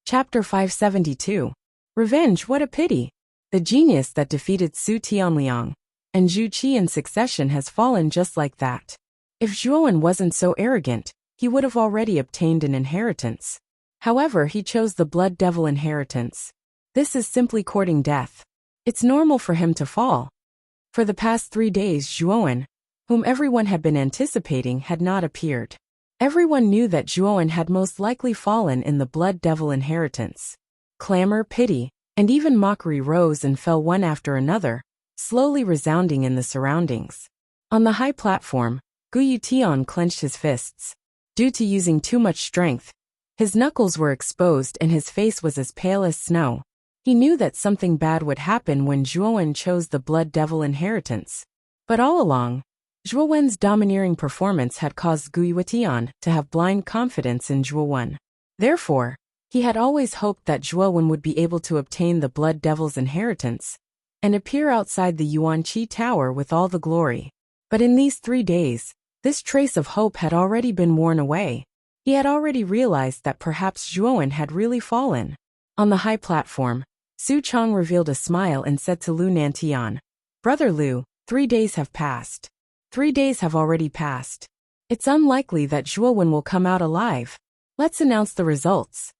Chapter 572. Revenge, what a pity! The genius that defeated Su Tianliang and Zhu Qi in succession has fallen just like that. If Zhuowen wasn't so arrogant, he would have already obtained an inheritance. However, he chose the Blood Devil inheritance. This is simply courting death. It's normal for him to fall. For the past 3 days, Zhuowen, whom everyone had been anticipating, had not appeared. Everyone knew that Zhuowen had most likely fallen in the Blood Devil inheritance. Clamor, pity, and even mockery rose and fell one after another, slowly resounding in the surroundings. On the high platform, Guyu Tian clenched his fists. Due to using too much strength, his knuckles were exposed and his face was as pale as snow. He knew that something bad would happen when Zhuowen chose the Blood Devil inheritance. But all along, Zhuowen's domineering performance had caused Guyu Tian to have blind confidence in Zhuowen. Therefore, he had always hoped that Zhuowen would be able to obtain the Blood Devil's inheritance and appear outside the Yuanqi Tower with all the glory. But in these 3 days, this trace of hope had already been worn away. He had already realized that perhaps Zhuowen had really fallen. On the high platform, Su Chong revealed a smile and said to Lu Nantian, "Brother Lu, 3 days have passed. 3 days have already passed. It's unlikely that Zhuowen will come out alive. Let's announce the results."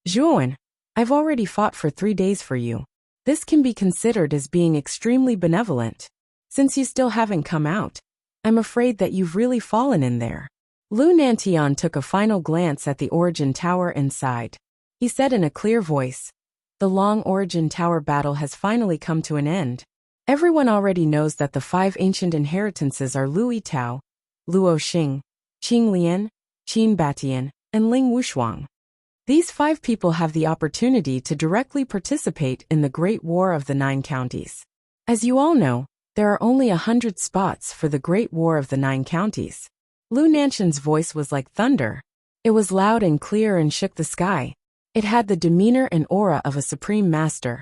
"Zhuowen, I've already fought for 3 days for you. This can be considered as being extremely benevolent. Since you still haven't come out, I'm afraid that you've really fallen in there." Lu Nantian took a final glance at the Origin Tower and sighed. He said in a clear voice, "The long Origin Tower battle has finally come to an end. Everyone already knows that the 5 ancient inheritances are Lu Yitao, Luo Xing, Qing Lian, Qin Batian, and Ling Wushuang. These 5 people have the opportunity to directly participate in the Great War of the 9 Counties. As you all know, there are only 100 spots for the Great War of the 9 Counties." Lu Nantian's voice was like thunder. It was loud and clear and shook the sky. It had the demeanor and aura of a supreme master,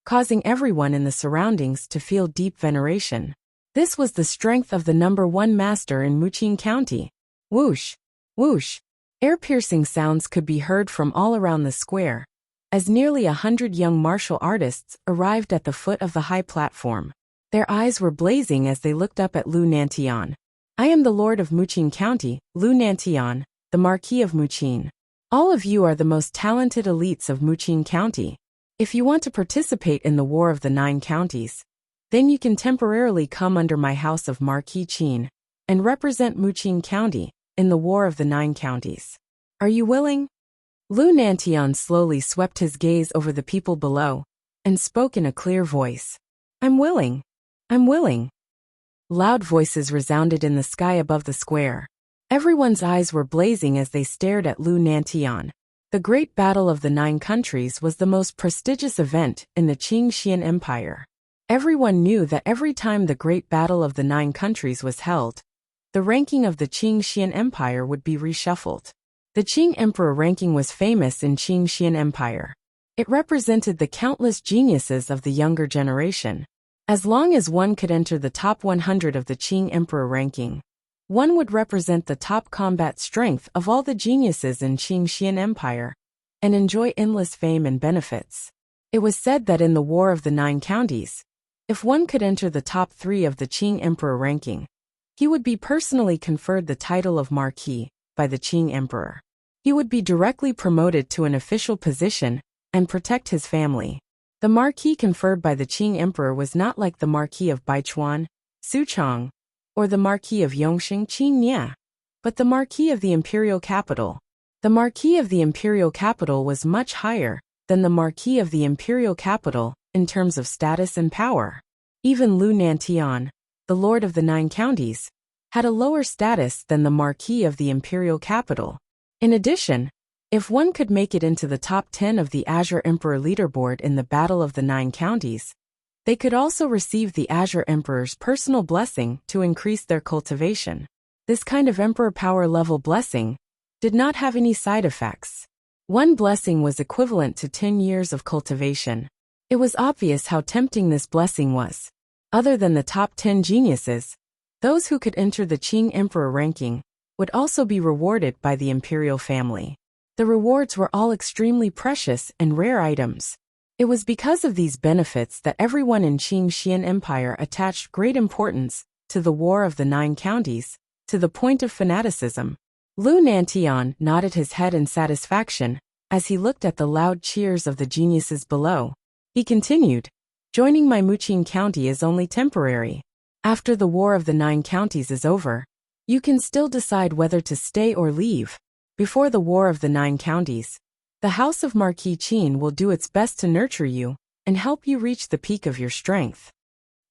causing everyone in the surroundings to feel deep veneration. This was the strength of the #1 master in Muqing County. Whoosh, whoosh. Ear-piercing sounds could be heard from all around the square, as nearly 100 young martial artists arrived at the foot of the high platform. Their eyes were blazing as they looked up at Lu Nantian. "I am the Lord of Muqing County, Lu Nantian, the Marquis of Muqing. All of you are the most talented elites of Muqing County. If you want to participate in the War of the 9 Counties, then you can temporarily come under my house of Marquis Qin and represent Muqing County in the War of the 9 Counties. Are you willing?" Lu Nantian slowly swept his gaze over the people below and spoke in a clear voice. "I'm willing. I'm willing." Loud voices resounded in the sky above the square. Everyone's eyes were blazing as they stared at Lu Nantian. The Great Battle of the 9 Countries was the most prestigious event in the Qing Xian Empire. Everyone knew that every time the Great Battle of the 9 Countries was held, the ranking of the Qing Xian Empire would be reshuffled. The Qing Emperor ranking was famous in Qing Xian Empire. It represented the countless geniuses of the younger generation. As long as one could enter the top 100 of the Qing Emperor ranking, one would represent the top combat strength of all the geniuses in Qing Xian Empire and enjoy endless fame and benefits. It was said that in the War of the 9 Counties, if one could enter the top 3 of the Qing Emperor ranking, he would be personally conferred the title of Marquis by the Qing Emperor. He would be directly promoted to an official position and protect his family. The Marquis conferred by the Qing Emperor was not like the Marquis of Baichuan, Suchong, or the Marquis of Yongxing Qinnia, but the Marquis of the Imperial Capital. The Marquis of the Imperial Capital was much higher than the Marquis of the Imperial Capital in terms of status and power. Even Lu Nantian, the Lord of the 9 Counties, had a lower status than the Marquis of the Imperial Capital. In addition, if one could make it into the top 10 of the Azure Emperor leaderboard in the Battle of the 9 Counties, they could also receive the Azure Emperor's personal blessing to increase their cultivation. This kind of Emperor power level blessing did not have any side effects. One blessing was equivalent to 10 years of cultivation. It was obvious how tempting this blessing was. Other than the top 10 geniuses, those who could enter the Qing Emperor ranking would also be rewarded by the imperial family. The rewards were all extremely precious and rare items. It was because of these benefits that everyone in Qing Xian Empire attached great importance to the War of the Nine Counties, to the point of fanaticism. Lu Nantian nodded his head in satisfaction as he looked at the loud cheers of the geniuses below. He continued, "Joining my Muqing County is only temporary. After the War of the Nine Counties is over, you can still decide whether to stay or leave. Before the War of the Nine Counties, the House of Marquis Qin will do its best to nurture you and help you reach the peak of your strength.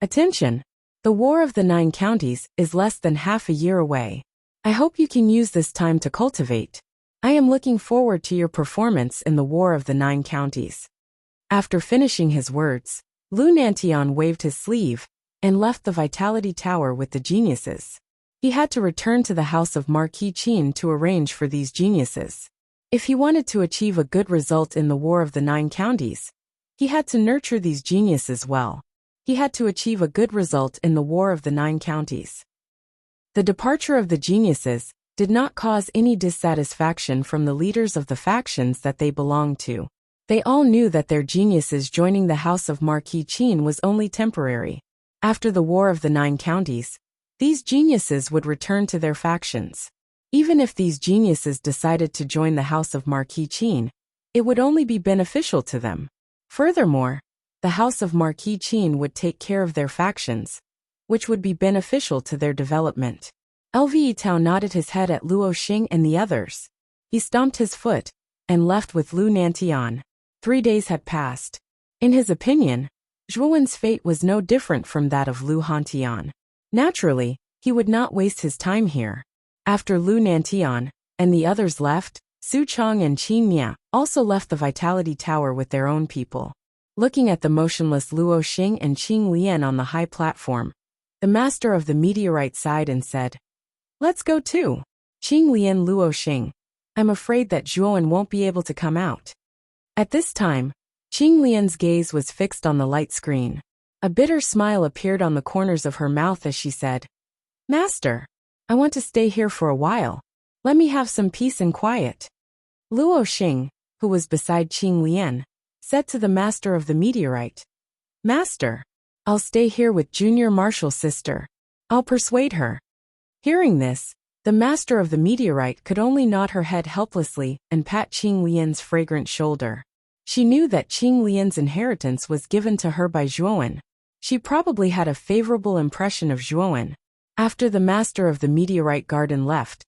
Attention! The War of the Nine Counties is less than half a year away. I hope you can use this time to cultivate. I am looking forward to your performance in the War of the Nine Counties." After finishing his words, Lu Nantian waved his sleeve and left the Vitality Tower with the geniuses. He had to return to the House of Marquis Qin to arrange for these geniuses. If he wanted to achieve a good result in the War of the Nine Counties, he had to nurture these geniuses well. He had to achieve a good result in the War of the Nine Counties. The departure of the geniuses did not cause any dissatisfaction from the leaders of the factions that they belonged to. They all knew that their geniuses joining the House of Marquis Qin was only temporary. After the War of the Nine Counties, these geniuses would return to their factions. Even if these geniuses decided to join the House of Marquis Qin, it would only be beneficial to them. Furthermore, the House of Marquis Qin would take care of their factions, which would be beneficial to their development. Lve Tao nodded his head at Luo Xing and the others. He stomped his foot and left with Lu Nantian. 3 days had passed. In his opinion, Zhuowen's fate was no different from that of Lu Hantian. Naturally, he would not waste his time here. After Lu Nantian and the others left, Su Chong and Qin Nia also left the Vitality Tower with their own people. Looking at the motionless Luo Xing and Qing Lian on the high platform, the master of the meteorite sighed and said, "Let's go too." Qing Lian Luo Xing, "I'm afraid that Zhuowen won't be able to come out." At this time, Qing Lian's gaze was fixed on the light screen. A bitter smile appeared on the corners of her mouth as she said, "Master, I want to stay here for a while. Let me have some peace and quiet." Luo Xing, who was beside Qing Lian, said to the master of the meteorite, "Master, I'll stay here with Junior Marshall's sister. I'll persuade her." Hearing this, the master of the meteorite could only nod her head helplessly and pat Qing Lian's fragrant shoulder. She knew that Qing Lian's inheritance was given to her by Zhuowen. She probably had a favorable impression of Zhuowen. After the master of the meteorite garden left,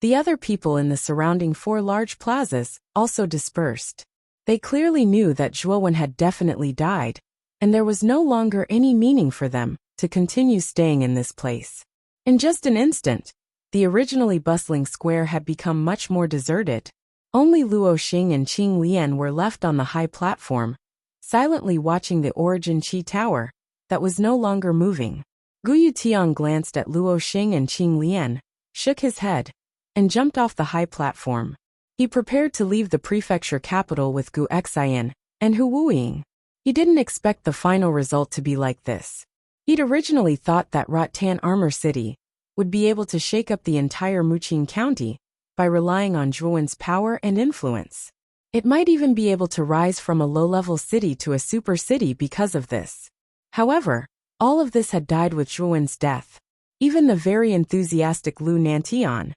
the other people in the surrounding 4 large plazas also dispersed. They clearly knew that Zhuowen had definitely died, and there was no longer any meaning for them to continue staying in this place. In just an instant, the originally bustling square had become much more deserted. Only Luo Xing and Qing Lian were left on the high platform, silently watching the Origin Qi Tower that was no longer moving. Guyu Tian glanced at Luo Xing and Qing Lian, shook his head, and jumped off the high platform. He prepared to leave the prefecture capital with Gu Xian and Hu Wuying. He didn't expect the final result to be like this. He'd originally thought that Rattan Armor City would be able to shake up the entire Muqing County by relying on Zhuowen's power and influence. It might even be able to rise from a low-level city to a super city because of this. However, all of this had died with Zhuowen's death. Even the very enthusiastic Lu Nantian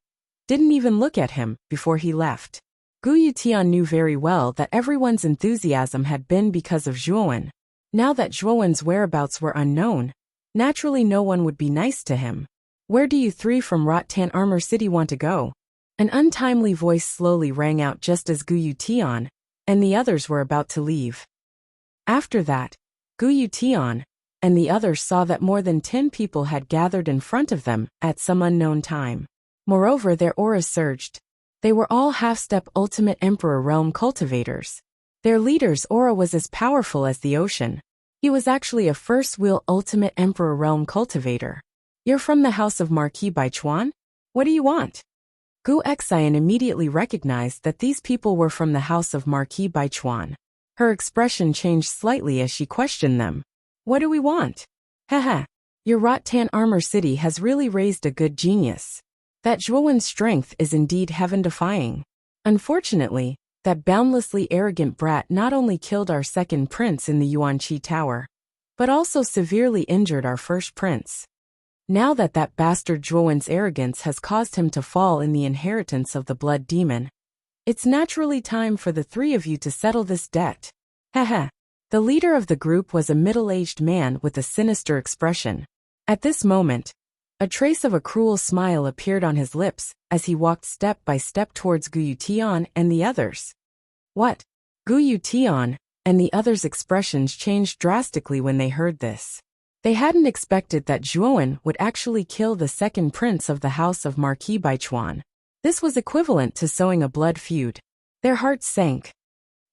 didn't even look at him before he left. Guyu Tian knew very well that everyone's enthusiasm had been because of Zhuowen. Now that Zhuowen's whereabouts were unknown, naturally no one would be nice to him. "Where do you 3 from Rattan Armor City want to go?" An untimely voice slowly rang out just as Guyu Tian and the others were about to leave. After that, Guyu Tian and the others saw that more than 10 people had gathered in front of them at some unknown time. Moreover, their auras surged. They were all half-step Ultimate Emperor Realm cultivators. Their leader's aura was as powerful as the ocean. He was actually a first-wheel Ultimate Emperor Realm cultivator. "You're from the House of Marquis Baichuan? What do you want?" Gu Xian immediately recognized that these people were from the House of Marquis Baichuan. Her expression changed slightly as she questioned them. "What do we want?" "Haha, your Rattan Armor City has really raised a good genius. That Zhuowen's strength is indeed heaven-defying. Unfortunately, that boundlessly arrogant brat not only killed our second prince in the Yuanqi Tower, but also severely injured our first prince. Now that bastard Zhuowen's arrogance has caused him to fall in the inheritance of the blood demon, it's naturally time for the three of you to settle this debt. Haha. The leader of the group was a middle-aged man with a sinister expression. At this moment, a trace of a cruel smile appeared on his lips as he walked step by step towards Gu Yutian and the others. What? Gu Yutian and the others' expressions changed drastically when they heard this. They hadn't expected that Zhuowen would actually kill the second prince of the house of Marquis Baichuan. This was equivalent to sowing a blood feud. Their hearts sank.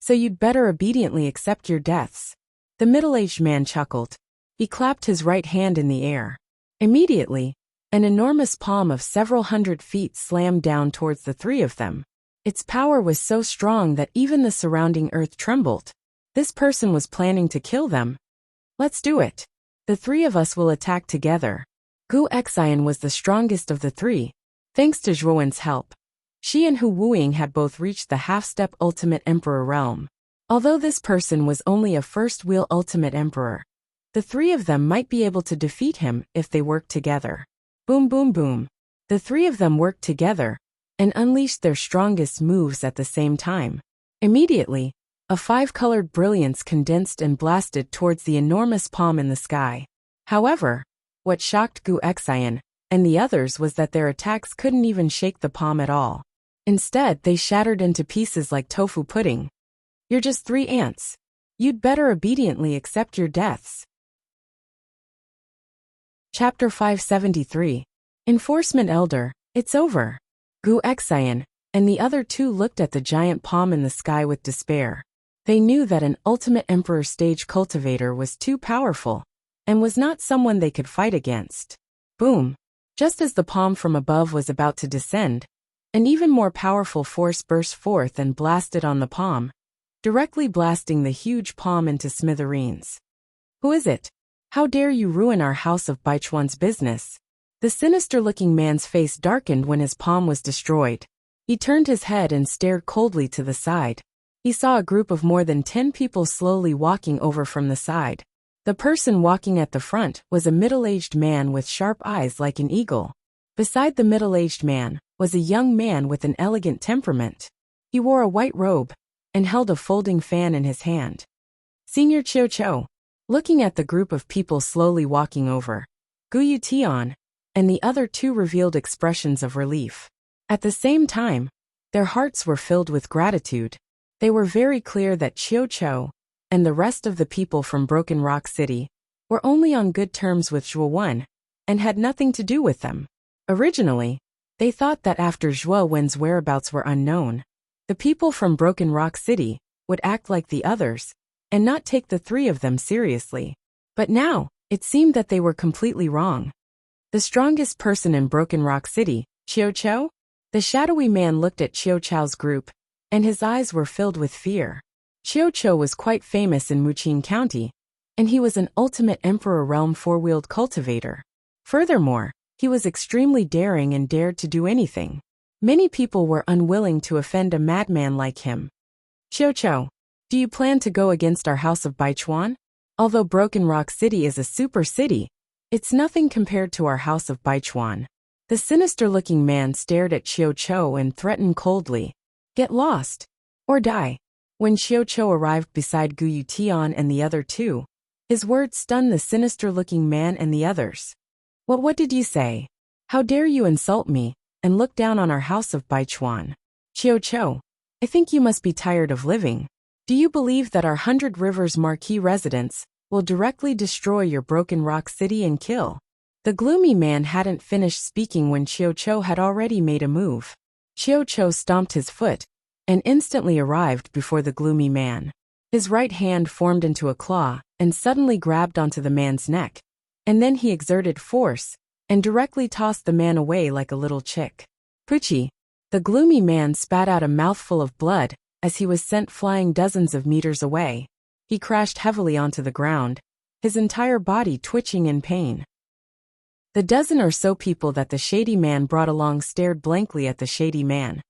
So you'd better obediently accept your deaths. The middle-aged man chuckled. He clapped his right hand in the air. Immediately, an enormous palm of several hundred feet slammed down towards the three of them. Its power was so strong that even the surrounding earth trembled. This person was planning to kill them. Let's do it. The three of us will attack together. Gu Xian was the strongest of the three, thanks to Zhuowen's help. She and Hu Wuing had both reached the half-step Ultimate Emperor realm. Although this person was only a first-wheel Ultimate Emperor, the three of them might be able to defeat him if they worked together. Boom boom boom. The three of them worked together and unleashed their strongest moves at the same time. Immediately, a five-colored brilliance condensed and blasted towards the enormous palm in the sky. However, what shocked Gu Xian and the others was that their attacks couldn't even shake the palm at all. Instead, they shattered into pieces like tofu pudding. You're just three ants. You'd better obediently accept your deaths. Chapter 573. Enforcement Elder, it's over. Gu Xian and the other two looked at the giant palm in the sky with despair. They knew that an Ultimate Emperor stage cultivator was too powerful and was not someone they could fight against. Boom! Just as the palm from above was about to descend, an even more powerful force burst forth and blasted on the palm, directly blasting the huge palm into smithereens. Who is it? How dare you ruin our house of Baichuan's business? The sinister-looking man's face darkened when his palm was destroyed. He turned his head and stared coldly to the side. He saw a group of more than 10 people slowly walking over from the side. The person walking at the front was a middle-aged man with sharp eyes like an eagle. Beside the middle-aged man was a young man with an elegant temperament. He wore a white robe and held a folding fan in his hand. Senior Qiu Qiu. Looking at the group of people slowly walking over, Gu Yutian and the other two revealed expressions of relief. At the same time, their hearts were filled with gratitude. They were very clear that Qiu Qiu and the rest of the people from Broken Rock City were only on good terms with Zhuowen and had nothing to do with them. Originally, they thought that after Zhuowen's whereabouts were unknown, the people from Broken Rock City would act like the others and not take the three of them seriously. But now, it seemed that they were completely wrong. The strongest person in Broken Rock City, Qiu Qiu? The shadowy man looked at Qiu Qiu's group, and his eyes were filled with fear. Qiu Qiu was quite famous in Muqing County, and he was an Ultimate Emperor realm four-wheeled cultivator. Furthermore, he was extremely daring and dared to do anything. Many people were unwilling to offend a madman like him. Qiu Qiu, do you plan to go against our house of Baichuan? Although Broken Rock City is a super city, it's nothing compared to our house of Baichuan. The sinister-looking man stared at Qiu Qiu and threatened coldly. Get lost. Or die. When Qiu Qiu arrived beside Gu Yutian and the other two, his words stunned the sinister-looking man and the others. What did you say? How dare you insult me and look down on our house of Baichuan? Qiu Qiu, I think you must be tired of living. Do you believe that our 100 Rivers Marquis residents will directly destroy your Broken Rock City and kill? The gloomy man hadn't finished speaking when Qiu Qiu had already made a move. Qiu Qiu stomped his foot and instantly arrived before the gloomy man. His right hand formed into a claw and suddenly grabbed onto the man's neck, and then he exerted force and directly tossed the man away like a little chick. Puchi! The gloomy man spat out a mouthful of blood as he was sent flying dozens of meters away. He crashed heavily onto the ground, his entire body twitching in pain. The dozen or so people that the shady man brought along stared blankly at the shady man.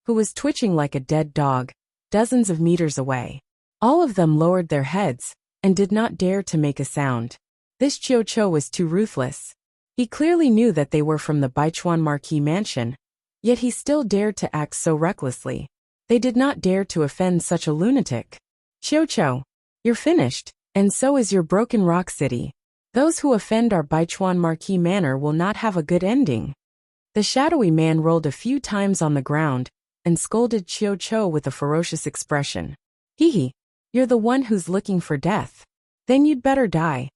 who was twitching like a dead dog, dozens of meters away. All of them lowered their heads and did not dare to make a sound. This Chiu was too ruthless. He clearly knew that they were from the Baichuan Marquis mansion, yet he still dared to act so recklessly. They did not dare to offend such a lunatic. Chiu, you're finished, and so is your Broken Rock City. Those who offend our Baichuan Marquis manor will not have a good ending. The shadowy man rolled a few times on the ground and scolded Chiu with a ferocious expression. Hee, you're the one who's looking for death. Then you'd better die.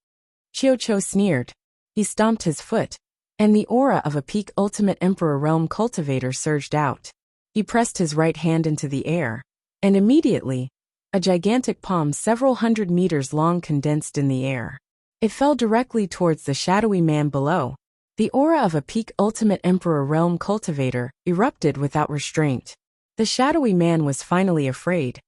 Chiu sneered. He stomped his foot, and the aura of a peak ultimate Emperor Realm cultivator surged out. He pressed his right hand into the air, and immediately, a gigantic palm several hundred meters long condensed in the air. It fell directly towards the shadowy man below. The aura of a peak ultimate Emperor Realm cultivator erupted without restraint. The shadowy man was finally afraid,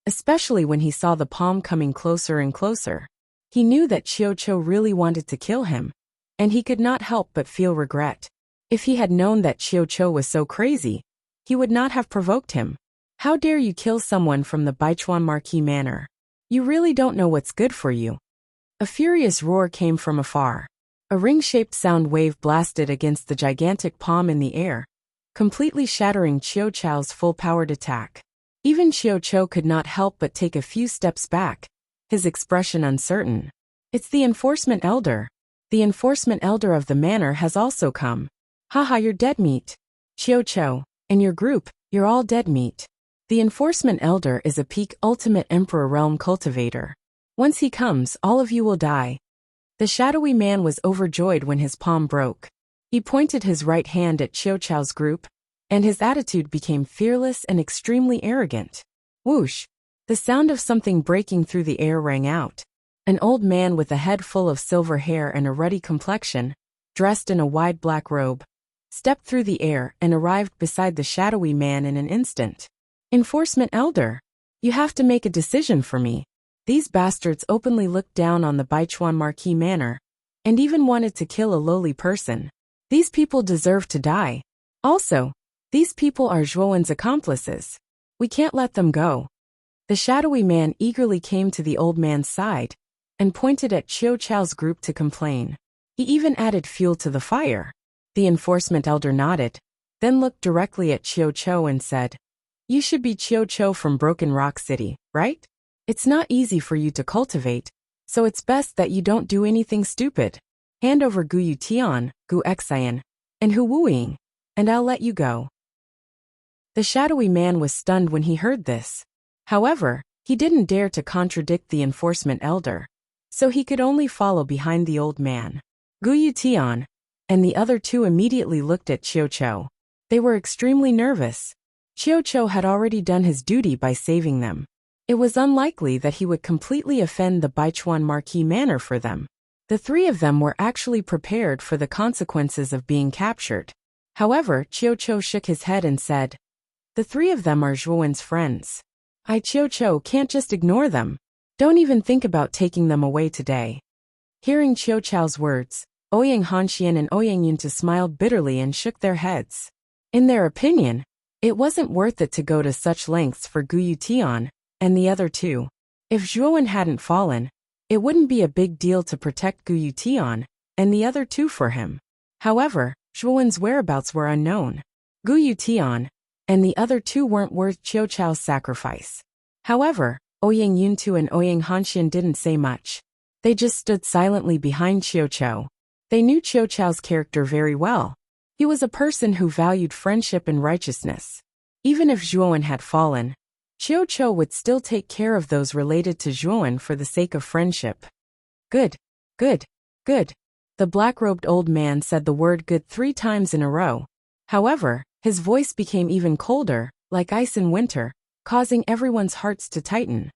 especially when he saw the palm coming closer and closer. He knew that Chiu really wanted to kill him, and he could not help but feel regret. If he had known that Chiu was so crazy, he would not have provoked him. How dare you kill someone from the Baichuan Marquis manor? You really don't know what's good for you. A furious roar came from afar. A ring-shaped sound wave blasted against the gigantic palm in the air, completely shattering Chiu's full-powered attack. Even Chiu could not help but take a few steps back, his expression uncertain. It's the Enforcement Elder. The Enforcement Elder of the manor has also come. Haha, you're dead meat. Chiu and your group, you're all dead meat. The Enforcement Elder is a peak ultimate Emperor Realm cultivator. Once he comes, all of you will die. The shadowy man was overjoyed when his palm broke. He pointed his right hand at Chiu's group, and his attitude became fearless and extremely arrogant. Whoosh! The sound of something breaking through the air rang out. An old man with a head full of silver hair and a ruddy complexion, dressed in a wide black robe, stepped through the air and arrived beside the shadowy man in an instant. Enforcement Elder, you have to make a decision for me. These bastards openly looked down on the Baichuan Marquis manor, and even wanted to kill a lowly person. These people deserve to die. Also, these people are Zhuowen's accomplices. We can't let them go. The shadowy man eagerly came to the old man's side, and pointed at Chiu's group to complain. He even added fuel to the fire. The Enforcement Elder nodded, then looked directly at Chiu and said, You should be Chiu from Broken Rock City, right? It's not easy for you to cultivate, so it's best that you don't do anything stupid. Hand over Guyu Tian, Gu Xian, and Hu Wuing, and I'll let you go. The shadowy man was stunned when he heard this. However, he didn't dare to contradict the Enforcement Elder, so he could only follow behind the old man. Guyu Tian and the other two immediately looked at Chiu. They were extremely nervous. Chiu had already done his duty by saving them. It was unlikely that he would completely offend the Baichuan Marquis manor for them. The three of them were actually prepared for the consequences of being captured. However, Chiu shook his head and said, The three of them are Zhuowen's friends. Chiu can't just ignore them. Don't even think about taking them away today. Hearing Chiu's words, Ouyang Hanxian and Ouyang Yunta smiled bitterly and shook their heads. In their opinion, it wasn't worth it to go to such lengths for Guyu Tian and the other two. If Zhuowen hadn't fallen, it wouldn't be a big deal to protect Guyu Tian and the other two for him. However, Zhuowen's whereabouts were unknown. Guyu Tian and the other two weren't worth Chiu's sacrifice. However, Ouyang Yuntu and Ouyang Hanxian didn't say much. They just stood silently behind Chiu. They knew Chiu's character very well. He was a person who valued friendship and righteousness. Even if Zhuowen had fallen, Chiu would still take care of those related to Zhuowen for the sake of friendship. Good, good, good. The black-robed old man said the word good 3 times in a row. However, his voice became even colder, like ice in winter, causing everyone's hearts to tighten.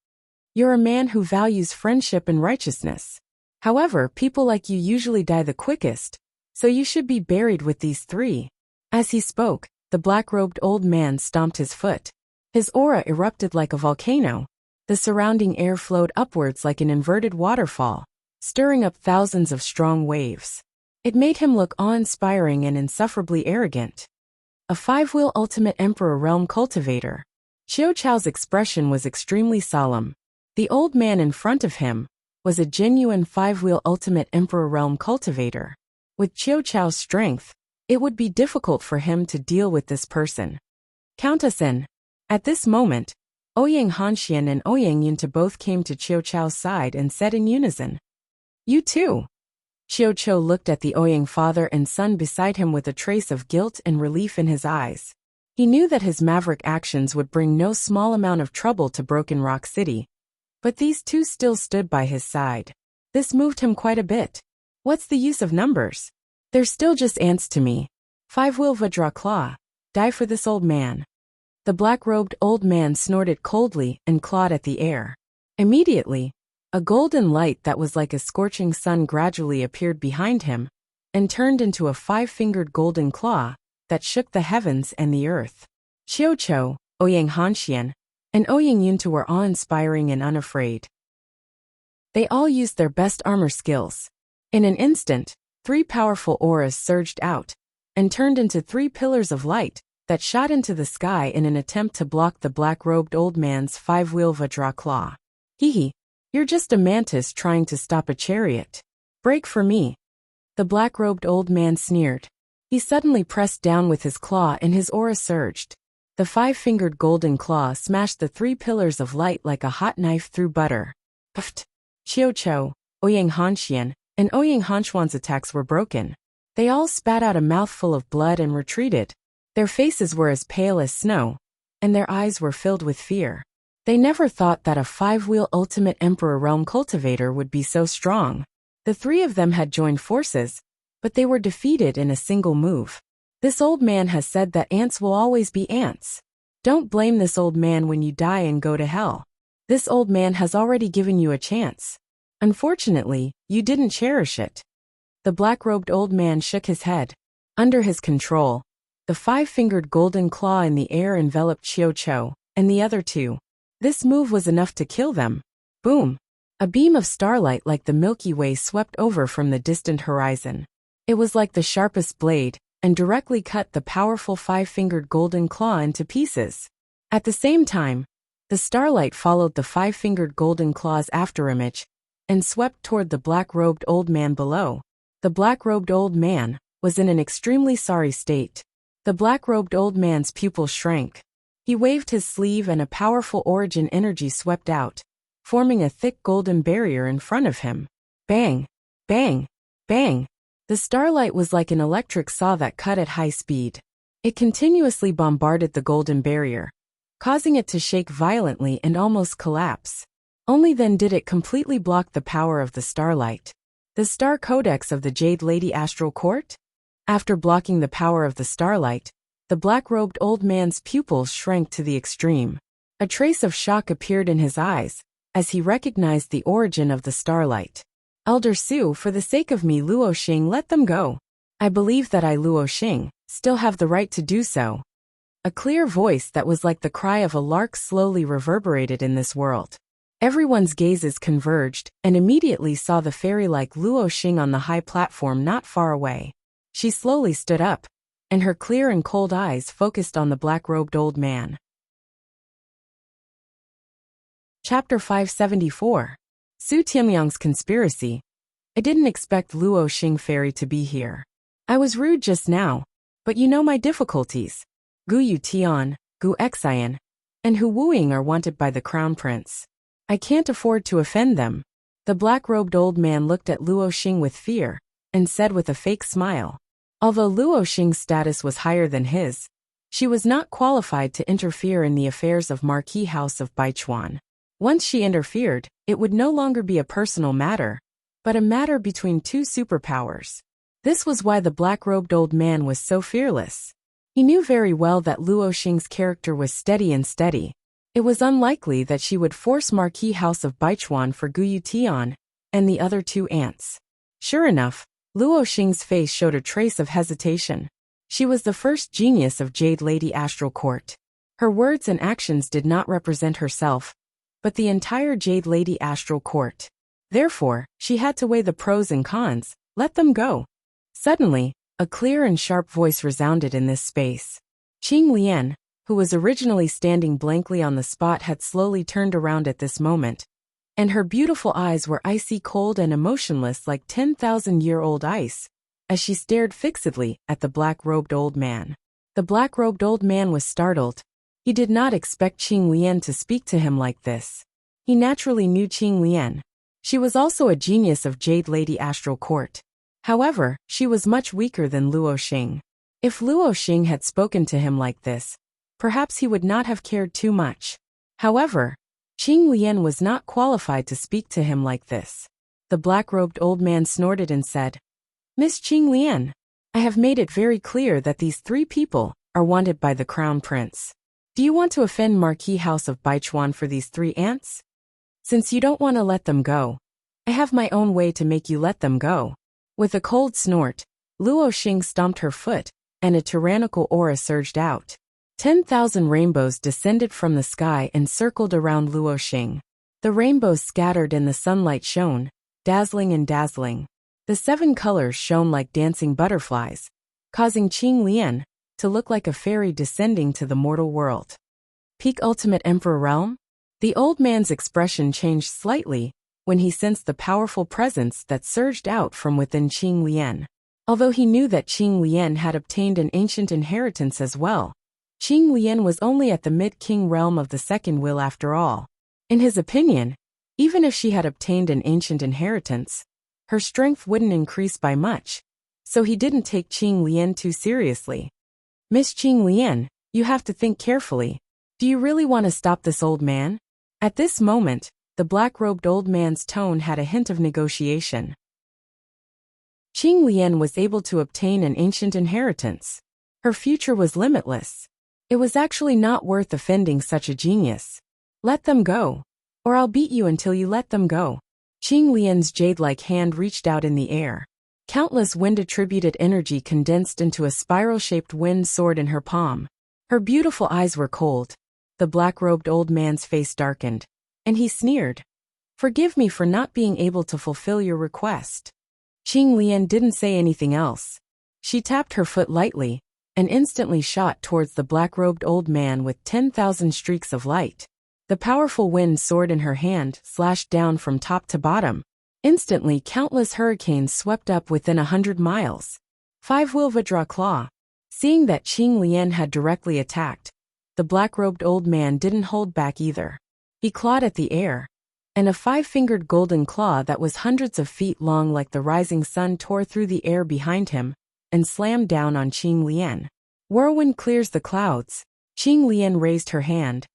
You're a man who values friendship and righteousness. However, people like you usually die the quickest, so you should be buried with these 3. As he spoke, the black-robed old man stomped his foot. His aura erupted like a volcano. The surrounding air flowed upwards like an inverted waterfall, stirring up thousands of strong waves. It made him look awe-inspiring and insufferably arrogant. a five-wheel ultimate emperor realm cultivator. Qiu Chao's expression was extremely solemn. The old man in front of him was a genuine five-wheel ultimate emperor realm cultivator. With Qiu Chao's strength, it would be difficult for him to deal with this person. Count us in. At this moment, Ouyang Hanxian and Ouyang Yunta both came to Qiu Chao's side and said in unison, "You too." Qiu Chou looked at the Ouyang father and son beside him with a trace of guilt and relief in his eyes. He knew that his maverick actions would bring no small amount of trouble to Broken Rock City, but these two still stood by his side. This moved him quite a bit. What's the use of numbers? They're still just ants to me. Five-wheel Vajra Claw. Die for this old man. The black-robed old man snorted coldly and clawed at the air. Immediately, a golden light that was like a scorching sun gradually appeared behind him and turned into a five-fingered golden claw that shook the heavens and the earth. Qiu Chou, Ouyang Hanxian, and Ouyang Yunta were awe-inspiring and unafraid. They all used their best armor skills. In an instant, 3 powerful auras surged out and turned into 3 pillars of light that shot into the sky in an attempt to block the black-robed old man's five-wheel Vajra Claw. Hee, you're just a mantis trying to stop a chariot. Break for me. The black-robed old man sneered. He suddenly pressed down with his claw and his aura surged. The 5-fingered golden claw smashed the 3 pillars of light like a hot knife through butter. Puffed. Qiu Chou, Ouyang Hanxian, and Ouyang Hanxuan's attacks were broken. They all spat out a mouthful of blood and retreated. Their faces were as pale as snow, and their eyes were filled with fear. They never thought that a five-wheel ultimate emperor realm cultivator would be so strong. The 3 of them had joined forces, but they were defeated in a single move. This old man has said that ants will always be ants. Don't blame this old man when you die and go to hell. This old man has already given you a chance. Unfortunately, you didn't cherish it. The black-robed old man shook his head. Under his control, the 5-fingered golden claw in the air enveloped Qiu Chou and the other 2. This move was enough to kill them. Boom! A beam of starlight like the Milky Way swept over from the distant horizon. It was like the sharpest blade, and directly cut the powerful 5-fingered golden claw into pieces. At the same time, the starlight followed the 5-fingered golden claw's afterimage and swept toward the black-robed old man below. The black-robed old man was in an extremely sorry state. The black-robed old man's pupils shrank. He waved his sleeve and a powerful origin energy swept out, forming a thick golden barrier in front of him. Bang! Bang! Bang! The starlight was like an electric saw that cut at high speed. It continuously bombarded the golden barrier, causing it to shake violently and almost collapse. Only then did it completely block the power of the starlight. The Star Codex of the Jade Lady Astral Court? After blocking the power of the starlight, the black-robed old man's pupils shrank to the extreme. A trace of shock appeared in his eyes as he recognized the origin of the starlight. Elder Su, for the sake of me, Luo Xing, let them go. I believe that I, Luo Xing, still have the right to do so. A clear voice that was like the cry of a lark slowly reverberated in this world. Everyone's gazes converged and immediately saw the fairy-like Luo Xing on the high platform not far away. She slowly stood up, and her clear and cold eyes focused on the black-robed old man. Chapter 574. Su Tianyang's Conspiracy. I didn't expect Luo Xing Fairy to be here. I was rude just now, but you know my difficulties. Gu Yu Tian, Gu Xian, and Hu Wuing are wanted by the Crown Prince. I can't afford to offend them. The black-robed old man looked at Luo Xing with fear and said with a fake smile. Although Luo Xing's status was higher than his, she was not qualified to interfere in the affairs of Marquis House of Baichuan. Once she interfered, it would no longer be a personal matter, but a matter between 2 superpowers. This was why the black-robed old man was so fearless. He knew very well that Luo Xing's character was steady and steady. It was unlikely that she would force Marquis House of Baichuan for Guyu Tian and the other 2 ants. Sure enough, Luo Xing's face showed a trace of hesitation. She was the first genius of Jade Lady Astral Court. Her words and actions did not represent herself, but the entire Jade Lady Astral Court. Therefore, she had to weigh the pros and cons. Let them go. Suddenly, a clear and sharp voice resounded in this space. Qing Lian, who was originally standing blankly on the spot, had slowly turned around at this moment, and her beautiful eyes were icy cold and emotionless like 10,000-year-old ice, as she stared fixedly at the black-robed old man. The black-robed old man was startled. He did not expect Qing Lian to speak to him like this. He naturally knew Qing Lian. She was also a genius of Jade Lady Astral Court. However, she was much weaker than Luo Xing. If Luo Xing had spoken to him like this, perhaps he would not have cared too much. However, Qing Lian was not qualified to speak to him like this. The black-robed old man snorted and said, "Miss Qing Lian, I have made it very clear that these 3 people are wanted by the Crown Prince. Do you want to offend Marquis House of Baichuan for these 3 ants? Since you don't want to let them go, I have my own way to make you let them go." With a cold snort, Luo Xing stomped her foot, and a tyrannical aura surged out. 10,000 rainbows descended from the sky and circled around Luo Xing. The rainbows scattered and the sunlight shone, dazzling and dazzling. The 7 colors shone like dancing butterflies, causing Qing Lian to look like a fairy descending to the mortal world. Peak Ultimate Emperor Realm? The old man's expression changed slightly when he sensed the powerful presence that surged out from within Qing Lian. Although he knew that Qing Lian had obtained an ancient inheritance as well, Qing Lian was only at the mid-king realm of the second will after all. In his opinion, even if she had obtained an ancient inheritance, her strength wouldn't increase by much, so he didn't take Qing Lian too seriously. "Miss Qing Lian, you have to think carefully. Do you really want to stop this old man?" At this moment, the black-robed old man's tone had a hint of negotiation. Qing Lian was able to obtain an ancient inheritance. Her future was limitless. It was actually not worth offending such a genius. "Let them go, or I'll beat you until you let them go." Qing Lian's jade-like hand reached out in the air. Countless wind-attributed energy condensed into a spiral-shaped wind sword in her palm. Her beautiful eyes were cold. The black-robed old man's face darkened, and he sneered. "Forgive me for not being able to fulfill your request." Qing Lian didn't say anything else. She tapped her foot lightly, and instantly shot towards the black-robed old man with 10,000 streaks of light. The powerful wind sword in her hand slashed down from top to bottom. Instantly, countless hurricanes swept up within 100 miles. 5-wheel Vajra Claw. Seeing that Qing Lian had directly attacked, the black-robed old man didn't hold back either. He clawed at the air, and a 5-fingered golden claw that was hundreds of feet long like the rising sun tore through the air behind him and slammed down on Qing Lian. Whirlwind clears the clouds. Qing Lian raised her hand,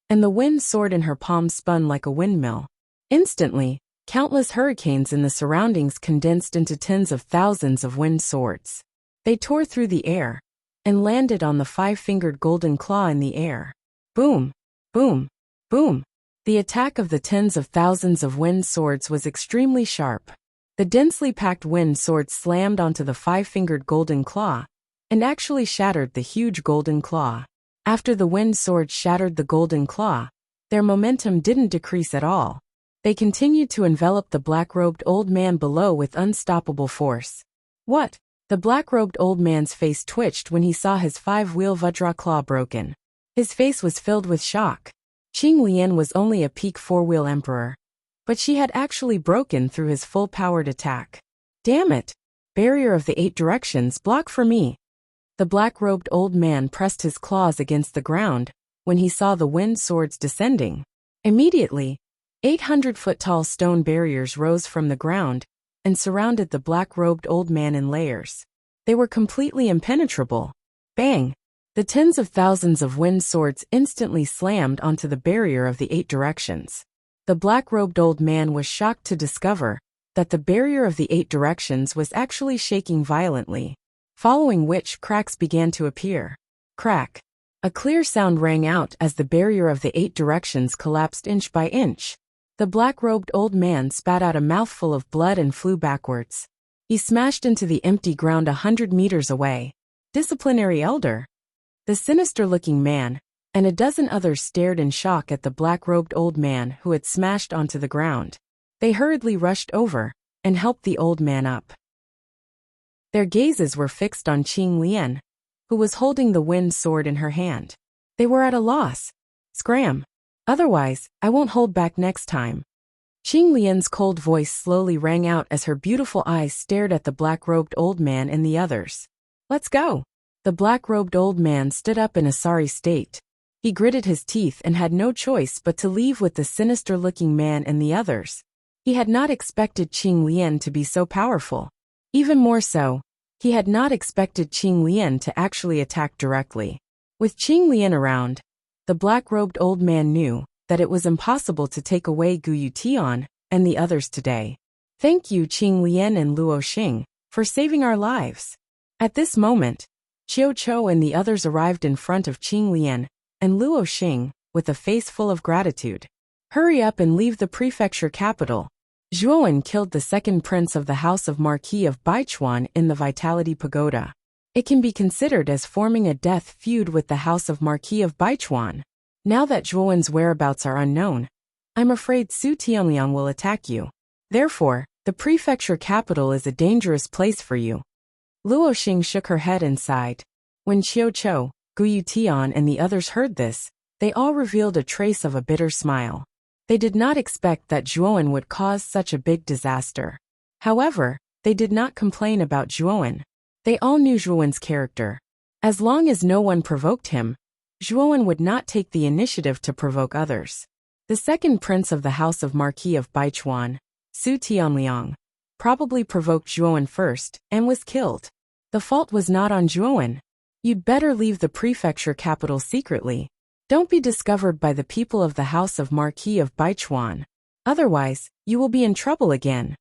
and the wind sword in her palm spun like a windmill. Instantly, countless hurricanes in the surroundings condensed into tens of thousands of wind swords. They tore through the air and landed on the 5-fingered golden claw in the air. Boom! Boom! Boom! The attack of the tens of thousands of wind swords was extremely sharp. The densely packed wind sword slammed onto the 5-fingered golden claw and actually shattered the huge golden claw. After the wind sword shattered the golden claw, their momentum didn't decrease at all. They continued to envelop the black-robed old man below with unstoppable force. "What?" The black-robed old man's face twitched when he saw his 5-wheel Vajra claw broken. His face was filled with shock. Qing Lian was only a peak 4-wheel emperor, but she had actually broken through his full-powered attack. "Damn it! Barrier of the 8 directions, block for me." The black-robed old man pressed his claws against the ground when he saw the wind swords descending. Immediately, 800-foot-tall stone barriers rose from the ground and surrounded the black-robed old man in layers. They were completely impenetrable. Bang! The tens of thousands of wind swords instantly slammed onto the barrier of the 8 directions. The black-robed old man was shocked to discover that the barrier of the 8 directions was actually shaking violently, following which cracks began to appear. Crack! A clear sound rang out as the barrier of the 8 directions collapsed inch by inch. The black-robed old man spat out a mouthful of blood and flew backwards. He smashed into the empty ground 100 meters away. Disciplinary elder? The sinister-looking man and a dozen others stared in shock at the black-robed old man who had smashed onto the ground. They hurriedly rushed over and helped the old man up. Their gazes were fixed on Qing Lian, who was holding the wind sword in her hand. They were at a loss. Scram. Otherwise, I won't hold back next time. Qing Lian's cold voice slowly rang out as her beautiful eyes stared at the black-robed old man and the others. Let's go. The black-robed old man stood up in a sorry state. He gritted his teeth and had no choice but to leave with the sinister-looking man and the others. He had not expected Qing Lian to be so powerful. Even more so, he had not expected Qing Lian to actually attack directly. With Qing Lian around, the black-robed old man knew that it was impossible to take away Guyu Tian and the others today. Thank you Qing Lian and Luo Xing for saving our lives. At this moment, Qiu Chou and the others arrived in front of Qing Lian and Luo Xing with a face full of gratitude. Hurry up and leave the prefecture capital. Zhuowen killed the second prince of the House of Marquis of Baichuan in the Vitality Pagoda. It can be considered as forming a death feud with the House of Marquis of Baichuan. Now that Zhuowen's whereabouts are unknown, I'm afraid Su Tianliang will attack you. Therefore, the prefecture capital is a dangerous place for you. Luo Xing shook her head and sighed. When Qiu Chou, Guyu Tian and the others heard this, they all revealed a trace of a bitter smile. They did not expect that Zhuowen would cause such a big disaster. However, they did not complain about Zhuowen. They all knew Zhuowen's character. As long as no one provoked him, Zhuowen would not take the initiative to provoke others. The second prince of the House of Marquis of Baichuan, Su Tianliang, probably provoked Zhuowen first and was killed. The fault was not on Zhuowen. You'd better leave the prefecture capital secretly. Don't be discovered by the people of the House of Marquis of Baichuan. Otherwise, you will be in trouble again.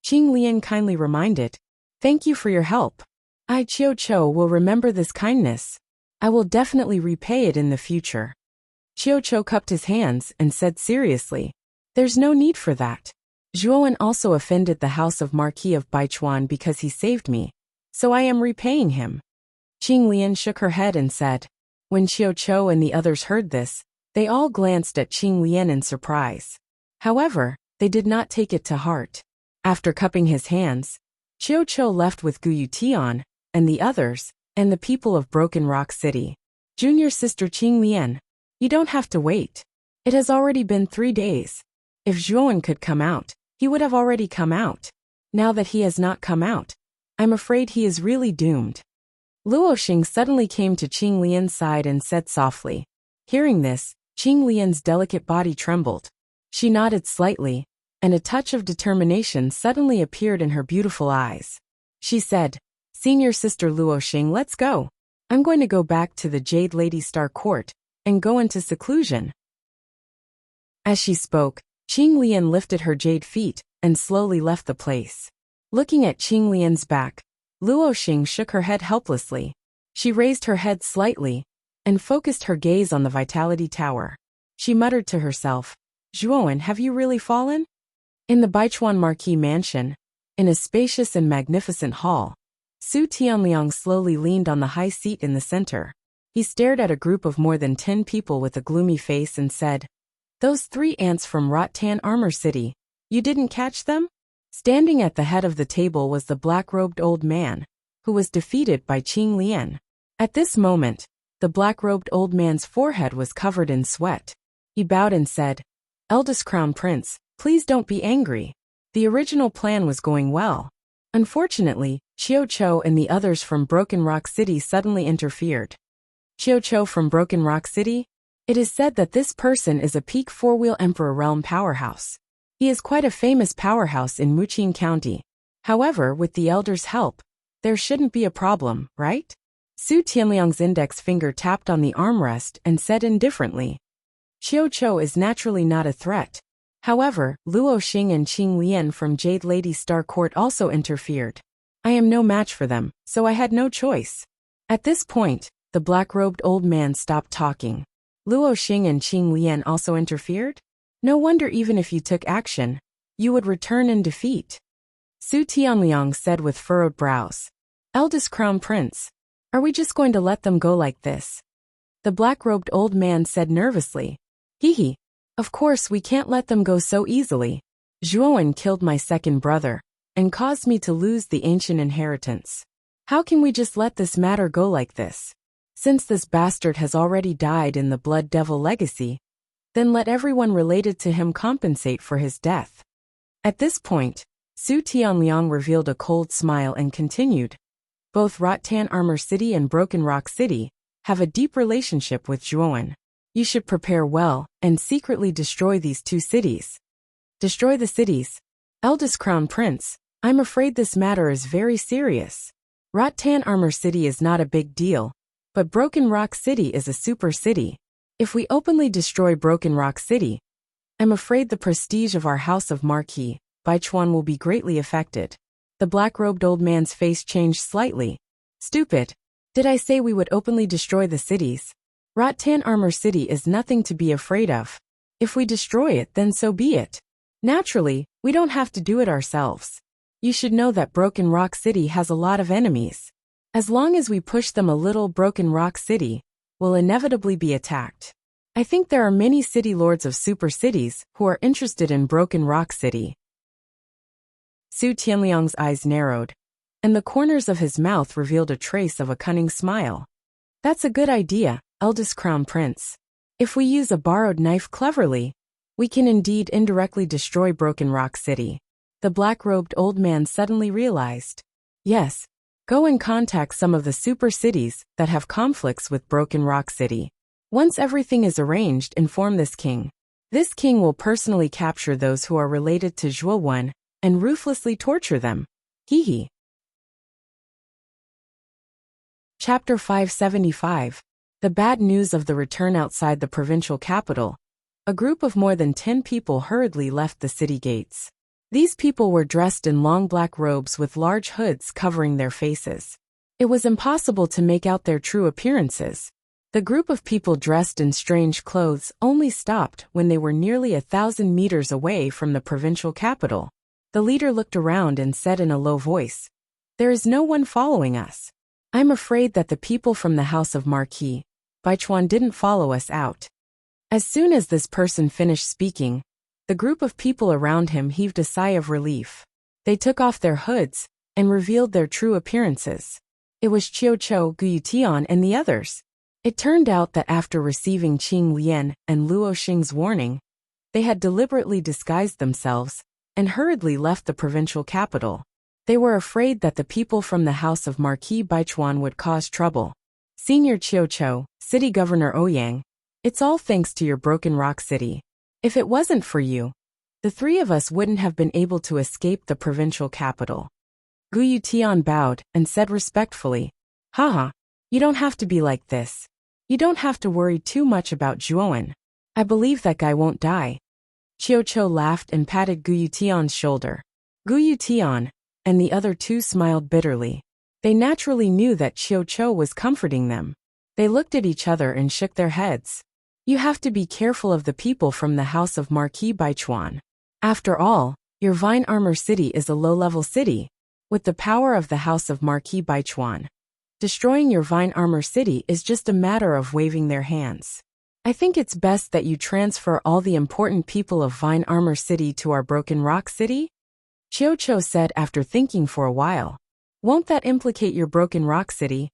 Qing Lian kindly reminded. Thank you for your help. I Qiu Chou will remember this kindness. I will definitely repay it in the future. Qiu Chou cupped his hands and said seriously. There's no need for that. Zhuowen also offended the House of Marquis of Baichuan because he saved me, so I am repaying him. Qing Lian shook her head and said. When Qiu Chou and the others heard this, they all glanced at Qing Lian in surprise. However, they did not take it to heart. After cupping his hands, Qiu Chou left with Guyu Tian and the others, and the people of Broken Rock City. Junior sister Qing Lian, you don't have to wait. It has already been 3 days. If Zhuowen could come out, he would have already come out. Now that he has not come out, I'm afraid he is really doomed. Luo Xing suddenly came to Qing Lian's side and said softly. Hearing this, Qing Lian's delicate body trembled. She nodded slightly, and a touch of determination suddenly appeared in her beautiful eyes. She said, Senior sister Luo Xing, let's go. I'm going to go back to the Jade Lady Star Court and go into seclusion. As she spoke, Qing Lian lifted her jade feet and slowly left the place. Looking at Qing Lian's back, Luo Xing shook her head helplessly. She raised her head slightly and focused her gaze on the Vitality Tower. She muttered to herself, Zhuowen, have you really fallen? In the Baichuan Marquis mansion, in a spacious and magnificent hall, Su Tianliang slowly leaned on the high seat in the center. He stared at a group of more than 10 people with a gloomy face and said, Those 3 ants from Rattan Armor City, you didn't catch them? Standing at the head of the table was the black-robed old man, who was defeated by Qing Lian. At this moment, the black-robed old man's forehead was covered in sweat. He bowed and said, Eldest Crown Prince, please don't be angry. The original plan was going well. Unfortunately, Qiu Chou and the others from Broken Rock City suddenly interfered. Qiu Chou from Broken Rock City? It is said that this person is a peak 4-wheel Emperor Realm powerhouse. He is quite a famous powerhouse in Muqing County. However, with the Elder's help, there shouldn't be a problem, right? Su Tianliang's index finger tapped on the armrest and said indifferently. Qiu Chou is naturally not a threat. However, Luo Xing and Qing Lian from Jade Lady Star Court also interfered. I am no match for them, so I had no choice. At this point, the black-robed old man stopped talking. Luo Xing and Qing Lian also interfered? No wonder even if you took action, you would return in defeat. Su Tianliang said with furrowed brows. Eldest Crown Prince, are we just going to let them go like this? The black-robed old man said nervously. Hee. Of course we can't let them go so easily. Zhuowen killed my second brother and caused me to lose the ancient inheritance. How can we just let this matter go like this? Since this bastard has already died in the Blood Devil legacy, then let everyone related to him compensate for his death. At this point, Su Tianliang revealed a cold smile and continued. Both Rattan Armor City and Broken Rock City have a deep relationship with Zhuowen. You should prepare well and secretly destroy these two cities. Destroy the cities. Eldest Crown Prince, I'm afraid this matter is very serious. Rattan Armor City is not a big deal, but Broken Rock City is a super city. If we openly destroy Broken Rock City, I'm afraid the prestige of our House of Marquis, Baichuan, will be greatly affected. The black-robed old man's face changed slightly. Stupid. Did I say we would openly destroy the cities? Rattan Armor City is nothing to be afraid of. If we destroy it, then so be it. Naturally, we don't have to do it ourselves. You should know that Broken Rock City has a lot of enemies. As long as we push them a little, Broken Rock City will inevitably be attacked. I think there are many city lords of super cities who are interested in Broken Rock City. Su Tianliang's eyes narrowed, and the corners of his mouth revealed a trace of a cunning smile. That's a good idea, eldest Crown Prince. If we use a borrowed knife cleverly, we can indeed indirectly destroy Broken Rock City. The black-robed old man suddenly realized. Yes, go and contact some of the super cities that have conflicts with Broken Rock City. Once everything is arranged, inform this king. This king will personally capture those who are related to Zhuowen and ruthlessly torture them. Hee hee. Chapter 575. The bad news of the return. Outside the provincial capital, a group of more than 10 people hurriedly left the city gates. These people were dressed in long black robes with large hoods covering their faces. It was impossible to make out their true appearances. The group of people dressed in strange clothes only stopped when they were nearly 1,000 meters away from the provincial capital. The leader looked around and said in a low voice, "There is no one following us. I'm afraid that the people from the House of Marquis, Baichuan, didn't follow us out." As soon as this person finished speaking, the group of people around him heaved a sigh of relief. They took off their hoods and revealed their true appearances. It was Qiu Chou, Gu Tian, and the others. It turned out that after receiving Qing Lian and Luo Xing's warning, they had deliberately disguised themselves and hurriedly left the provincial capital. They were afraid that the people from the House of Marquis Baichuan would cause trouble. Senior Qiu Chou, City Governor Ouyang, it's all thanks to your Broken Rock City. If it wasn't for you, the three of us wouldn't have been able to escape the provincial capital. Gu Yutian bowed and said respectfully, "Haha, you don't have to be like this. You don't have to worry too much about Zhuowen. I believe that guy won't die." Qiu Chou laughed and patted Gu Yutian's shoulder. Gu Yutian and the other two smiled bitterly. They naturally knew that Qiu Chou was comforting them. They looked at each other and shook their heads. You have to be careful of the people from the House of Marquis Baichuan. After all, your Vine Armor City is a low-level city. With the power of the House of Marquis Baichuan, destroying your Vine Armor City is just a matter of waving their hands. I think it's best that you transfer all the important people of Vine Armor City to our Broken Rock City? Qiu Chou said after thinking for a while. Won't that implicate your Broken Rock City?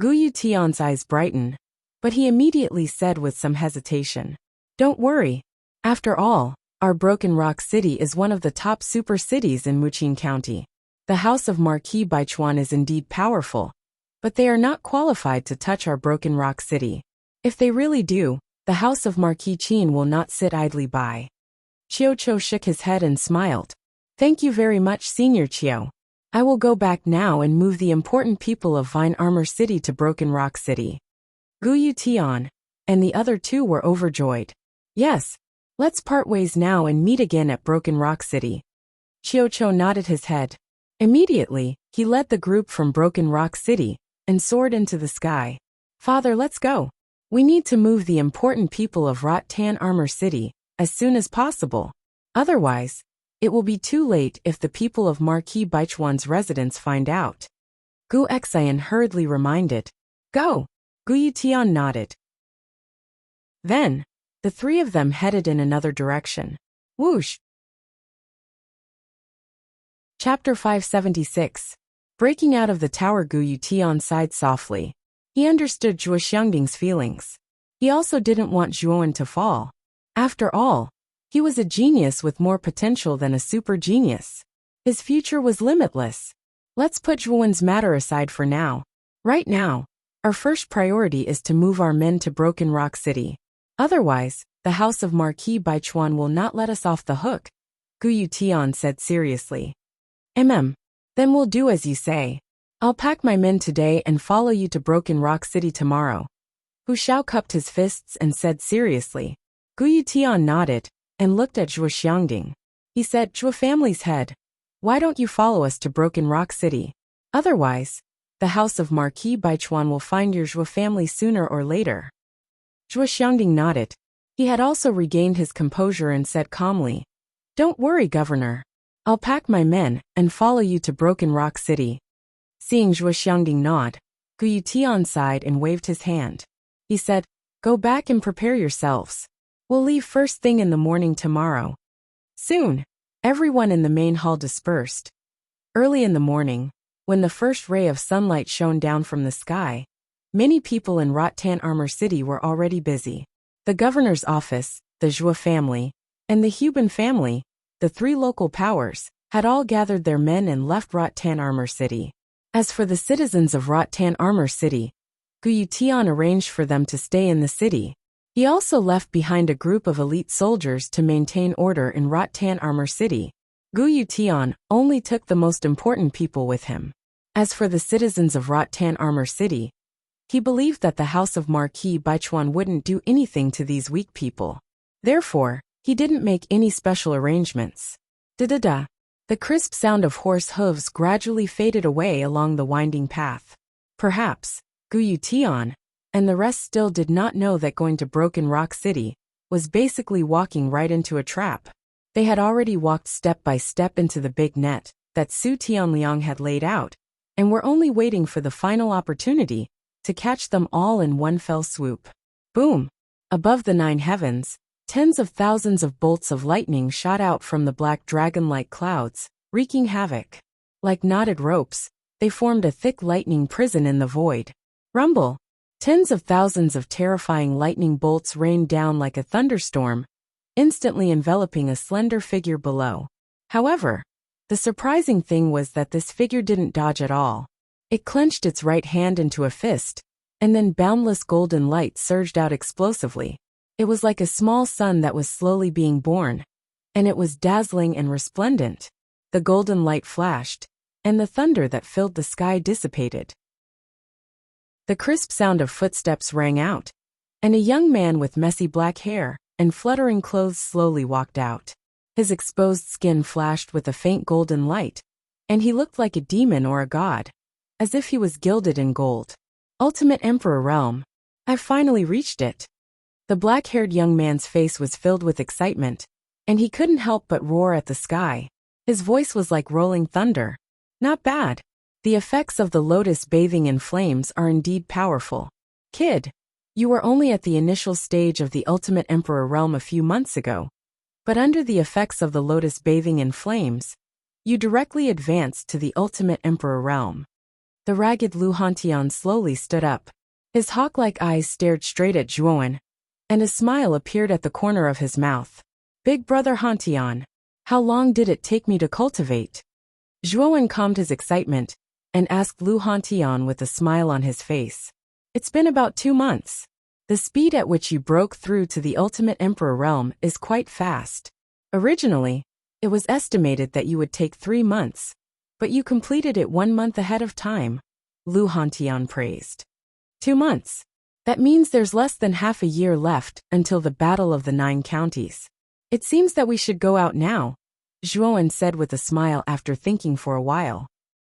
Gu Yutian's eyes brightened, but he immediately said with some hesitation, "Don't worry. After all, our Broken Rock City is one of the top super cities in Muqing County. The House of Marquis Baichuan is indeed powerful, but they are not qualified to touch our Broken Rock City. If they really do, the House of Marquis Qin will not sit idly by." Qiu Chou shook his head and smiled. "Thank you very much, Senior Qiu. I will go back now and move the important people of Vine Armor City to Broken Rock City." Gu Yutian and the other two were overjoyed. "Yes, let's part ways now and meet again at Broken Rock City." Qiu Chou nodded his head. Immediately, he led the group from Broken Rock City and soared into the sky. "Father, let's go. We need to move the important people of Rattan Armor City as soon as possible. Otherwise, it will be too late if the people of Marquis Baichuan's residence find out." Gu Xian hurriedly reminded. "Go." Gu Yutian nodded. Then, the three of them headed in another direction. Whoosh! Chapter 576. Breaking out of the tower, Gu Yutian sighed softly. He understood Zhuo Xiangding's feelings. He also didn't want Zhuowen to fall. After all, he was a genius with more potential than a super genius. His future was limitless. Let's put Zhuowen's matter aside for now. Right now, our first priority is to move our men to Broken Rock City. Otherwise, the House of Marquis Baichuan will not let us off the hook, Gu Yutian said seriously. Then we'll do as you say. I'll pack my men today and follow you to Broken Rock City tomorrow. Hu Xiao cupped his fists and said seriously. Gu Yutian nodded and looked at Zhuo Xiangding. He said, Zhuo family's head, why don't you follow us to Broken Rock City? Otherwise, the House of Marquis Baichuan will find your Zhuo family sooner or later. Zhuo Xiangding nodded. He had also regained his composure and said calmly, Don't worry, Governor. I'll pack my men and follow you to Broken Rock City. Seeing Zhuo Xiangding nod, Gu Yutian sighed and waved his hand. He said, Go back and prepare yourselves. We'll leave first thing in the morning tomorrow. Soon, everyone in the main hall dispersed. Early in the morning, when the first ray of sunlight shone down from the sky, many people in Rattan Armor City were already busy. The governor's office, the Zhuo family, and the Huban family, the three local powers, had all gathered their men and left Rattan Armor City. As for the citizens of Rattan Armor City, Gu Yutian arranged for them to stay in the city. He also left behind a group of elite soldiers to maintain order in Rattan Armor City. Gu Yutian only took the most important people with him. As for the citizens of Rattan Armor City, he believed that the House of Marquis Baichuan wouldn't do anything to these weak people. Therefore, he didn't make any special arrangements. Da-da-da. The crisp sound of horse hooves gradually faded away along the winding path. Perhaps, Gu Yutian, and the rest still did not know that going to Broken Rock City was basically walking right into a trap. They had already walked step by step into the big net that Su Tianliang had laid out, and were only waiting for the final opportunity to catch them all in one fell swoop. Boom! Above the 9 heavens, tens of thousands of bolts of lightning shot out from the black dragon-like clouds, wreaking havoc. Like knotted ropes, they formed a thick lightning prison in the void. Rumble! Tens of thousands of terrifying lightning bolts rained down like a thunderstorm, instantly enveloping a slender figure below. However, the surprising thing was that this figure didn't dodge at all. It clenched its right hand into a fist, and then boundless golden light surged out explosively. It was like a small sun that was slowly being born, and it was dazzling and resplendent. The golden light flashed, and the thunder that filled the sky dissipated. The crisp sound of footsteps rang out, and a young man with messy black hair and fluttering clothes slowly walked out. His exposed skin flashed with a faint golden light, and he looked like a demon or a god, as if he was gilded in gold. Ultimate Emperor Realm. I've finally reached it. The black-haired young man's face was filled with excitement, and he couldn't help but roar at the sky. His voice was like rolling thunder. Not bad. The effects of the lotus bathing in flames are indeed powerful. Kid, you were only at the initial stage of the Ultimate Emperor Realm a few months ago, but under the effects of the lotus bathing in flames, you directly advanced to the Ultimate Emperor Realm. The ragged Lu Hantian slowly stood up. His hawk-like eyes stared straight at Zhuowen, and a smile appeared at the corner of his mouth. Big brother Hantian, how long did it take me to cultivate? Zhuowen calmed his excitement and asked Lu Hantian with a smile on his face. It's been about 2 months. The speed at which you broke through to the Ultimate Emperor Realm is quite fast. Originally, it was estimated that you would take 3 months, but you completed it 1 month ahead of time, Lu Hantian praised. 2 months. That means there's less than half a year left until the Battle of the 9 Counties. It seems that we should go out now, Zhuowen said with a smile after thinking for a while.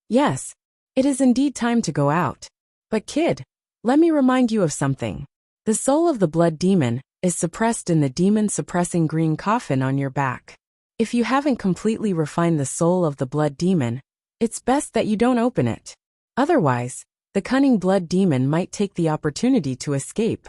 Yes, it is indeed time to go out. But kid, let me remind you of something. The soul of the blood demon is suppressed in the demon-suppressing green coffin on your back. If you haven't completely refined the soul of the blood demon, it's best that you don't open it. Otherwise, the cunning blood demon might take the opportunity to escape.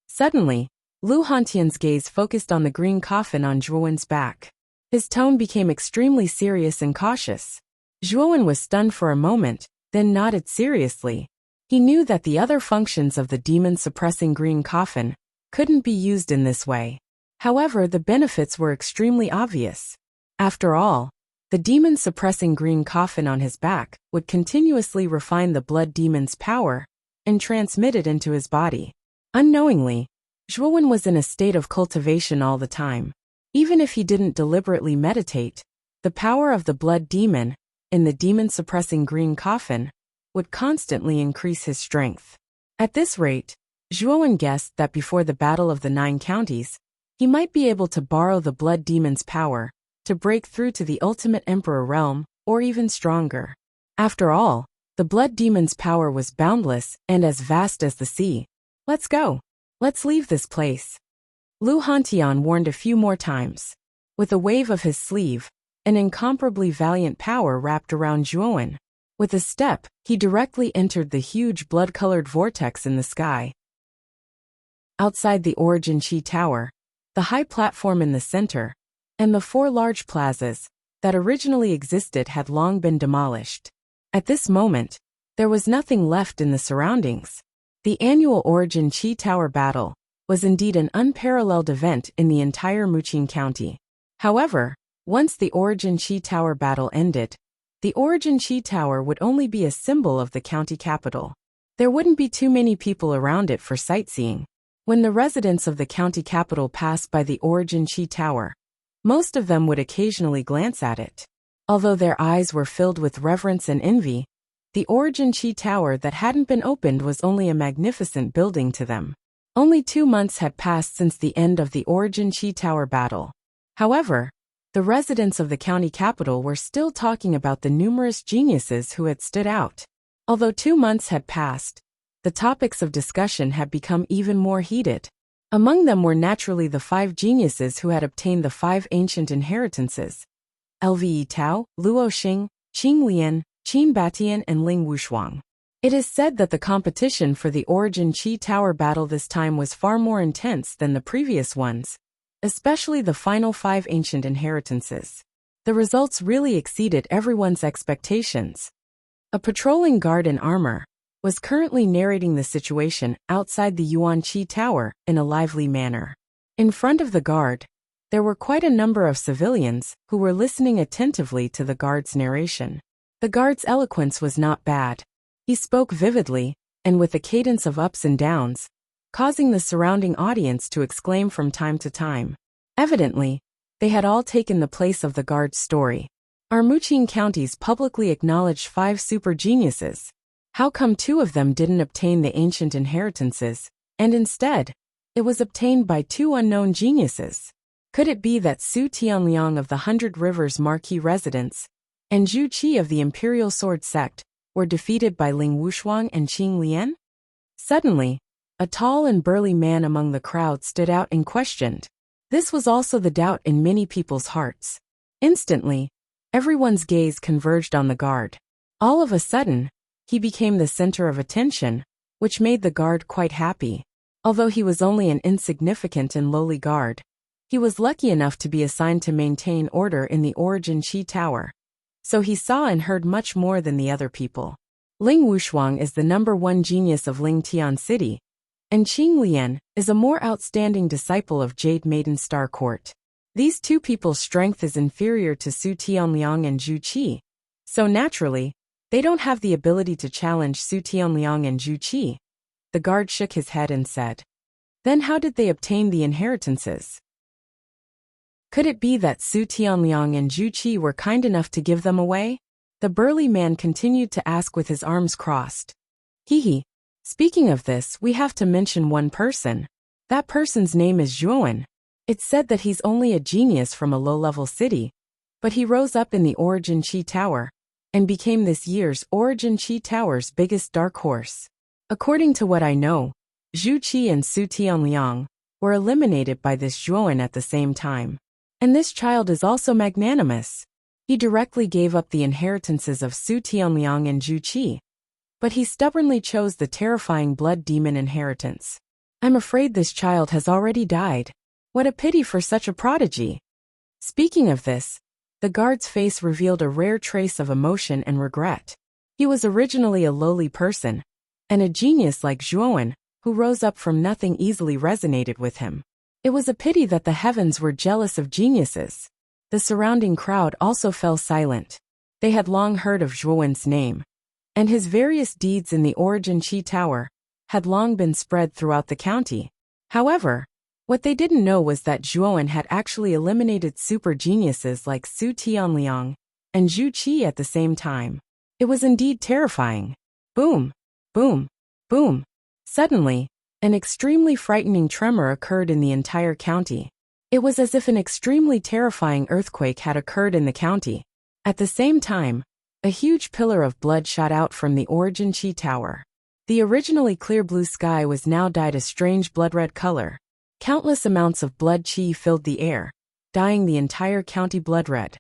Suddenly, Lu Hantian's gaze focused on the green coffin on Zhuowen's back. His tone became extremely serious and cautious. Zhuowen was stunned for a moment, then nodded seriously. He knew that the other functions of the demon-suppressing green coffin couldn't be used in this way. However, the benefits were extremely obvious. After all, the demon-suppressing green coffin on his back would continuously refine the blood demon's power and transmit it into his body. Unknowingly, Zhuowen was in a state of cultivation all the time. Even if he didn't deliberately meditate, the power of the blood demon in the demon-suppressing green coffin would constantly increase his strength. At this rate, Zhuowen guessed that before the Battle of the Nine Counties, he might be able to borrow the blood demon's power to break through to the ultimate emperor realm, or even stronger. After all, the blood demon's power was boundless and as vast as the sea. Let's go. Let's leave this place. Lu Hantian warned a few more times. With a wave of his sleeve, an incomparably valiant power wrapped around Zhuowen. With a step, he directly entered the huge blood-colored vortex in the sky. Outside the Origin Chi Tower, the high platform in the center, and the 4 large plazas that originally existed had long been demolished. At this moment, there was nothing left in the surroundings. The annual Origin Chi Tower battle was indeed an unparalleled event in the entire Muqing County. However, once the Origin Chi Tower battle ended, the Origin Chi Tower would only be a symbol of the county capital. There wouldn't be too many people around it for sightseeing. When the residents of the county capital passed by the Origin Chi Tower, most of them would occasionally glance at it. Although their eyes were filled with reverence and envy, the Origin Chi Tower that hadn't been opened was only a magnificent building to them. Only 2 months had passed since the end of the Origin Chi Tower battle. However, the residents of the county capital were still talking about the numerous geniuses who had stood out. Although 2 months had passed, the topics of discussion had become even more heated. Among them were naturally the 5 geniuses who had obtained the 5 ancient inheritances: Lve Tao, Luo Xing, Qing Lian, Qin Batian, and Ling Wushuang. It is said that the competition for the Origin Chi Tower battle this time was far more intense than the previous ones, especially the final 5 ancient inheritances. The results really exceeded everyone's expectations. A patrolling guard in armor was currently narrating the situation outside the Yuan Chi Tower in a lively manner. In front of the guard, there were quite a number of civilians who were listening attentively to the guard's narration. The guard's eloquence was not bad. He spoke vividly, and with a cadence of ups and downs, causing the surrounding audience to exclaim from time to time. Evidently, they had all taken the place of the guard's story. Our Muqing counties publicly acknowledged 5 super geniuses. How come 2 of them didn't obtain the ancient inheritances, and instead, it was obtained by 2 unknown geniuses? Could it be that Su Tianliang of the 100 Rivers Marquis residence and Zhu Qi of the Imperial Sword Sect were defeated by Ling Wushuang and Qing Lian? Suddenly, a tall and burly man among the crowd stood out and questioned. This was also the doubt in many people's hearts. Instantly, everyone's gaze converged on the guard. All of a sudden, he became the center of attention, which made the guard quite happy. Although he was only an insignificant and lowly guard, he was lucky enough to be assigned to maintain order in the Origin Chi Tower. So he saw and heard much more than the other people. Ling Wushuang is the #1 genius of Lingtian City, and Qing Lian is a more outstanding disciple of Jade Maiden Star Court. These 2 people's strength is inferior to Su Tianliang and Zhu Qi, so naturally, they don't have the ability to challenge Su Tianliang and Zhu Qi. The guard shook his head and said, "Then how did they obtain the inheritances? Could it be that Su Tianliang and Zhu Qi were kind enough to give them away?" The burly man continued to ask with his arms crossed. Hee. Speaking of this, we have to mention one person. That person's name is Zhuowen. It's said that he's only a genius from a low-level city, but he rose up in the Origin Chi Tower and became this year's Origin Chi Tower's biggest dark horse. According to what I know, Zhu Qi and Su Tianliang were eliminated by this Zhuowen at the same time. And this child is also magnanimous. He directly gave up the inheritances of Su Tianliang and Zhu Qi, but he stubbornly chose the terrifying blood demon inheritance. I'm afraid this child has already died. What a pity for such a prodigy. Speaking of this, The guard's face revealed a rare trace of emotion and regret. He was originally a lowly person, and a genius like Zhuowen, who rose up from nothing, easily resonated with him. It was a pity that the heavens were jealous of geniuses. The surrounding crowd also fell silent. They had long heard of Zhuowen's name, and his various deeds in the Origin Qi Tower had long been spread throughout the county. However, what they didn't know was that Zhuowen had actually eliminated super geniuses like Su Tianliang and Zhu Qi at the same time. It was indeed terrifying. Boom, boom, boom. Suddenly, an extremely frightening tremor occurred in the entire county. It was as if an extremely terrifying earthquake had occurred in the county. At the same time, a huge pillar of blood shot out from the Origin Qi Tower. The originally clear blue sky was now dyed a strange blood-red color. Countless amounts of blood qi filled the air, dyeing the entire county blood-red.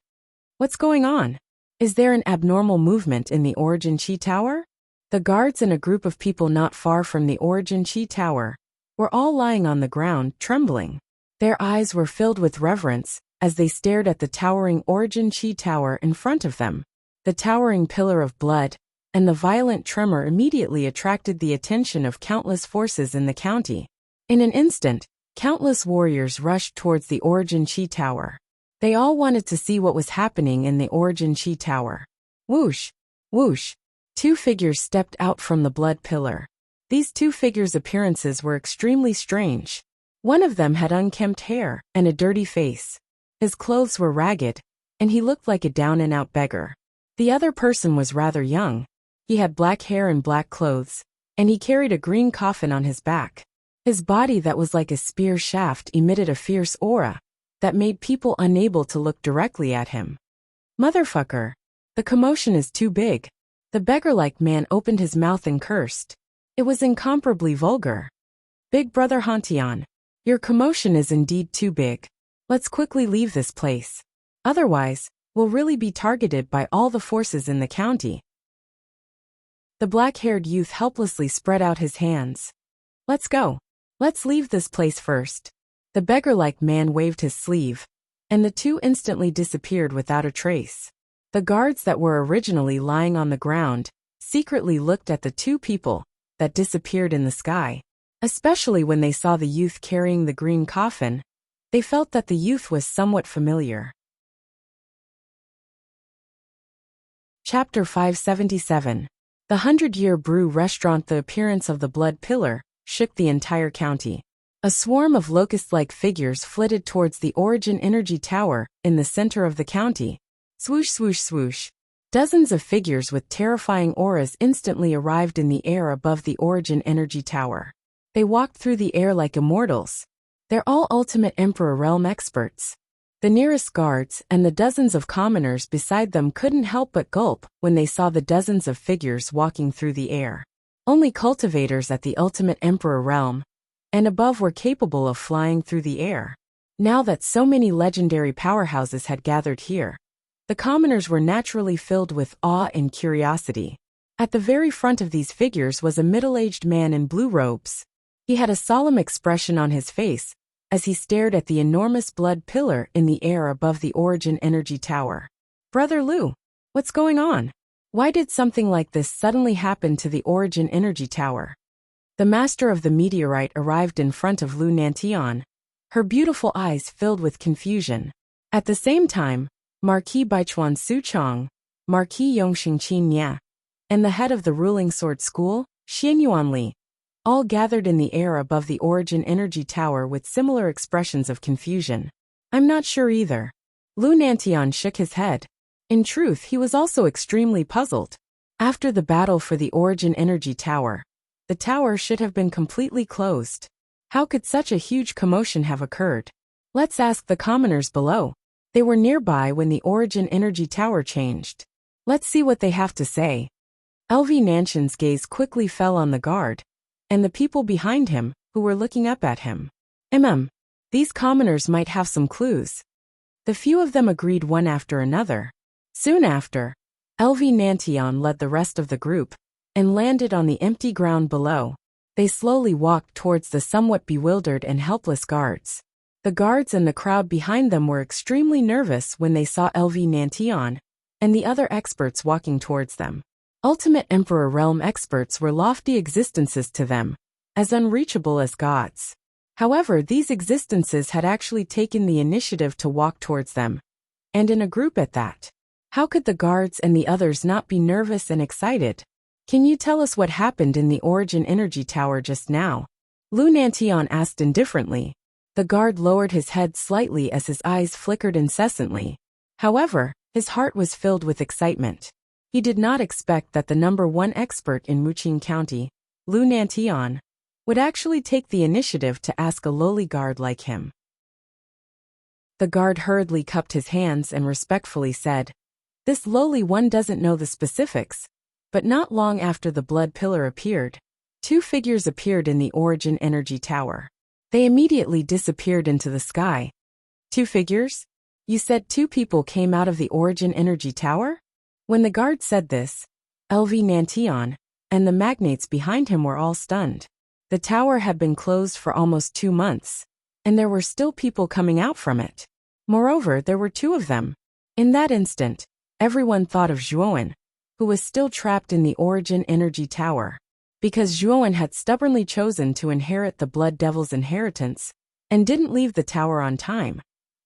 What's going on? Is there an abnormal movement in the Origin Qi Tower? The guards and a group of people not far from the Origin Qi Tower were all lying on the ground, trembling. Their eyes were filled with reverence as they stared at the towering Origin Qi Tower in front of them. The towering pillar of blood and the violent tremor immediately attracted the attention of countless forces in the county. In an instant, countless warriors rushed towards the Origin Qi Tower. They all wanted to see what was happening in the Origin Qi Tower. Whoosh! Whoosh! Two figures stepped out from the blood pillar. These two figures' appearances were extremely strange. One of them had unkempt hair and a dirty face. His clothes were ragged, and he looked like a down-and-out beggar. The other person was rather young. He had black hair and black clothes, and he carried a green coffin on his back. His body that was like a spear shaft emitted a fierce aura that made people unable to look directly at him. Motherfucker! The commotion is too big. The beggar-like man opened his mouth and cursed. It was incomparably vulgar. Big Brother Hantian, your commotion is indeed too big. Let's quickly leave this place. Otherwise, we'll really be targeted by all the forces in the county. The black-haired youth helplessly spread out his hands. Let's go. Let's leave this place first. The beggar-like man waved his sleeve, and the two instantly disappeared without a trace. The guards that were originally lying on the ground secretly looked at the two people that disappeared in the sky. Especially when they saw the youth carrying the green coffin, they felt that the youth was somewhat familiar. Chapter 577. The 100-Year Brew Restaurant. The appearance of the blood pillar shook the entire county. A swarm of locust-like figures flitted towards the Origin Energy Tower in the center of the county. Swoosh, swoosh, swoosh. Dozens of figures with terrifying auras instantly arrived in the air above the Origin Energy Tower. They walked through the air like immortals. They're all ultimate Emperor Realm experts. The nearest guards and the dozens of commoners beside them couldn't help but gulp when they saw the dozens of figures walking through the air. Only cultivators at the ultimate Emperor Realm and above were capable of flying through the air. Now that so many legendary powerhouses had gathered here, the commoners were naturally filled with awe and curiosity. At the very front of these figures was a middle-aged man in blue robes. He had a solemn expression on his face as he stared at the enormous blood pillar in the air above the Origin Energy Tower. Brother Lu, what's going on? Why did something like this suddenly happen to the Origin Energy Tower? The master of the meteorite arrived in front of Lu Nantian, her beautiful eyes filled with confusion. At the same time, Marquis Baichuan Suchong, Marquis Yongxing Qinya, and the head of the ruling sword school, Xianyuan Li, all gathered in the air above the Origin Energy Tower with similar expressions of confusion. I'm not sure either. Lu Nantian shook his head. In truth, he was also extremely puzzled. After the battle for the Origin Energy Tower, the tower should have been completely closed. How could such a huge commotion have occurred? Let's ask the commoners below. They were nearby when the Origin Energy Tower changed. Let's see what they have to say. LV Nanshan's gaze quickly fell on the guard and the people behind him who were looking up at him. These commoners might have some clues. The few of them agreed one after another. Soon after, LV Nantian led the rest of the group and landed on the empty ground below. They slowly walked towards the somewhat bewildered and helpless guards. The guards and the crowd behind them were extremely nervous when they saw LV Nantion and the other experts walking towards them. Ultimate Emperor Realm experts were lofty existences to them, as unreachable as gods. However, these existences had actually taken the initiative to walk towards them, and in a group at that. How could the guards and the others not be nervous and excited? Can you tell us what happened in the Origin Energy Tower just now? Lu Nantion asked indifferently. The guard lowered his head slightly as his eyes flickered incessantly. However, his heart was filled with excitement. He did not expect that the #1 expert in Wuxia County, Lu Nantion, would actually take the initiative to ask a lowly guard like him. The guard hurriedly cupped his hands and respectfully said, "This lowly one doesn't know the specifics." But not long after the blood pillar appeared, 2 figures appeared in the Origin Energy Tower. They immediately disappeared into the sky. 2 figures? You said 2 people came out of the Origin Energy Tower? When the guard said this, LV Nantion and the magnates behind him were all stunned. The tower had been closed for almost 2 months, and there were still people coming out from it. Moreover, there were 2 of them. In that instant, everyone thought of Zhuowen, who was still trapped in the Origin Energy Tower. Because Zhuowen had stubbornly chosen to inherit the Blood Devil's inheritance and didn't leave the tower on time,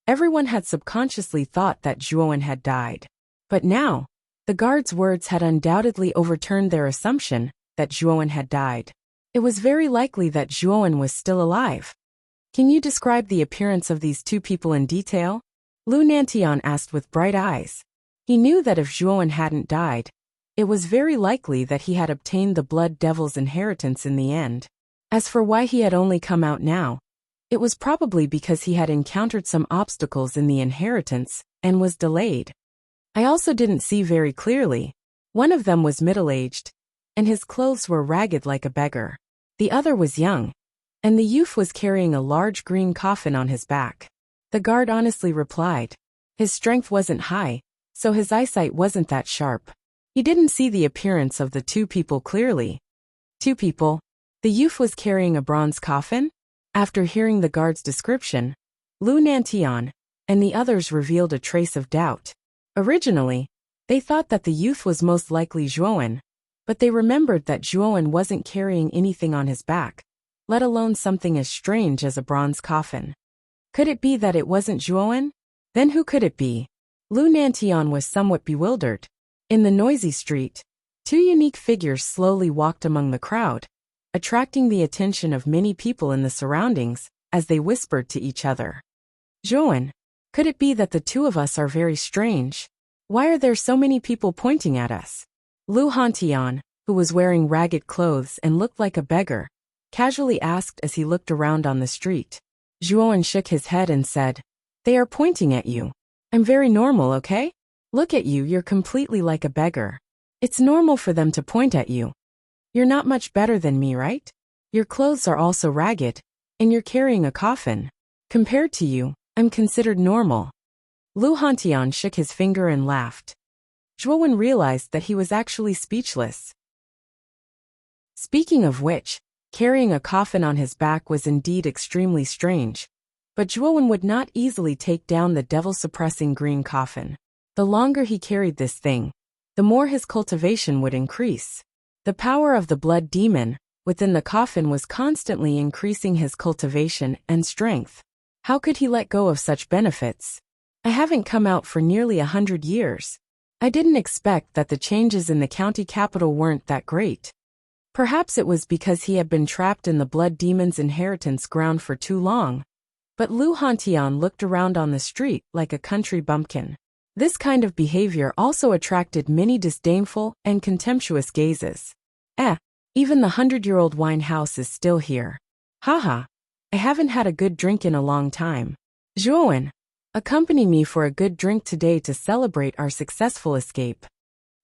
everyone had subconsciously thought that Zhuowen had died. But now, the guard's words had undoubtedly overturned their assumption that Zhuowen had died. It was very likely that Zhuowen was still alive. Can you describe the appearance of these 2 people in detail? Lu Nantion asked with bright eyes. He knew that if Zhuowen hadn't died, it was very likely that he had obtained the Blood Devil's inheritance in the end. As for why he had only come out now, it was probably because he had encountered some obstacles in the inheritance and was delayed. I also didn't see very clearly. One of them was middle-aged, and his clothes were ragged like a beggar. The other was young, and the youth was carrying a large green coffin on his back. The guard honestly replied. His strength wasn't high, so his eyesight wasn't that sharp. He didn't see the appearance of the 2 people clearly. 2 people? The youth was carrying a bronze coffin? After hearing the guard's description, Lu Nantion and the others revealed a trace of doubt. Originally, they thought that the youth was most likely Zhuowen, but they remembered that Zhuowen wasn't carrying anything on his back, let alone something as strange as a bronze coffin. Could it be that it wasn't Zhuowen? Then who could it be? Lu Nantion was somewhat bewildered. In the noisy street, 2 unique figures slowly walked among the crowd, attracting the attention of many people in the surroundings as they whispered to each other. Zhuowen, could it be that the 2 of us are very strange? Why are there so many people pointing at us? Lu Hantian, who was wearing ragged clothes and looked like a beggar, casually asked as he looked around on the street. Zhuowen shook his head and said, "They are pointing at you. I'm very normal, okay? Look at you, you're completely like a beggar. It's normal for them to point at you. You're not much better than me, right? Your clothes are also ragged, and you're carrying a coffin. Compared to you, I'm considered normal." Lu Hantian shook his finger and laughed. Zhuowen realized that he was actually speechless. Speaking of which, carrying a coffin on his back was indeed extremely strange, but Zhuowen would not easily take down the devil-suppressing green coffin. The longer he carried this thing, the more his cultivation would increase. The power of the blood demon within the coffin was constantly increasing his cultivation and strength. How could he let go of such benefits? I haven't come out for nearly 100 years. I didn't expect that the changes in the county capital weren't that great. Perhaps it was because he had been trapped in the blood demon's inheritance ground for too long. But Lu Hantian looked around on the street like a country bumpkin. This kind of behavior also attracted many disdainful and contemptuous gazes. Even the 100-year-old wine house is still here. Haha, I haven't had a good drink in a long time. Zhuowen, accompany me for a good drink today to celebrate our successful escape.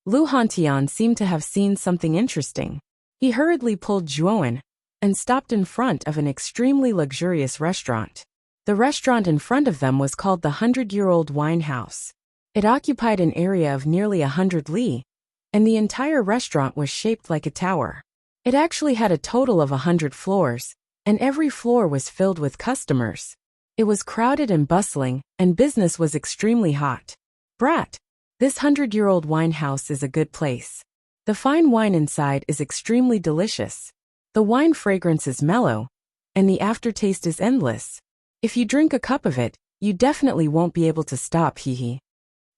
Lu Hantian seemed to have seen something interesting. He hurriedly pulled Zhuowen and stopped in front of an extremely luxurious restaurant. The restaurant in front of them was called the 100-year-old Wine House. It occupied an area of nearly 100 li, and the entire restaurant was shaped like a tower. It actually had a total of 100 floors, and every floor was filled with customers. It was crowded and bustling, and business was extremely hot. Brat! This 100-year-old wine house is a good place. The fine wine inside is extremely delicious. The wine fragrance is mellow, and the aftertaste is endless. If you drink a cup of it, you definitely won't be able to stop, hee.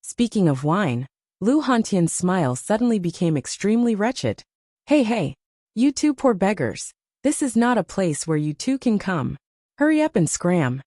Speaking of wine, Lu Hantian's smile suddenly became extremely wretched. Hey, you two poor beggars. This is not a place where you two can come. Hurry up and scram.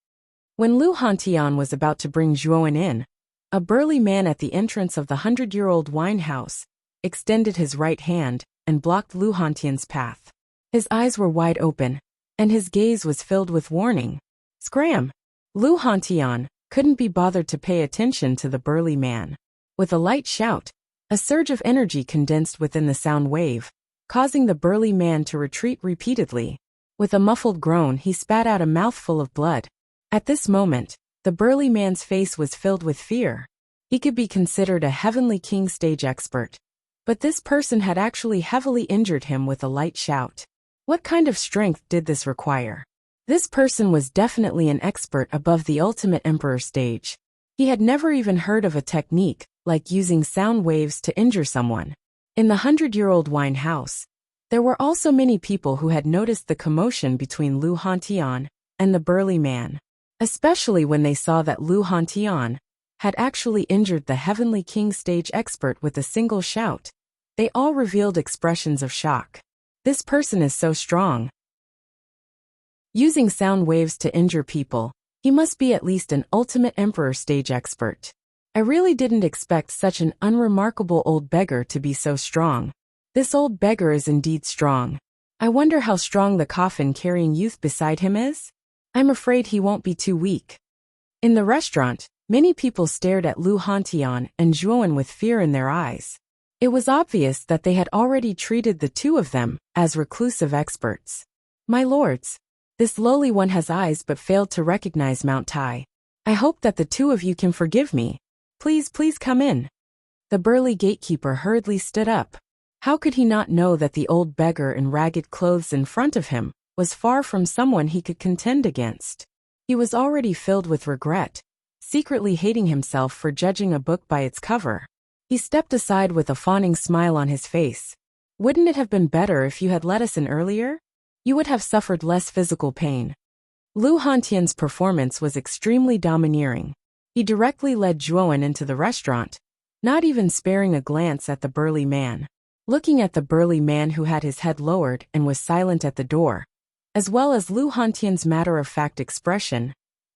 When Lu Hantian was about to bring Zhuowen in, a burly man at the entrance of the 100-year-old wine house extended his right hand and blocked Lu Hantian's path. His eyes were wide open, and his gaze was filled with warning. Scram! Lu Hantian couldn't be bothered to pay attention to the burly man. With a light shout, a surge of energy condensed within the sound wave, causing the burly man to retreat repeatedly. With a muffled groan, he spat out a mouthful of blood. At this moment, the burly man's face was filled with fear. He could be considered a Heavenly King stage expert, but this person had actually heavily injured him with a light shout. What kind of strength did this require? This person was definitely an expert above the Ultimate Emperor stage. He had never even heard of a technique like using sound waves to injure someone. In the 100-year-old wine house, there were also many people who had noticed the commotion between Lu Hantian and the burly man. Especially when they saw that Lu Hantian had actually injured the Heavenly King stage expert with a single shout. They all revealed expressions of shock. This person is so strong. Using sound waves to injure people, he must be at least an Ultimate Emperor stage expert. I really didn't expect such an unremarkable old beggar to be so strong. This old beggar is indeed strong. I wonder how strong the coffin-carrying youth beside him is? I'm afraid he won't be too weak. In the restaurant, many people stared at Lu Hantian and Zhuowen with fear in their eyes. It was obvious that they had already treated the two of them as reclusive experts. My lords, this lowly one has eyes but failed to recognize Mount Tai. I hope that the two of you can forgive me. Please come in. The burly gatekeeper hurriedly stood up. How could he not know that the old beggar in ragged clothes in front of him was far from someone he could contend against? He was already filled with regret, secretly hating himself for judging a book by its cover. He stepped aside with a fawning smile on his face. Wouldn't it have been better if you had let us in earlier? You would have suffered less physical pain. Lu Hantian's performance was extremely domineering. He directly led Zhuowen into the restaurant, not even sparing a glance at the burly man. Looking at the burly man who had his head lowered and was silent at the door, as well as Lu Hantian's matter-of-fact expression,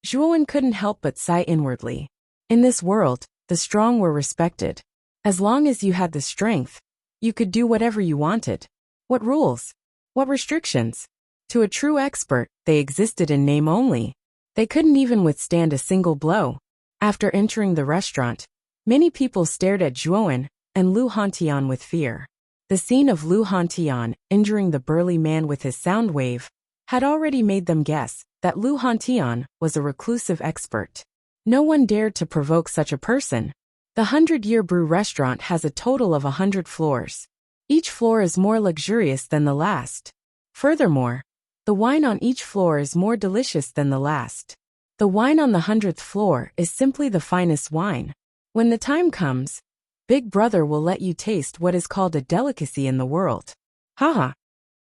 Zhuowen couldn't help but sigh inwardly. In this world, the strong were respected. As long as you had the strength, you could do whatever you wanted. What rules? What restrictions? To a true expert, they existed in name only. They couldn't even withstand a single blow. After entering the restaurant, many people stared at Zhuowen and Lu Hantian with fear. The scene of Lu Hantian injuring the burly man with his sound wave had already made them guess that Lu Hantian was a reclusive expert. No one dared to provoke such a person. The 100-Year Brew restaurant has a total of 100 floors. Each floor is more luxurious than the last. Furthermore, the wine on each floor is more delicious than the last. The wine on the 100th floor is simply the finest wine. When the time comes, Big Brother will let you taste what is called a delicacy in the world. Haha.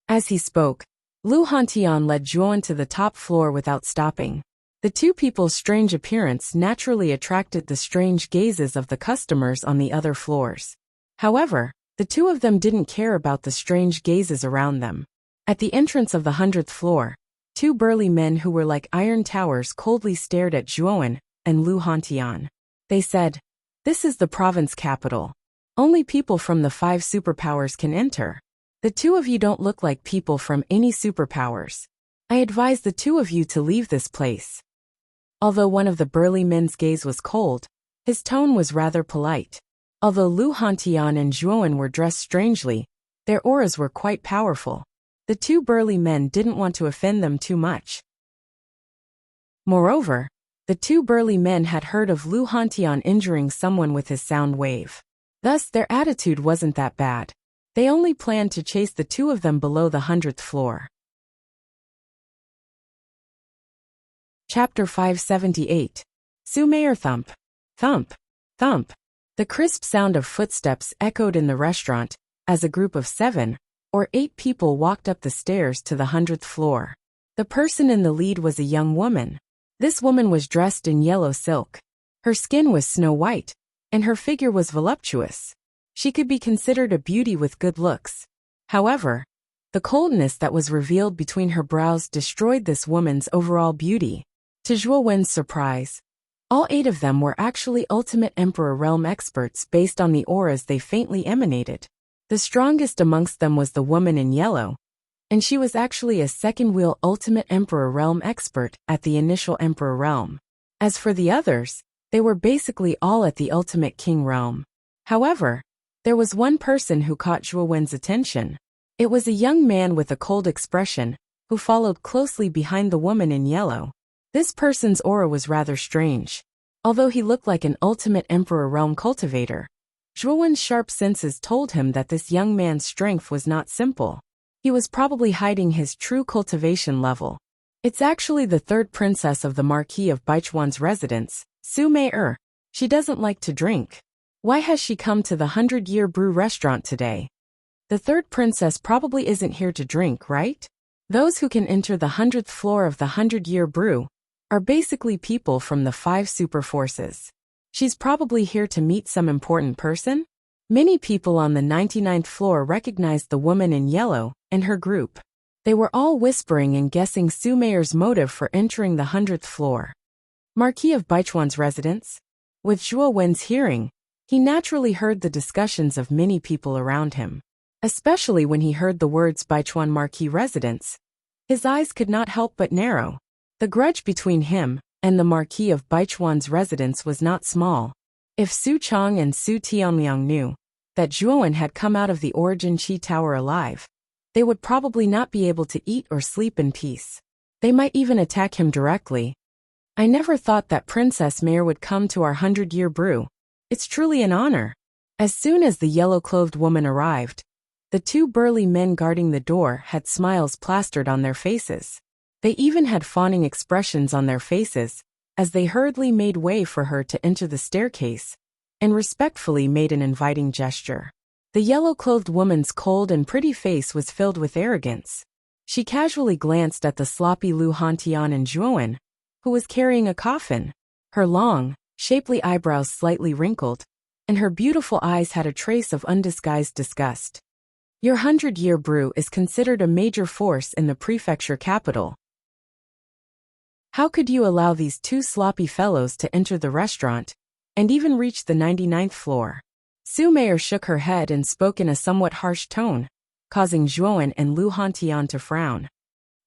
As he spoke, Lu Hantian led Zhuowen to the top floor without stopping. The two people's strange appearance naturally attracted the strange gazes of the customers on the other floors. However, the two of them didn't care about the strange gazes around them. At the entrance of the 100th floor, two burly men who were like iron towers coldly stared at Zhuowen and Lu Hantian. They said, "This is the province capital. Only people from the 5 superpowers can enter. The two of you don't look like people from any superpowers. I advise the two of you to leave this place." Although one of the burly men's gaze was cold, his tone was rather polite. Although Lu Hantian and Zhuowen were dressed strangely, their auras were quite powerful. The two burly men didn't want to offend them too much. Moreover, the two burly men had heard of Lu Hantian injuring someone with his sound wave. Thus, their attitude wasn't that bad. They only planned to chase the two of them below the 100th floor. Chapter 578. Sumayor thump. Thump. Thump. The crisp sound of footsteps echoed in the restaurant as a group of 7 or 8 people walked up the stairs to the 100th floor. The person in the lead was a young woman. This woman was dressed in yellow silk. Her skin was snow white, and her figure was voluptuous. She could be considered a beauty with good looks. However, the coldness that was revealed between her brows destroyed this woman's overall beauty. To Zhuo Wen's surprise, all 8 of them were actually Ultimate Emperor Realm experts based on the auras they faintly emanated. The strongest amongst them was the woman in yellow, and she was actually a second-wheel Ultimate Emperor Realm expert at the initial Emperor Realm. As for the others, they were basically all at the Ultimate King Realm. However, there was one person who caught Zhuo Wen's attention. It was a young man with a cold expression, who followed closely behind the woman in yellow. This person's aura was rather strange. Although he looked like an Ultimate Emperor Realm cultivator, Zhuo Wen's sharp senses told him that this young man's strength was not simple. He was probably hiding his true cultivation level. It's actually the 3rd princess of the Marquis of Baichuan's residence, Su Mei. She doesn't like to drink. Why has she come to the 100-Year Brew restaurant today? The 3rd princess probably isn't here to drink, right? Those who can enter the 100th floor of the 100-Year Brew are basically people from the 5 super forces. She's probably here to meet some important person? Many people on the 99th floor recognized the woman in yellow and her group. They were all whispering and guessing Su Mei's motive for entering the 100th floor. Marquis of Baichuan's residence? With Zhuo Wen's hearing, he naturally heard the discussions of many people around him. Especially when he heard the words Baichuan Marquis residence. His eyes could not help but narrow. The grudge between him and the Marquis of Baichuan's residence was not small. If Su Chong and Su Tianliang knew that Zhuo Wen had come out of the Origin Qi Tower alive, they would probably not be able to eat or sleep in peace. They might even attack him directly. I never thought that Princess Mei would come to our 100-Year Brew. It's truly an honor. As soon as the yellow-clothed woman arrived, the 2 burly men guarding the door had smiles plastered on their faces. They even had fawning expressions on their faces as they hurriedly made way for her to enter the staircase and respectfully made an inviting gesture. The yellow-clothed woman's cold and pretty face was filled with arrogance. She casually glanced at the sloppy Lu Hantian and Zhuo Wen, who was carrying a coffin. Her long, shapely eyebrows slightly wrinkled, and her beautiful eyes had a trace of undisguised disgust. Your 100-Year Brew is considered a major force in the prefecture capital. How could you allow these 2 sloppy fellows to enter the restaurant and even reach the 99th floor? Su Mei shook her head and spoke in a somewhat harsh tone, causing Zhuo Wen and Lu Hantian to frown.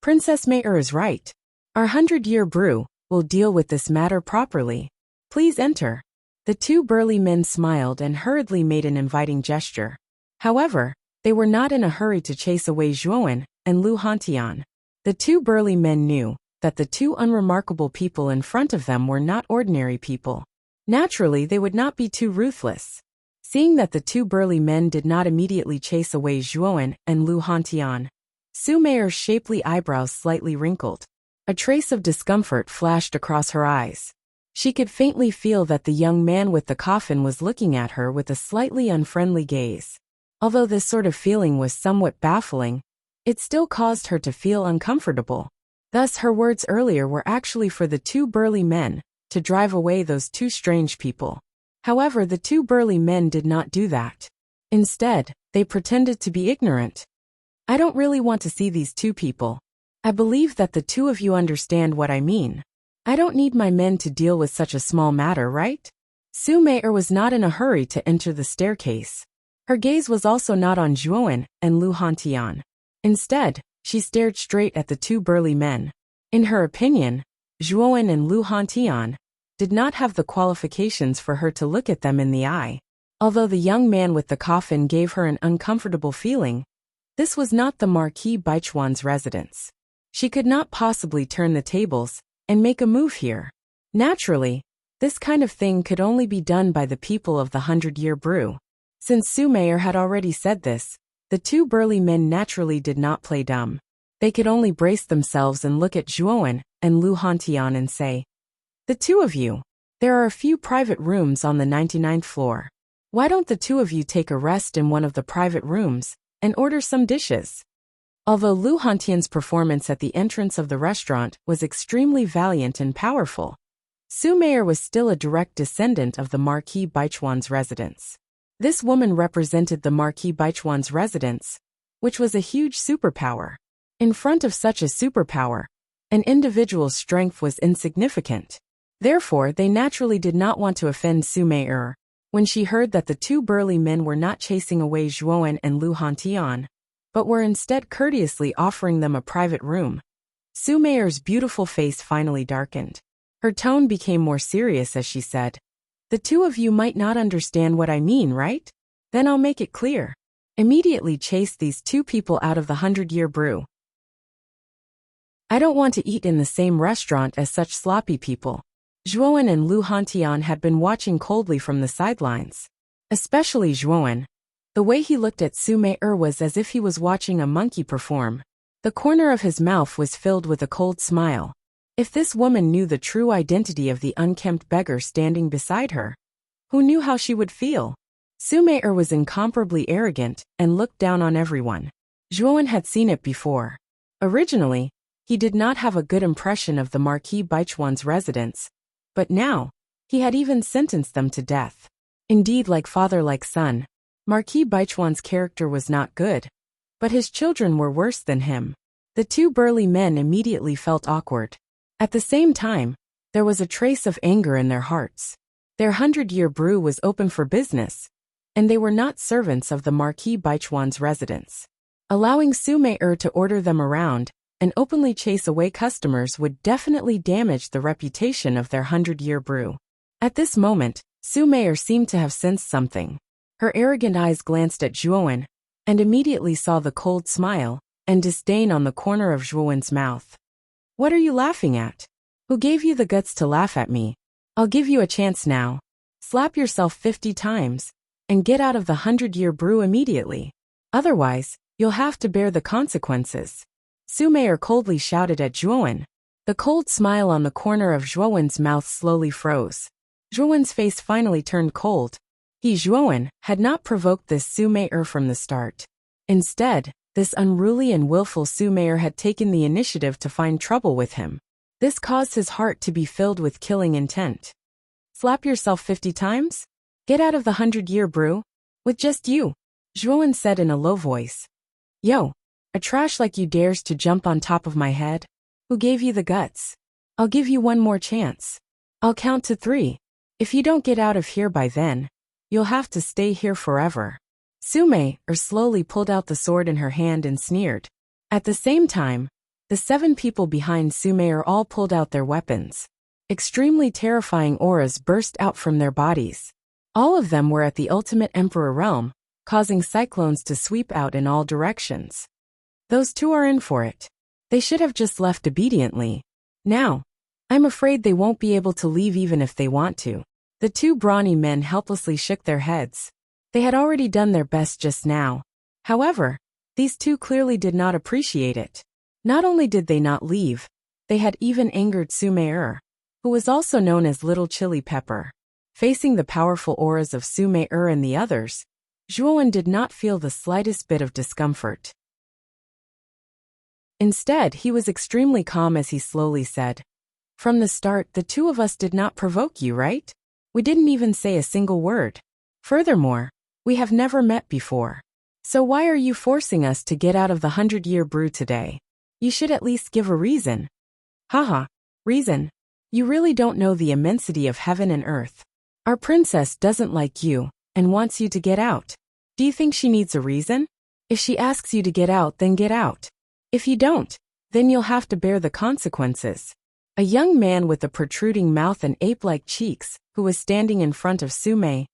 Princess Mei is right. Our 100-Year Brew will deal with this matter properly. Please enter. The 2 burly men smiled and hurriedly made an inviting gesture. However, they were not in a hurry to chase away Zhuo Wen and Lu Hantian. The 2 burly men knew that the 2 unremarkable people in front of them were not ordinary people. Naturally, they would not be too ruthless. Seeing that the 2 burly men did not immediately chase away Zhuo Wen and Lu Hantian, Su Mei's shapely eyebrows slightly wrinkled. A trace of discomfort flashed across her eyes. She could faintly feel that the young man with the coffin was looking at her with a slightly unfriendly gaze. Although this sort of feeling was somewhat baffling, it still caused her to feel uncomfortable. Thus, her words earlier were actually for the 2 burly men to drive away those 2 strange people. However, the 2 burly men did not do that. Instead, they pretended to be ignorant. I don't really want to see these 2 people. I believe that the 2 of you understand what I mean. I don't need my men to deal with such a small matter, right? Su Mei was not in a hurry to enter the staircase. Her gaze was also not on Zhuo Wen and Lu Hantian. Instead, she stared straight at the 2 burly men. In her opinion, Zhuo Wen and Lu Hantian did not have the qualifications for her to look at them in the eye. Although the young man with the coffin gave her an uncomfortable feeling, this was not the Marquis Baichuan's residence. She could not possibly turn the tables and make a move here. Naturally, this kind of thing could only be done by the people of the 100-Year Brew. Since Su Mei had already said this, the 2 burly men naturally did not play dumb. They could only brace themselves and look at Zhuo Wen and Lu Hantian and say, "The two of you, there are a few private rooms on the 99th floor. Why don't the two of you take a rest in one of the private rooms and order some dishes?" Although Lu Hantian's performance at the entrance of the restaurant was extremely valiant and powerful, Su Meier was still a direct descendant of the Marquis Baichuan's residence. This woman represented the Marquis Baichuan's residence, which was a huge superpower. In front of such a superpower, an individual's strength was insignificant. Therefore, they naturally did not want to offend Su Meier. When she heard that the two burly men were not chasing away Zhuowen and Lu Hantian, but were instead courteously offering them a private room, Su Meier's beautiful face finally darkened. Her tone became more serious as she said, "The two of you might not understand what I mean, right? Then I'll make it clear. Immediately chase these two people out of the 100-Year Brew. I don't want to eat in the same restaurant as such sloppy people." Zhuowen and Lu Hantian had been watching coldly from the sidelines. Especially Zhuowen. The way he looked at Su Meier was as if he was watching a monkey perform. The corner of his mouth was filled with a cold smile. If this woman knew the true identity of the unkempt beggar standing beside her, who knew how she would feel? Su Meier was incomparably arrogant and looked down on everyone. Zhuowen had seen it before. Originally, he did not have a good impression of the Marquis Baichuan's residence, but now, he had even sentenced them to death. Indeed, like father like son, Marquis Baichuan's character was not good, but his children were worse than him. The two burly men immediately felt awkward. At the same time, there was a trace of anger in their hearts. Their 100-Year Brew was open for business, and they were not servants of the Marquis Baichuan's residence. Allowing Su Meier to order them around and openly chase away customers would definitely damage the reputation of their 100-Year Brew. At this moment, Su Meier seemed to have sensed something. Her arrogant eyes glanced at Zhuowen, and immediately saw the cold smile and disdain on the corner of Zhuowen's mouth. "What are you laughing at? Who gave you the guts to laugh at me? I'll give you a chance now. Slap yourself 50 times, and get out of the 100-Year Brew immediately. Otherwise, you'll have to bear the consequences." Su Meier coldly shouted at Zhuowen. The cold smile on the corner of Zhuowen's mouth slowly froze. Zhuowen's face finally turned cold. He, Zhuowen, had not provoked this Su Meier from the start. Instead, this unruly and willful Su Meier had taken the initiative to find trouble with him. This caused his heart to be filled with killing intent. "Slap yourself 50 times? Get out of the 100-Year Brew? With just you," Zhuowen said in a low voice. "Yo, a trash like you dares to jump on top of my head? Who gave you the guts? I'll give you one more chance. I'll count to 3. If you don't get out of here by then, you'll have to stay here forever." Su Meier slowly pulled out the sword in her hand and sneered. At the same time, the 7 people behind Su Meier all pulled out their weapons. Extremely terrifying auras burst out from their bodies. All of them were at the ultimate Emperor realm, causing cyclones to sweep out in all directions. Those two are in for it. They should have just left obediently. Now, I'm afraid they won't be able to leave even if they want to. The two brawny men helplessly shook their heads. They had already done their best just now. However, these two clearly did not appreciate it. Not only did they not leave, they had even angered Su Meier, who was also known as Little Chili Pepper. Facing the powerful auras of Su Meier and the others, Zhuowen did not feel the slightest bit of discomfort. Instead, he was extremely calm as he slowly said, "From the start, the two of us did not provoke you, right? We didn't even say a single word. Furthermore, we have never met before. So why are you forcing us to get out of the 100-Year Brew today? You should at least give a reason." "Haha, reason? You really don't know the immensity of heaven and earth. Our princess doesn't like you and wants you to get out. Do you think she needs a reason? If she asks you to get out, then get out. If you don't, then you'll have to bear the consequences." A young man with a protruding mouth and ape-like cheeks, who was standing in front of Su Meier,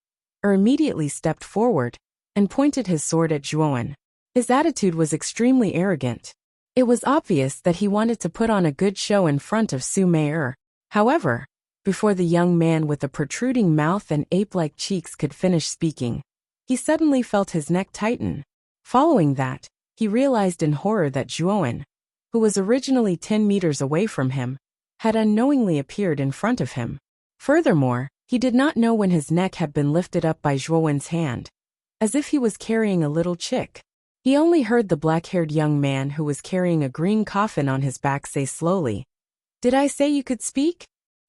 immediately stepped forward and pointed his sword at Zhuowen. His attitude was extremely arrogant. It was obvious that he wanted to put on a good show in front of Su Meier. However, before the young man with the protruding mouth and ape-like cheeks could finish speaking, he suddenly felt his neck tighten. Following that, he realized in horror that Zhuowen, who was originally 10 meters away from him, had unknowingly appeared in front of him. Furthermore, he did not know when his neck had been lifted up by Zhuowen's hand, as if he was carrying a little chick. He only heard the black-haired young man who was carrying a green coffin on his back say slowly, "Did I say you could speak?"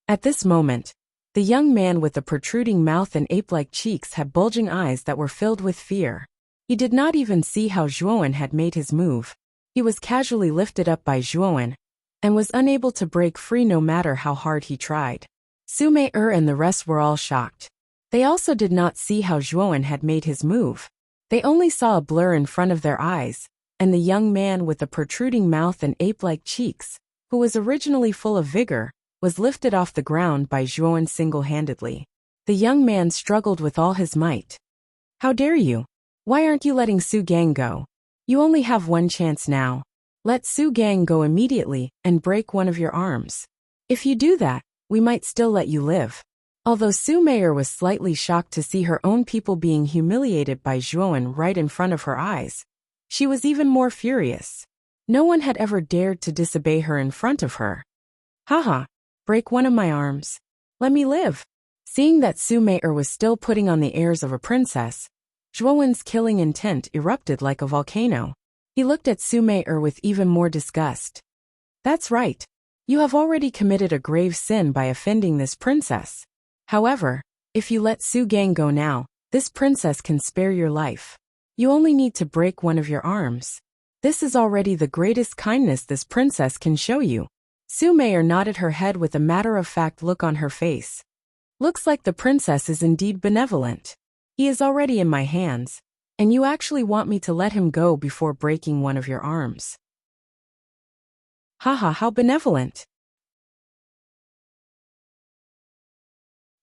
At this moment, the young man with the protruding mouth and ape-like cheeks had bulging eyes that were filled with fear. He did not even see how Zhuowen had made his move. He was casually lifted up by Zhuowen, and was unable to break free no matter how hard he tried. Su Mei and the rest were all shocked. They also did not see how Zhuowen had made his move. They only saw a blur in front of their eyes, and the young man with the protruding mouth and ape-like cheeks, who was originally full of vigor, was lifted off the ground by Zhuowen single-handedly. The young man struggled with all his might. "How dare you? Why aren't you letting Su Gang go? You only have one chance now. Let Su Gang go immediately and break one of your arms. If you do that, we might still let you live." Although Su Mei was slightly shocked to see her own people being humiliated by Zhuowen right in front of her eyes, she was even more furious. No one had ever dared to disobey her in front of her. "Haha, break one of my arms. Let me live." Seeing that Su Mei was still putting on the airs of a princess, Zhuowen's killing intent erupted like a volcano. He looked at Su Mei with even more disgust. "That's right. You have already committed a grave sin by offending this princess. However, if you let Su Gang go now, this princess can spare your life. You only need to break one of your arms. This is already the greatest kindness this princess can show you." Su Mei nodded her head with a matter-of-fact look on her face. "Looks like the princess is indeed benevolent. He is already in my hands, and you actually want me to let him go before breaking one of your arms. Haha, how benevolent."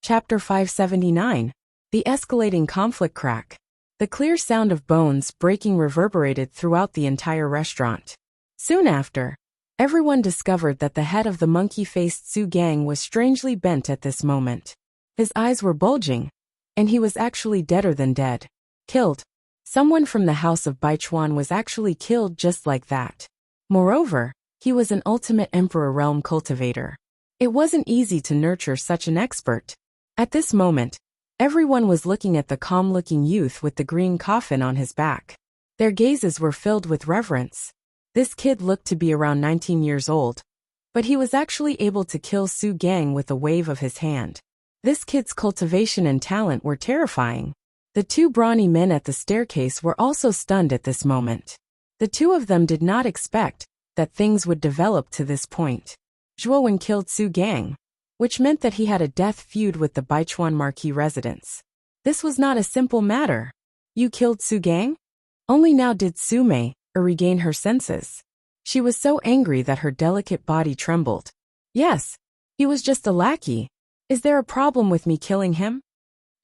Chapter 579. The Escalating Conflict Crack. The clear sound of bones breaking reverberated throughout the entire restaurant. Soon after, everyone discovered that the head of the monkey-faced Su Gang was strangely bent at this moment. His eyes were bulging, and he was actually deader than dead. Killed. Someone from the house of Baichuan was actually killed just like that. Moreover, he was an ultimate Emperor realm cultivator. It wasn't easy to nurture such an expert. At this moment, everyone was looking at the calm-looking youth with the green coffin on his back. Their gazes were filled with reverence. This kid looked to be around 19 years old, but he was actually able to kill Su Gang with a wave of his hand. This kid's cultivation and talent were terrifying. The two brawny men at the staircase were also stunned at this moment. The two of them did not expect that things would develop to this point. Zhuowen killed Su Gang, which meant that he had a death feud with the Baichuan Marquis residents. This was not a simple matter. "You killed Su Gang?" Only now did Su Mei regain her senses. She was so angry that her delicate body trembled. "Yes, he was just a lackey. Is there a problem with me killing him?"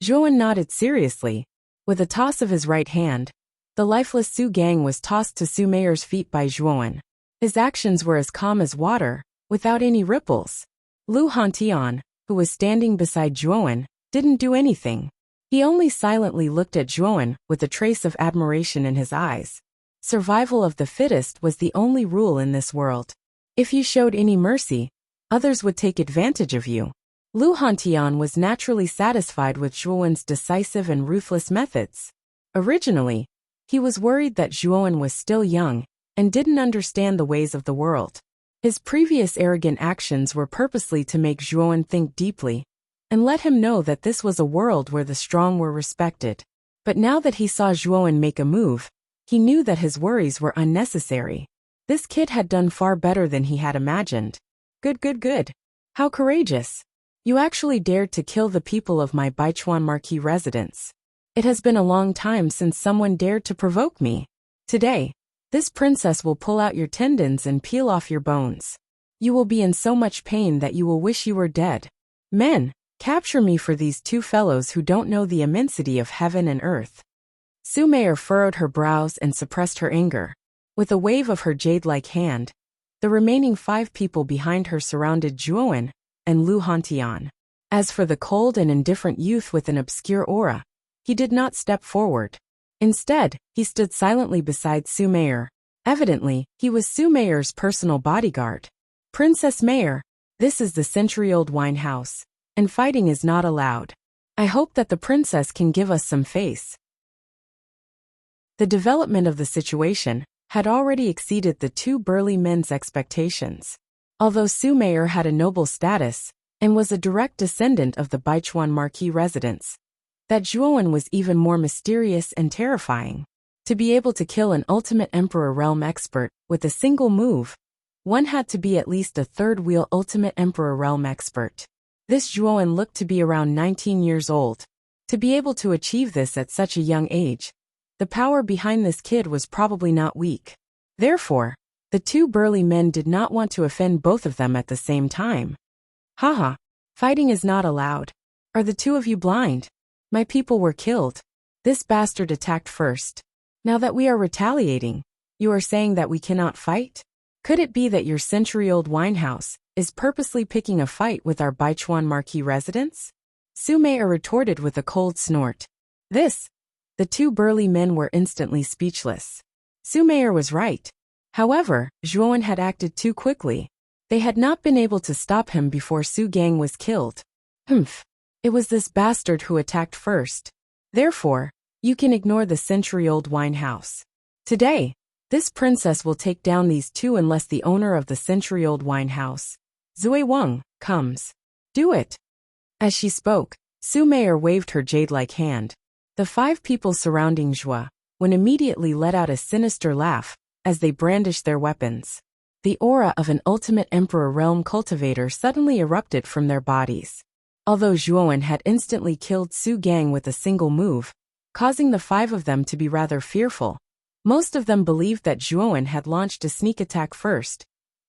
Zhuowen nodded seriously. With a toss of his right hand, the lifeless Su Gang was tossed to Su Mei's feet by Zhuowen. His actions were as calm as water, without any ripples. Lu Hantian, who was standing beside Zhuowen, didn't do anything. He only silently looked at Zhuowen with a trace of admiration in his eyes. Survival of the fittest was the only rule in this world. If you showed any mercy, others would take advantage of you. Lu Hantian was naturally satisfied with Zhuowen's decisive and ruthless methods. Originally, he was worried that Zhuowen was still young and didn't understand the ways of the world. His previous arrogant actions were purposely to make Zhuowen think deeply and let him know that this was a world where the strong were respected. But now that he saw Zhuowen make a move, he knew that his worries were unnecessary. This kid had done far better than he had imagined. Good. How courageous. You actually dared to kill the people of my Baichuan Marquis residence. It has been a long time since someone dared to provoke me. Today, this princess will pull out your tendons and peel off your bones. You will be in so much pain that you will wish you were dead. Men, capture me for these two fellows who don't know the immensity of heaven and earth." Su Mei furrowed her brows and suppressed her anger. With a wave of her jade-like hand, the remaining 5 people behind her surrounded Zhuowen and Lu Hantian. As for the cold and indifferent youth with an obscure aura, he did not step forward. Instead, he stood silently beside Su Mei. Evidently, he was Su Mei's personal bodyguard. "Princess Mei, This is the century-old wine house, and fighting is not allowed. I hope that the princess can give us some face. The development of the situation had already exceeded the two burly men's expectations. Although Su Mei'er had a noble status and was a direct descendant of the Baichuan marquis residents, that Zhuowen was even more mysterious and terrifying. To be able to kill an ultimate Emperor realm expert with a single move, one had to be at least a third-wheel ultimate Emperor realm expert. This Zhuowen looked to be around 19 years old. To be able to achieve this at such a young age, the power behind this kid was probably not weak. Therefore, the two burly men did not want to offend both of them at the same time. Haha, fighting is not allowed. Are the two of you blind? My people were killed. This bastard attacked first. Now that we are retaliating, you are saying that we cannot fight? Could it be that your century-old wine house is purposely picking a fight with our Baichuan marquis residents? Su Mei'er retorted with a cold snort. The two burly men were instantly speechless. Su Mei'er was right. However, Zhuowen had acted too quickly. They had not been able to stop him before Su Gang was killed. Humph. It was this bastard who attacked first. Therefore, you can ignore the century-old wine house. Today, this princess will take down these two unless the owner of the century-old wine house, Zui Wang, comes. Do it. As she spoke, Su Mei'er waved her jade-like hand. The five people surrounding Zhuowen immediately let out a sinister laugh as they brandished their weapons. The aura of an ultimate Emperor realm cultivator suddenly erupted from their bodies. Although Zhuowen had instantly killed Su Gang with a single move, causing the five of them to be rather fearful, most of them believed that Zhuowen had launched a sneak attack first,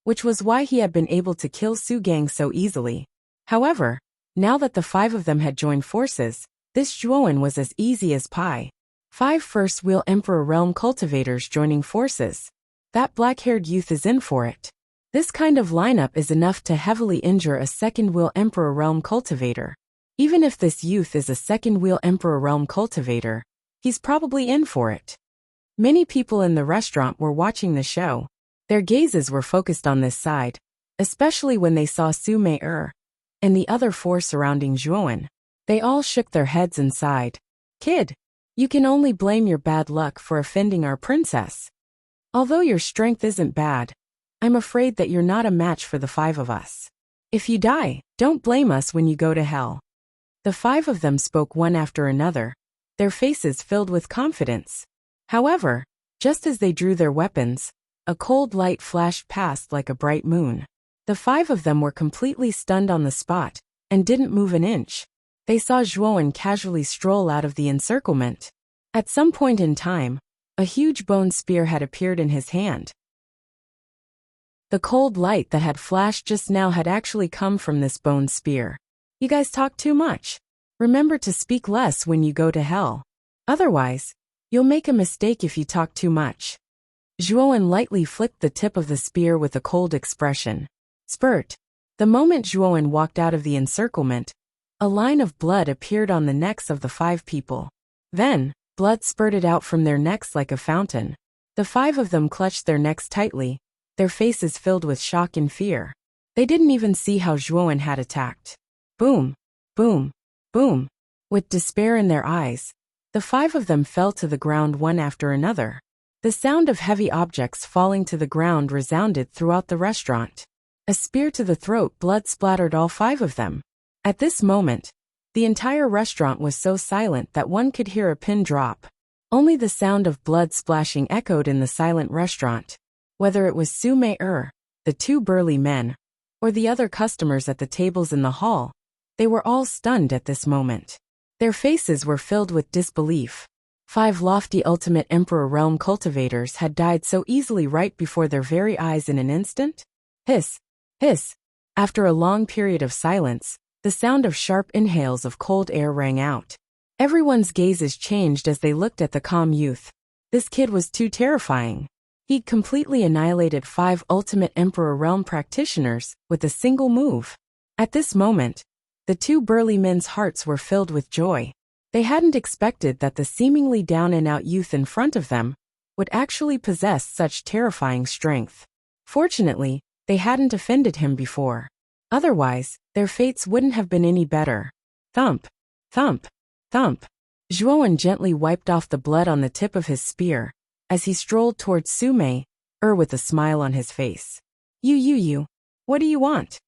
which was why he had been able to kill Su Gang so easily. However, now that the five of them had joined forces, this Zhuowen was as easy as pie. 5 first-wheel Emperor realm cultivators joining forces. That black-haired youth is in for it. This kind of lineup is enough to heavily injure a second-wheel Emperor realm cultivator. Even if this youth is a second-wheel Emperor realm cultivator, he's probably in for it. Many people in the restaurant were watching the show. Their gazes were focused on this side, especially when they saw Su Mei'er and the other 4 surrounding Zhuowen. They all shook their heads and sighed. Kid, you can only blame your bad luck for offending our princess. Although your strength isn't bad, I'm afraid that you're not a match for the 5 of us. If you die, don't blame us when you go to hell. The 5 of them spoke one after another, their faces filled with confidence. However, just as they drew their weapons, a cold light flashed past like a bright moon. The 5 of them were completely stunned on the spot and didn't move an inch. They saw Zhuowen casually stroll out of the encirclement. At some point in time, a huge bone spear had appeared in his hand. The cold light that had flashed just now had actually come from this bone spear. You guys talk too much. Remember to speak less when you go to hell. Otherwise, you'll make a mistake if you talk too much. Zhuowen lightly flicked the tip of the spear with a cold expression. Spurt. The moment Zhuowen walked out of the encirclement, a line of blood appeared on the necks of the 5 people. Then, blood spurted out from their necks like a fountain. The 5 of them clutched their necks tightly, their faces filled with shock and fear. They didn't even see how Zhuowen had attacked. Boom, boom, boom. With despair in their eyes, the 5 of them fell to the ground one after another. The sound of heavy objects falling to the ground resounded throughout the restaurant. A spear to the throat, blood splattered all 5 of them. At this moment, the entire restaurant was so silent that one could hear a pin drop. Only the sound of blood splashing echoed in the silent restaurant. Whether it was Su Mei'er, the 2 burly men, or the other customers at the tables in the hall, they were all stunned at this moment. Their faces were filled with disbelief. 5 lofty ultimate Emperor realm cultivators had died so easily right before their very eyes in an instant? Hiss, hiss. After a long period of silence, the sound of sharp inhales of cold air rang out. Everyone's gazes changed as they looked at the calm youth. This kid was too terrifying. He'd completely annihilated 5 ultimate Emperor realm practitioners with a single move. At this moment, the 2 burly men's hearts were filled with joy. They hadn't expected that the seemingly down-and-out youth in front of them would actually possess such terrifying strength. Fortunately, they hadn't offended him before. Otherwise, their fates wouldn't have been any better. Thump, thump, thump. Zhuowen gently wiped off the blood on the tip of his spear as he strolled towards Su Mei, with a smile on his face. You. What do you want?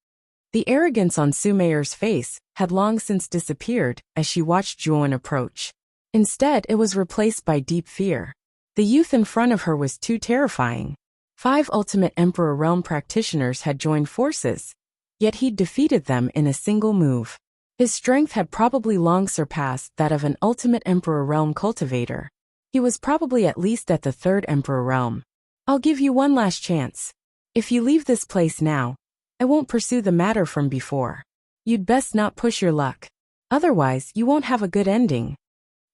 The arrogance on Su Mei's face had long since disappeared as she watched Zhuowen approach. Instead, it was replaced by deep fear. The youth in front of her was too terrifying. 5 Ultimate Emperor Realm practitioners had joined forces, yet he'd defeated them in a single move. His strength had probably long surpassed that of an Ultimate Emperor Realm cultivator. He was probably at least at the 3rd Emperor Realm. I'll give you one last chance. If you leave this place now, I won't pursue the matter from before. You'd best not push your luck. Otherwise, you won't have a good ending.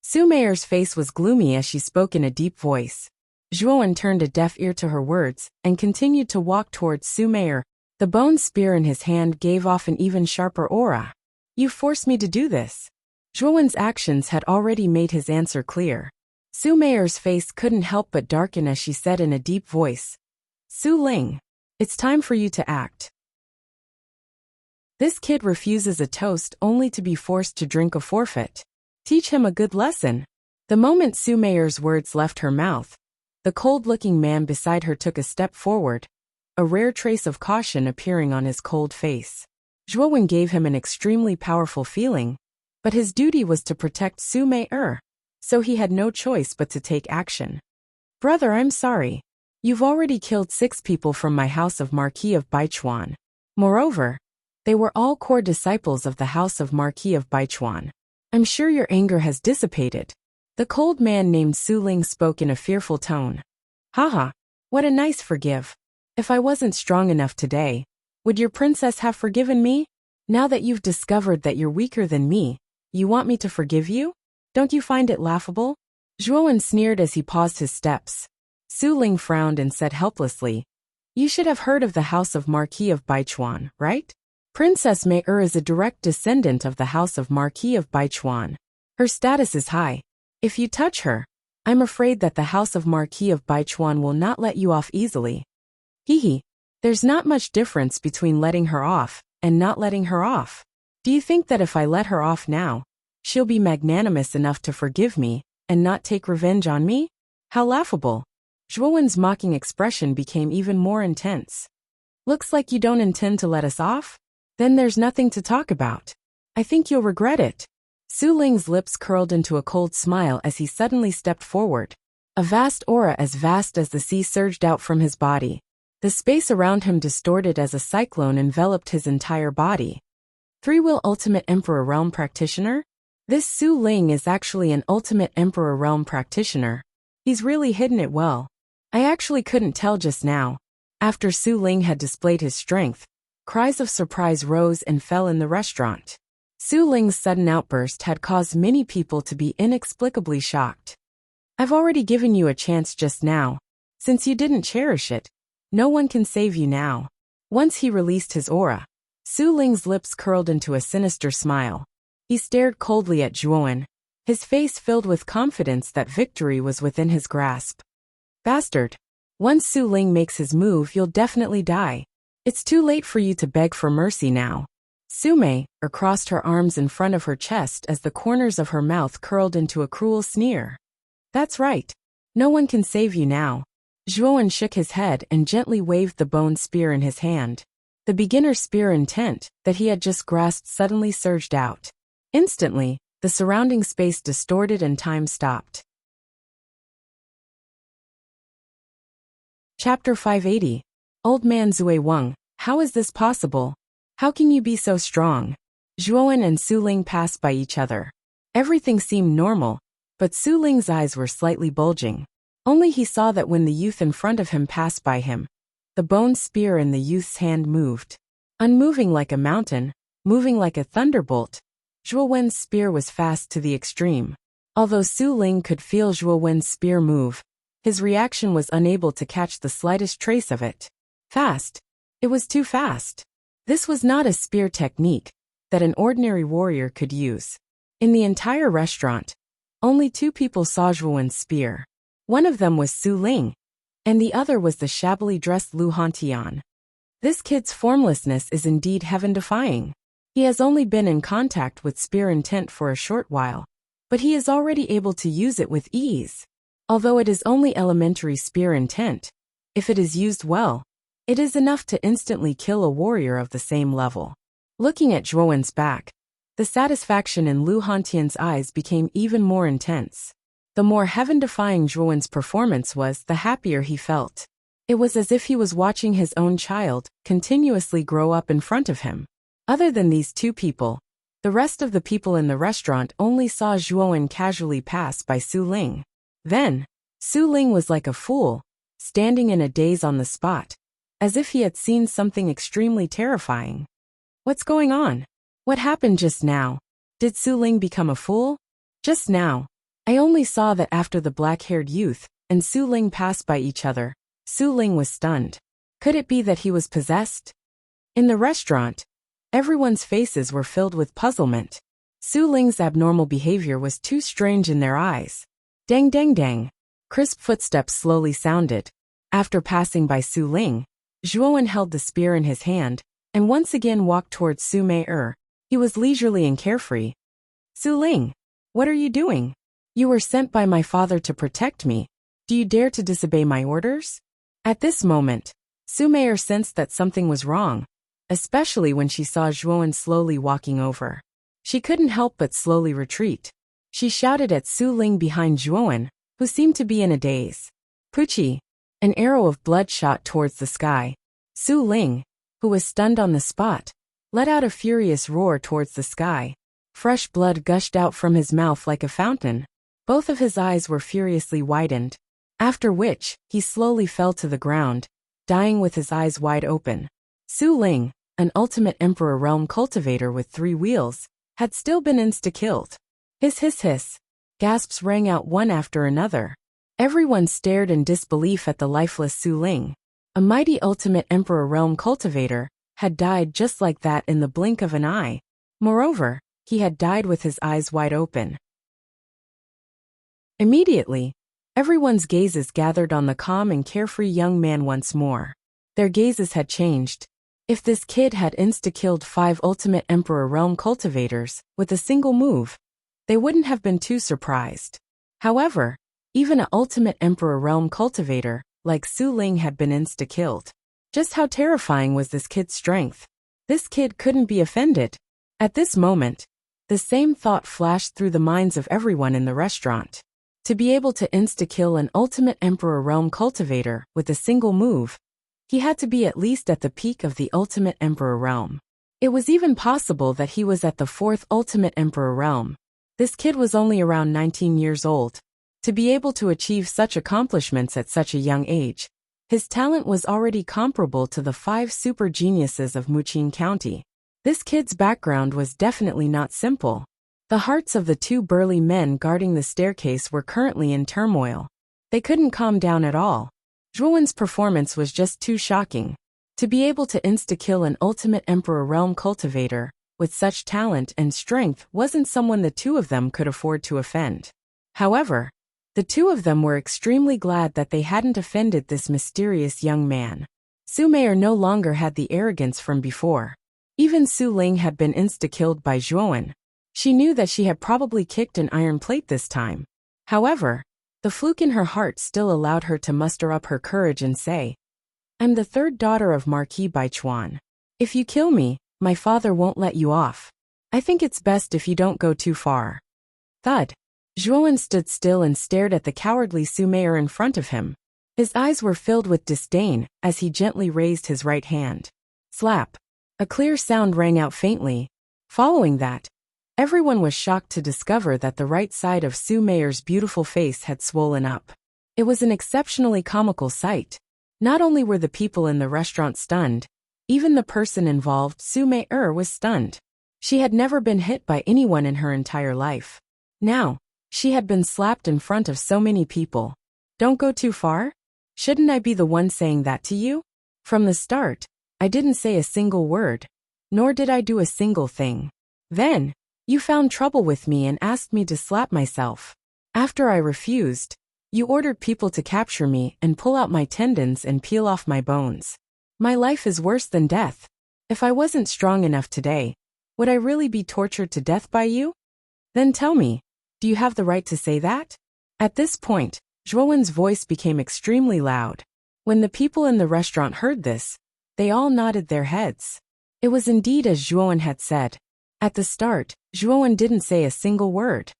Su Mei's face was gloomy as she spoke in a deep voice. Zhuowen turned a deaf ear to her words and continued to walk towards Su Mei. The bone spear in his hand gave off an even sharper aura. You forced me to do this. Zhuowen's actions had already made his answer clear. Su Mei's face couldn't help but darken as she said in a deep voice, Su Ling, it's time for you to act. This kid refuses a toast only to be forced to drink a forfeit. Teach him a good lesson. The moment Su Mei's words left her mouth, the cold-looking man beside her took a step forward, a rare trace of caution appearing on his cold face. Zhuowen gave him an extremely powerful feeling, but his duty was to protect Su Mei, so he had no choice but to take action. Brother, I'm sorry. You've already killed 6 people from my house of Marquis of Baichuan. Moreover, they were all core disciples of the house of Marquis of Baichuan. I'm sure your anger has dissipated. The cold man named Su Ling spoke in a fearful tone. Haha, what a nice forgive. If I wasn't strong enough today, would your princess have forgiven me? Now that you've discovered that you're weaker than me, you want me to forgive you? Don't you find it laughable? Zhuowen sneered as he paused his steps. Su Ling frowned and said helplessly, You should have heard of the house of Marquis of Baichuan, right? Princess Mei is a direct descendant of the house of Marquis of Baichuan. Her status is high. If you touch her, I'm afraid that the house of Marquis of Baichuan will not let you off easily. Hehe, there's not much difference between letting her off and not letting her off. Do you think that if I let her off now, she'll be magnanimous enough to forgive me and not take revenge on me? How laughable. Zhuowen's mocking expression became even more intense. Looks like you don't intend to let us off? Then there's nothing to talk about. I think you'll regret it. Su Ling's lips curled into a cold smile as he suddenly stepped forward. A vast aura as vast as the sea surged out from his body. The space around him distorted as a cyclone enveloped his entire body. 3-wheel Ultimate Emperor Realm Practitioner? This Su Ling is actually an Ultimate Emperor Realm Practitioner. He's really hidden it well. I actually couldn't tell just now. After Su Ling had displayed his strength, cries of surprise rose and fell in the restaurant. Su Ling's sudden outburst had caused many people to be inexplicably shocked. I've already given you a chance just now. Since you didn't cherish it, no one can save you now. Once he released his aura, Su Ling's lips curled into a sinister smile. He stared coldly at Zhuowen, his face filled with confidence that victory was within his grasp. Bastard. Once Su Ling makes his move, you'll definitely die. It's too late for you to beg for mercy now. Su Mei crossed her arms in front of her chest as the corners of her mouth curled into a cruel sneer. That's right. No one can save you now. Zhuowen shook his head and gently waved the bone spear in his hand. The beginner spear intent that he had just grasped suddenly surged out. Instantly, the surrounding space distorted and time stopped. Chapter 580. Old Man Zui Weng, how is this possible? How can you be so strong? Zhuowen and Su Ling passed by each other. Everything seemed normal, but Su Ling's eyes were slightly bulging. Only he saw that when the youth in front of him passed by him, the bone spear in the youth's hand moved. Unmoving like a mountain, moving like a thunderbolt, Zhuowen's spear was fast to the extreme. Although Su Ling could feel Zhuowen's spear move, his reaction was unable to catch the slightest trace of it. Fast. It was too fast. This was not a spear technique that an ordinary warrior could use. In the entire restaurant, only 2 people saw Zhuowen's spear. One of them was Su Ling, and the other was the shabbily dressed Lu Hantian. This kid's formlessness is indeed heaven-defying. He has only been in contact with spear intent for a short while, but he is already able to use it with ease. Although it is only elementary spear intent, if it is used well, it is enough to instantly kill a warrior of the same level. Looking at Zhuowen's back, the satisfaction in Lu Hantian's eyes became even more intense. The more heaven-defying Zhuowen's performance was, the happier he felt. It was as if he was watching his own child continuously grow up in front of him. Other than these two people, the rest of the people in the restaurant only saw Zhuowen casually pass by Su Ling. Then, Su Ling was like a fool, standing in a daze on the spot, as if he had seen something extremely terrifying. What's going on? What happened just now? Did Su Ling become a fool? Just now, I only saw that after the black-haired youth and Su Ling passed by each other, Su Ling was stunned. Could it be that he was possessed? In the restaurant, everyone's faces were filled with puzzlement. Su Ling's abnormal behavior was too strange in their eyes. Dang dang dang. Crisp footsteps slowly sounded. After passing by Su Ling, Zhuowen held the spear in his hand and once again walked towards Su Mei. He was leisurely and carefree. Su Ling, what are you doing? You were sent by my father to protect me. Do you dare to disobey my orders? At this moment, Su Mei sensed that something was wrong, especially when she saw Zhuowen slowly walking over. She couldn't help but slowly retreat. She shouted at Su Ling behind Zhuowen, who seemed to be in a daze. Puchi! An arrow of blood shot towards the sky. Su Ling, who was stunned on the spot, let out a furious roar towards the sky. Fresh blood gushed out from his mouth like a fountain. Both of his eyes were furiously widened, after which, he slowly fell to the ground, dying with his eyes wide open. Su Ling, an ultimate Emperor Realm cultivator with 3 wheels, had still been insta-killed. Hiss. Gasps rang out one after another. Everyone stared in disbelief at the lifeless Su Ling. A mighty ultimate Emperor Realm cultivator had died just like that in the blink of an eye. Moreover, he had died with his eyes wide open. Immediately, everyone's gazes gathered on the calm and carefree young man once more. Their gazes had changed. If this kid had insta-killed 5 ultimate Emperor Realm cultivators with a single move, they wouldn't have been too surprised. However, even an ultimate Emperor Realm cultivator like Su Ling had been insta-killed. Just how terrifying was this kid's strength? This kid couldn't be offended. At this moment, the same thought flashed through the minds of everyone in the restaurant. To be able to insta-kill an ultimate Emperor Realm cultivator with a single move, he had to be at least at the peak of the ultimate Emperor Realm. It was even possible that he was at the 4th ultimate Emperor Realm. This kid was only around 19 years old. To be able to achieve such accomplishments at such a young age, his talent was already comparable to the 5 super geniuses of Muqing County. This kid's background was definitely not simple. The hearts of the 2 burly men guarding the staircase were currently in turmoil. They couldn't calm down at all. Zhuowen's performance was just too shocking. To be able to insta-kill an ultimate Emperor Realm cultivator with such talent and strength wasn't someone the 2 of them could afford to offend. However, the 2 of them were extremely glad that they hadn't offended this mysterious young man. Su Mei no longer had the arrogance from before. Even Su Ling had been insta-killed by Zhuowen. She knew that she had probably kicked an iron plate this time. However, the fluke in her heart still allowed her to muster up her courage and say, "I'm the 3rd daughter of Marquis Baichuan. If you kill me, my father won't let you off. I think it's best if you don't go too far." Thud. Zhuowen stood still and stared at the cowardly Su Mei in front of him. His eyes were filled with disdain as he gently raised his right hand. Slap. A clear sound rang out faintly. Following that, everyone was shocked to discover that the right side of Su Mei's beautiful face had swollen up. It was an exceptionally comical sight. Not only were the people in the restaurant stunned, even the person involved, Su Mei was stunned. She had never been hit by anyone in her entire life. Now, she had been slapped in front of so many people. Don't go too far? Shouldn't I be the one saying that to you? From the start, I didn't say a single word, nor did I do a single thing. Then, you found trouble with me and asked me to slap myself. After I refused, you ordered people to capture me and pull out my tendons and peel off my bones. My life is worse than death. If I wasn't strong enough today, would I really be tortured to death by you? Then tell me, do you have the right to say that? At this point, Zhuowen's voice became extremely loud. When the people in the restaurant heard this, they all nodded their heads. It was indeed as Zhuowen had said. At the start, Zhuowen didn't say a single word.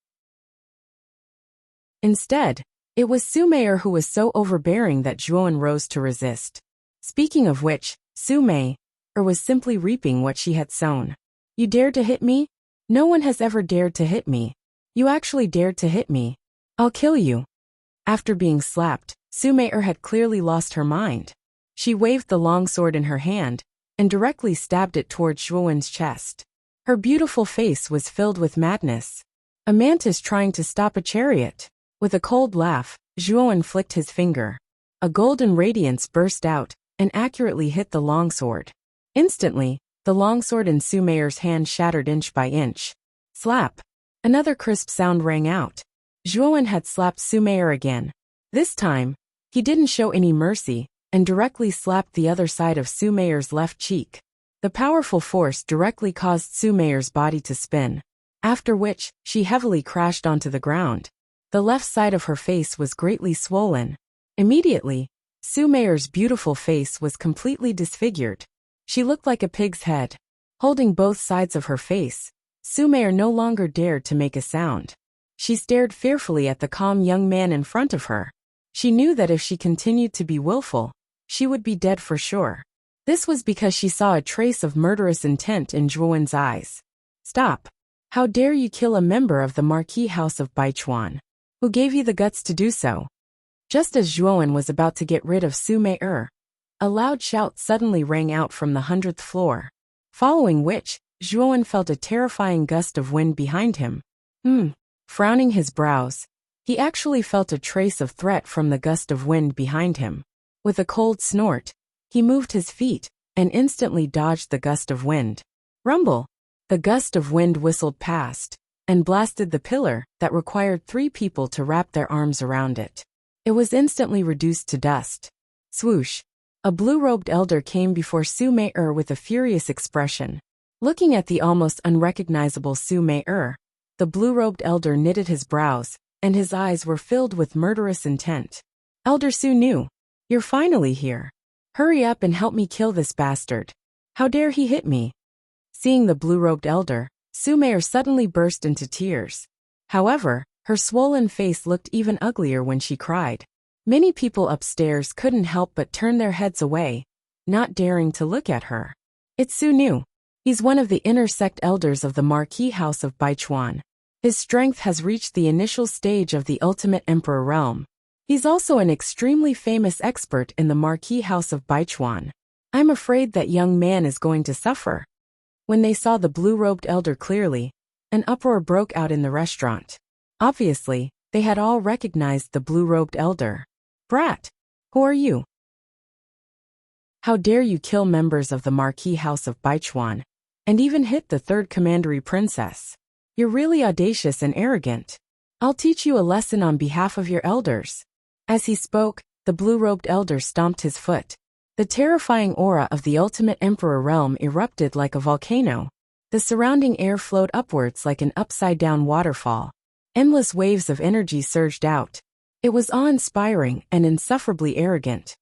Instead, it was Su Mei'er who was so overbearing that Zhuowen rose to resist. Speaking of which, Su Mei'er was simply reaping what she had sown. You dare to hit me? No one has ever dared to hit me. You actually dared to hit me. I'll kill you. After being slapped, Su Mei'er had clearly lost her mind. She waved the long sword in her hand and directly stabbed it towards Zhuowen's chest. Her beautiful face was filled with madness. A mantis trying to stop a chariot. With a cold laugh, Zhuowen flicked his finger. A golden radiance burst out and accurately hit the longsword. Instantly, the longsword in Su Mei'er's hand shattered inch by inch. Slap! Another crisp sound rang out. Zhuowen had slapped Su Mei'er again. This time, he didn't show any mercy and directly slapped the other side of Su Mei'er's left cheek. The powerful force directly caused Su Mei'er's body to spin, after which she heavily crashed onto the ground. The left side of her face was greatly swollen. Immediately, Su Mei'er's beautiful face was completely disfigured. She looked like a pig's head. Holding both sides of her face, Su Mei'er no longer dared to make a sound. She stared fearfully at the calm young man in front of her. She knew that if she continued to be willful, she would be dead for sure. This was because she saw a trace of murderous intent in Zhuowen's eyes. Stop! How dare you kill a member of the Marquis House of Baichuan? Who gave you the guts to do so? Just as Zhuowen was about to get rid of Su Mei'er, a loud shout suddenly rang out from the 100th floor. Following which, Zhuowen felt a terrifying gust of wind behind him. Frowning his brows, he actually felt a trace of threat from the gust of wind behind him. With a cold snort, he moved his feet and instantly dodged the gust of wind. Rumble! The gust of wind whistled past and blasted the pillar that required 3 people to wrap their arms around it. It was instantly reduced to dust. Swoosh! A blue-robed elder came before Su Mei'er with a furious expression. Looking at the almost unrecognizable Su Mei'er, the blue-robed elder knitted his brows, and his eyes were filled with murderous intent. Elder Su knew. You're finally here. Hurry up and help me kill this bastard. How dare he hit me? Seeing the blue-robed elder, Su Mei'er suddenly burst into tears. However, her swollen face looked even uglier when she cried. Many people upstairs couldn't help but turn their heads away, not daring to look at her. It's Su Nu. He's one of the inner sect elders of the Marquis House of Baichuan. His strength has reached the initial stage of the Ultimate Emperor realm. He's also an extremely famous expert in the Marquis House of Baichuan. I'm afraid that young man is going to suffer. When they saw the blue-robed elder clearly, an uproar broke out in the restaurant. Obviously, they had all recognized the blue-robed elder. Brat! Who are you? How dare you kill members of the Marquis House of Baichuan, and even hit the 3rd Commandery Princess? You're really audacious and arrogant. I'll teach you a lesson on behalf of your elders. As he spoke, the blue-robed elder stomped his foot. The terrifying aura of the Ultimate Emperor realm erupted like a volcano. The surrounding air flowed upwards like an upside-down waterfall. Endless waves of energy surged out. It was awe-inspiring and insufferably arrogant.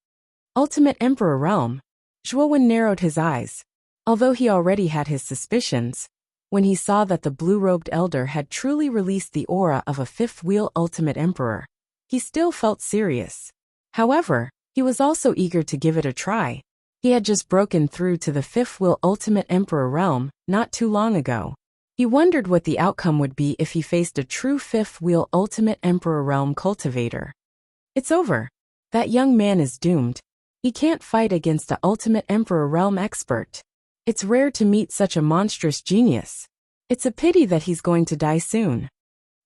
Ultimate Emperor realm. Zhuowen narrowed his eyes. Although he already had his suspicions, when he saw that the blue-robed elder had truly released the aura of a 5th-wheel Ultimate Emperor, he still felt serious. However, he was also eager to give it a try. He had just broken through to the 5th-wheel Ultimate Emperor realm not too long ago. He wondered what the outcome would be if he faced a true 5th-wheel Ultimate Emperor realm cultivator. It's over. That young man is doomed. He can't fight against the Ultimate Emperor realm expert. It's rare to meet such a monstrous genius. It's a pity that he's going to die soon.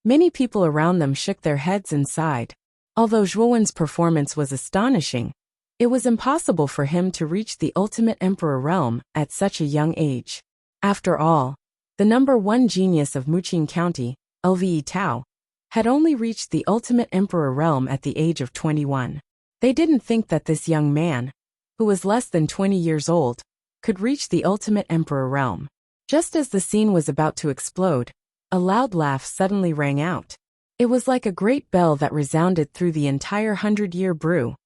Many people around them shook their heads and sighed. Although Zhuowen's performance was astonishing, it was impossible for him to reach the Ultimate Emperor realm at such a young age. After all, the number 1 genius of Muqing County, Lve Tao, had only reached the Ultimate Emperor realm at the age of 21. They didn't think that this young man, who was less than 20 years old, could reach the ultimate emperor realm. Just as the scene was about to explode, a loud laugh suddenly rang out. It was like a great bell that resounded through the entire 100-year brew.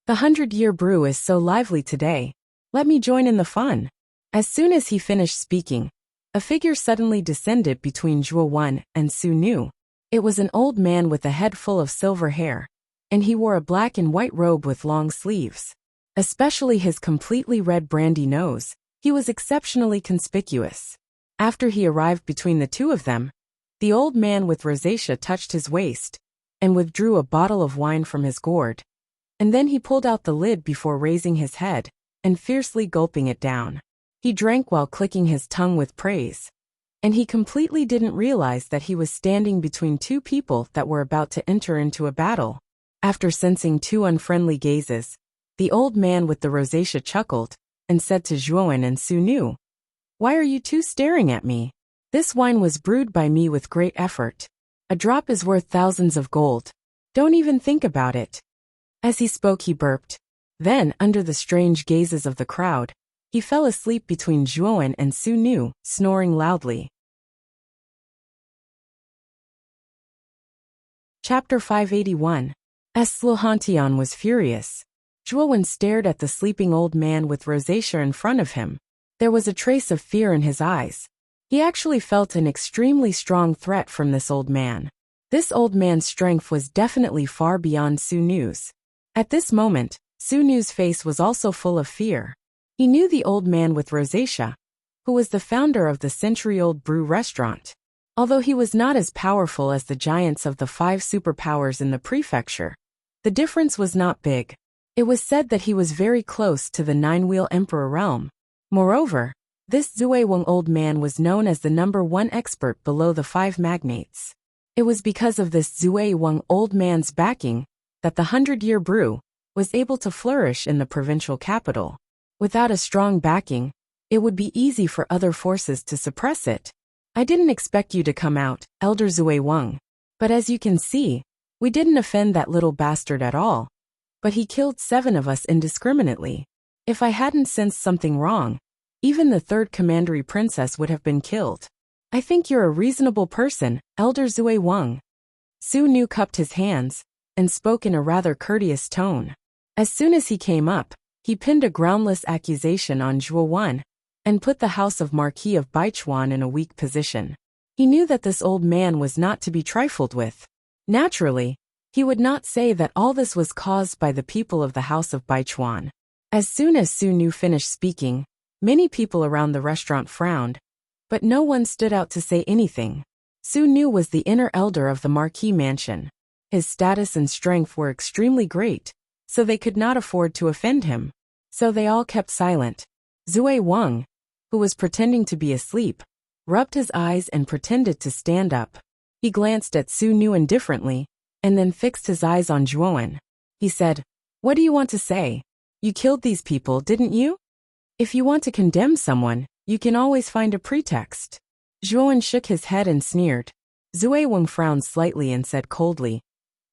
The 100-year brew is so lively today. Let me join in the fun. As soon as he finished speaking, a figure suddenly descended between Zhuo Wen and Su Nu. It was an old man with a head full of silver hair, and he wore a black and white robe with long sleeves. Especially his completely red brandy nose, he was exceptionally conspicuous. After he arrived between the two of them, the old man with rosacea touched his waist and withdrew a bottle of wine from his gourd. And then he pulled out the lid before raising his head and fiercely gulping it down. He drank while clicking his tongue with praise. And he completely didn't realize that he was standing between two people that were about to enter into a battle. After sensing two unfriendly gazes, the old man with the rosacea chuckled and said to Zhuowen and Su Nu, "Why are you two staring at me? This wine was brewed by me with great effort. A drop is worth thousands of gold. Don't even think about it." As he spoke, he burped. Then, under the strange gazes of the crowd, he fell asleep between Zhuowen and Su Nu, snoring loudly. Chapter 581. As Luhantian was furious. Zhuowen stared at the sleeping old man with rosacea in front of him. There was a trace of fear in his eyes. He actually felt an extremely strong threat from this old man. This old man's strength was definitely far beyond Su Nu's. At this moment, Su Nu's face was also full of fear. He knew the old man with rosacea, who was the founder of the century-old brew restaurant. Although he was not as powerful as the giants of the 5 superpowers in the prefecture, the difference was not big. It was said that he was very close to the 9-wheel emperor realm. Moreover, this Zue Weng old man was known as the #1 expert below the 5 magnates. It was because of this Zue Weng old man's backing that the 100-year brew was able to flourish in the provincial capital. Without a strong backing, it would be easy for other forces to suppress it. "I didn't expect you to come out, Elder Zue Weng. But as you can see, we didn't offend that little bastard at all. But he killed 7 of us indiscriminately. If I hadn't sensed something wrong, even the 3rd commandery princess would have been killed. I think you're a reasonable person, Elder Zue Weng." Su Nu cupped his hands and spoke in a rather courteous tone. As soon as he came up, he pinned a groundless accusation on Zhuo Wen and put the house of Marquis of Baichuan in a weak position. He knew that this old man was not to be trifled with. Naturally, he would not say that all this was caused by the people of the house of Baichuan. As soon as Su Nu finished speaking, many people around the restaurant frowned, but no one stood out to say anything. Su Nu was the inner elder of the Marquis mansion. His status and strength were extremely great, so they could not afford to offend him. So they all kept silent. Zue Weng, who was pretending to be asleep, rubbed his eyes and pretended to stand up. He glanced at Su Nu indifferently, and then fixed his eyes on Zhuowen. He said, "What do you want to say? You killed these people, didn't you? If you want to condemn someone, you can always find a pretext." Zhuowen shook his head and sneered. Zue Weng frowned slightly and said coldly,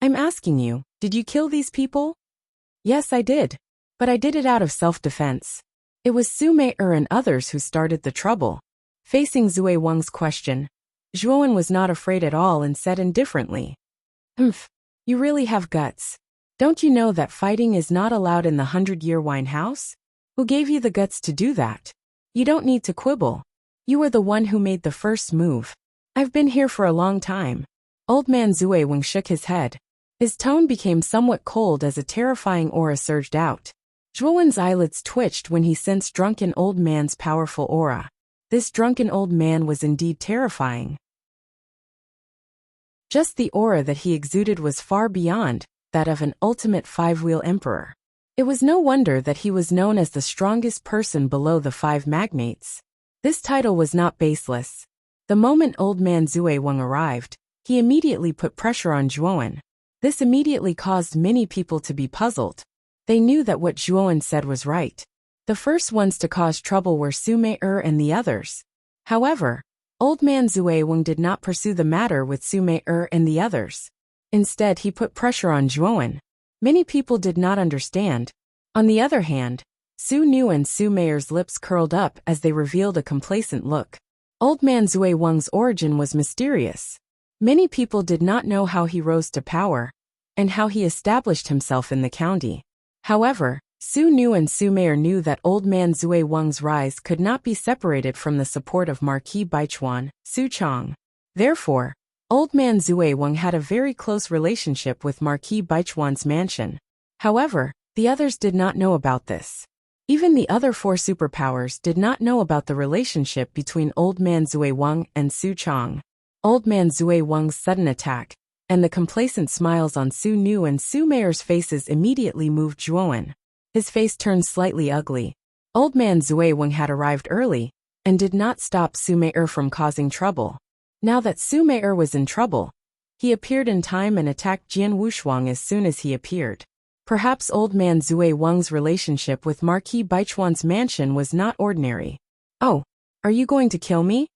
"I'm asking you, did you kill these people?" "Yes, I did. But I did it out of self-defense. It was Su Mei-er and others who started the trouble." Facing Zue Weng's question, Zhuowen was not afraid at all and said indifferently, "Humph, you really have guts. Don't you know that fighting is not allowed in the 100-year wine house? Who gave you the guts to do that? You don't need to quibble. You were the one who made the first move. I've been here for a long time." Old man Zue Weng shook his head. His tone became somewhat cold as a terrifying aura surged out. Zhuowen's eyelids twitched when he sensed drunken old man's powerful aura. This drunken old man was indeed terrifying. Just the aura that he exuded was far beyond that of an ultimate 5-wheel emperor. It was no wonder that he was known as the strongest person below the 5 magnates. This title was not baseless. The moment old man Zue Weng arrived, he immediately put pressure on Zhuowen. This immediately caused many people to be puzzled. They knew that what Zhuowen said was right. The first ones to cause trouble were Su Mei-er and the others. However, old man Zue Weng did not pursue the matter with Su Mei-er and the others. Instead, he put pressure on Zhuowen. Many people did not understand. On the other hand, Su Nu and Su Meier's lips curled up as they revealed a complacent look. Old man Zui Wang's origin was mysterious. Many people did not know how he rose to power, and how he established himself in the county. However, Su Nu and Su Meier knew that old man Zui Wang's rise could not be separated from the support of Marquis Baichuan, Su Chong. Therefore, old man Zui Wang had a very close relationship with Marquis Baichuan's mansion. However, the others did not know about this. Even the other four superpowers did not know about the relationship between old man Zui Wang and Su Chong. Old man Zui Wang's sudden attack, and the complacent smiles on Su Nu and Su Meier's faces immediately moved Zhuowen. His face turned slightly ugly. Old man Zui Wang had arrived early, and did not stop Su Meier from causing trouble. Now that Su Meier was in trouble, he appeared in time and attacked Jian Wushuang as soon as he appeared. Perhaps old man Zui Wang's relationship with Marquis Baichuan's mansion was not ordinary. Oh, are you going to kill me?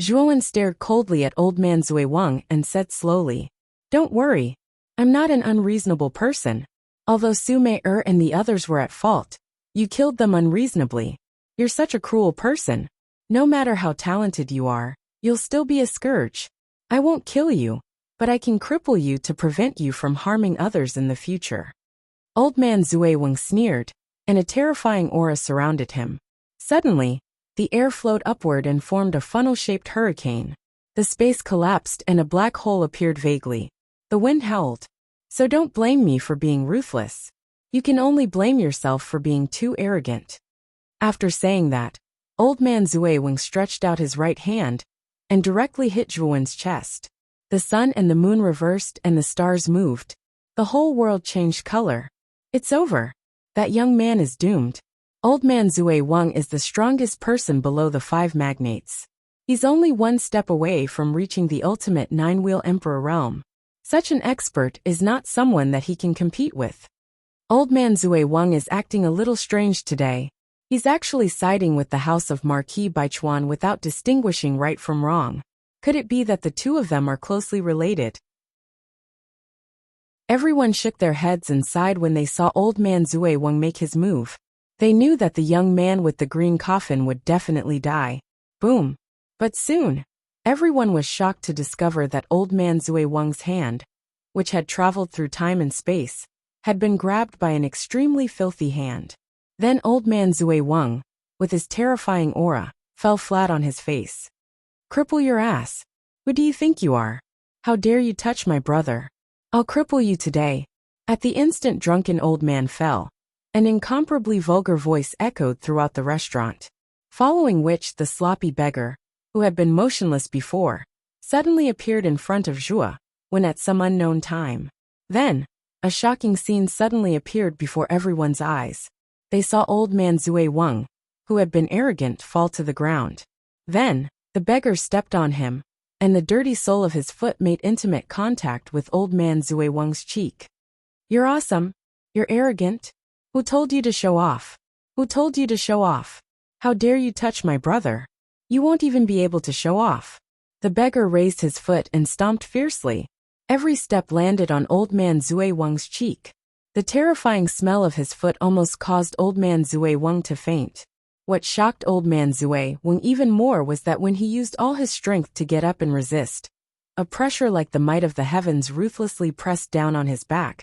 Zhuowen stared coldly at old man Zui Wang and said slowly, "Don't worry. I'm not an unreasonable person. Although Su Meier and the others were at fault, you killed them unreasonably. You're such a cruel person. No matter how talented you are, you'll still be a scourge. I won't kill you, but I can cripple you to prevent you from harming others in the future." Old man Zui Wang sneered, and a terrifying aura surrounded him. Suddenly, the air flowed upward and formed a funnel-shaped hurricane. The space collapsed and a black hole appeared vaguely. The wind howled. So don't blame me for being ruthless. You can only blame yourself for being too arrogant. After saying that, old man Zui Wang stretched out his right hand and directly hit Zhuowen's chest. The sun and the moon reversed and the stars moved. The whole world changed color. It's over. That young man is doomed. Old man Zui Wang is the strongest person below the 5 magnates. He's only one step away from reaching the ultimate 9-wheel emperor realm. Such an expert is not someone that he can compete with. Old man Zui Wang is acting a little strange today. He's actually siding with the house of Marquis Baichuan without distinguishing right from wrong. Could it be that the two of them are closely related? Everyone shook their heads and sighed when they saw old man Zui Wang make his move. They knew that the young man with the green coffin would definitely die. Boom. But soon, everyone was shocked to discover that old man Zui Wang's hand, which had traveled through time and space, had been grabbed by an extremely filthy hand. Then old man Zui Wang, with his terrifying aura, fell flat on his face. "Cripple your ass. Who do you think you are? How dare you touch my brother? I'll cripple you today." At the instant drunken old man fell. An incomparably vulgar voice echoed throughout the restaurant. Following which the sloppy beggar, who had been motionless before, suddenly appeared in front of Zhua, when at some unknown time. Then, a shocking scene suddenly appeared before everyone's eyes. They saw old man Zui Wang, who had been arrogant, fall to the ground. Then, the beggar stepped on him, and the dirty sole of his foot made intimate contact with old man Zui Wang's cheek. "You're awesome. You're arrogant. Who told you to show off? Who told you to show off? How dare you touch my brother? You won't even be able to show off." The beggar raised his foot and stomped fiercely. Every step landed on old man Zui Wang's cheek. The terrifying smell of his foot almost caused old man Zui Wang to faint. What shocked old man Zui Wang even more was that when he used all his strength to get up and resist, a pressure like the might of the heavens ruthlessly pressed down on his back,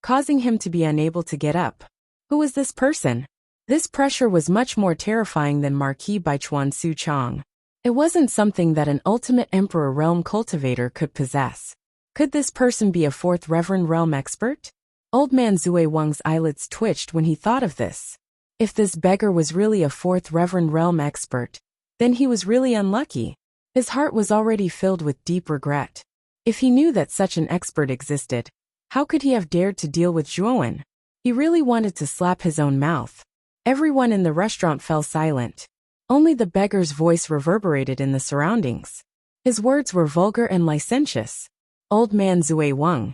causing him to be unable to get up. Who was this person? This pressure was much more terrifying than Marquis Baichuan Su Chong. It wasn't something that an ultimate emperor realm cultivator could possess. Could this person be a 4th Reverend realm expert? Old man Zui Wang's eyelids twitched when he thought of this. If this beggar was really a 4th Reverend realm expert, then he was really unlucky. His heart was already filled with deep regret. If he knew that such an expert existed, how could he have dared to deal with Zhuowen? He really wanted to slap his own mouth. Everyone in the restaurant fell silent. Only the beggar's voice reverberated in the surroundings. His words were vulgar and licentious. Old man Zui Wang,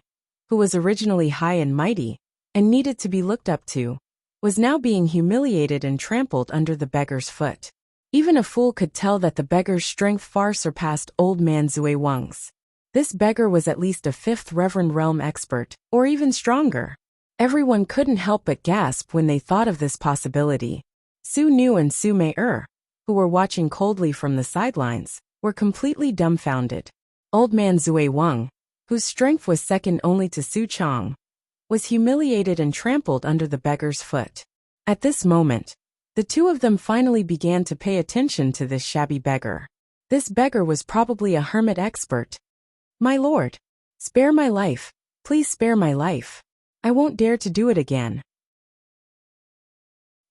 who was originally high and mighty, and needed to be looked up to, was now being humiliated and trampled under the beggar's foot. Even a fool could tell that the beggar's strength far surpassed old man Zui Wang's. This beggar was at least a 5th Reverend realm expert, or even stronger. Everyone couldn't help but gasp when they thought of this possibility. Su Nu and Su Mei, who were watching coldly from the sidelines, were completely dumbfounded. Old man Zui Wang, whose strength was second only to Su Chong, was humiliated and trampled under the beggar's foot. At this moment, the two of them finally began to pay attention to this shabby beggar. This beggar was probably a hermit expert. "My lord, spare my life, please spare my life. I won't dare to do it again."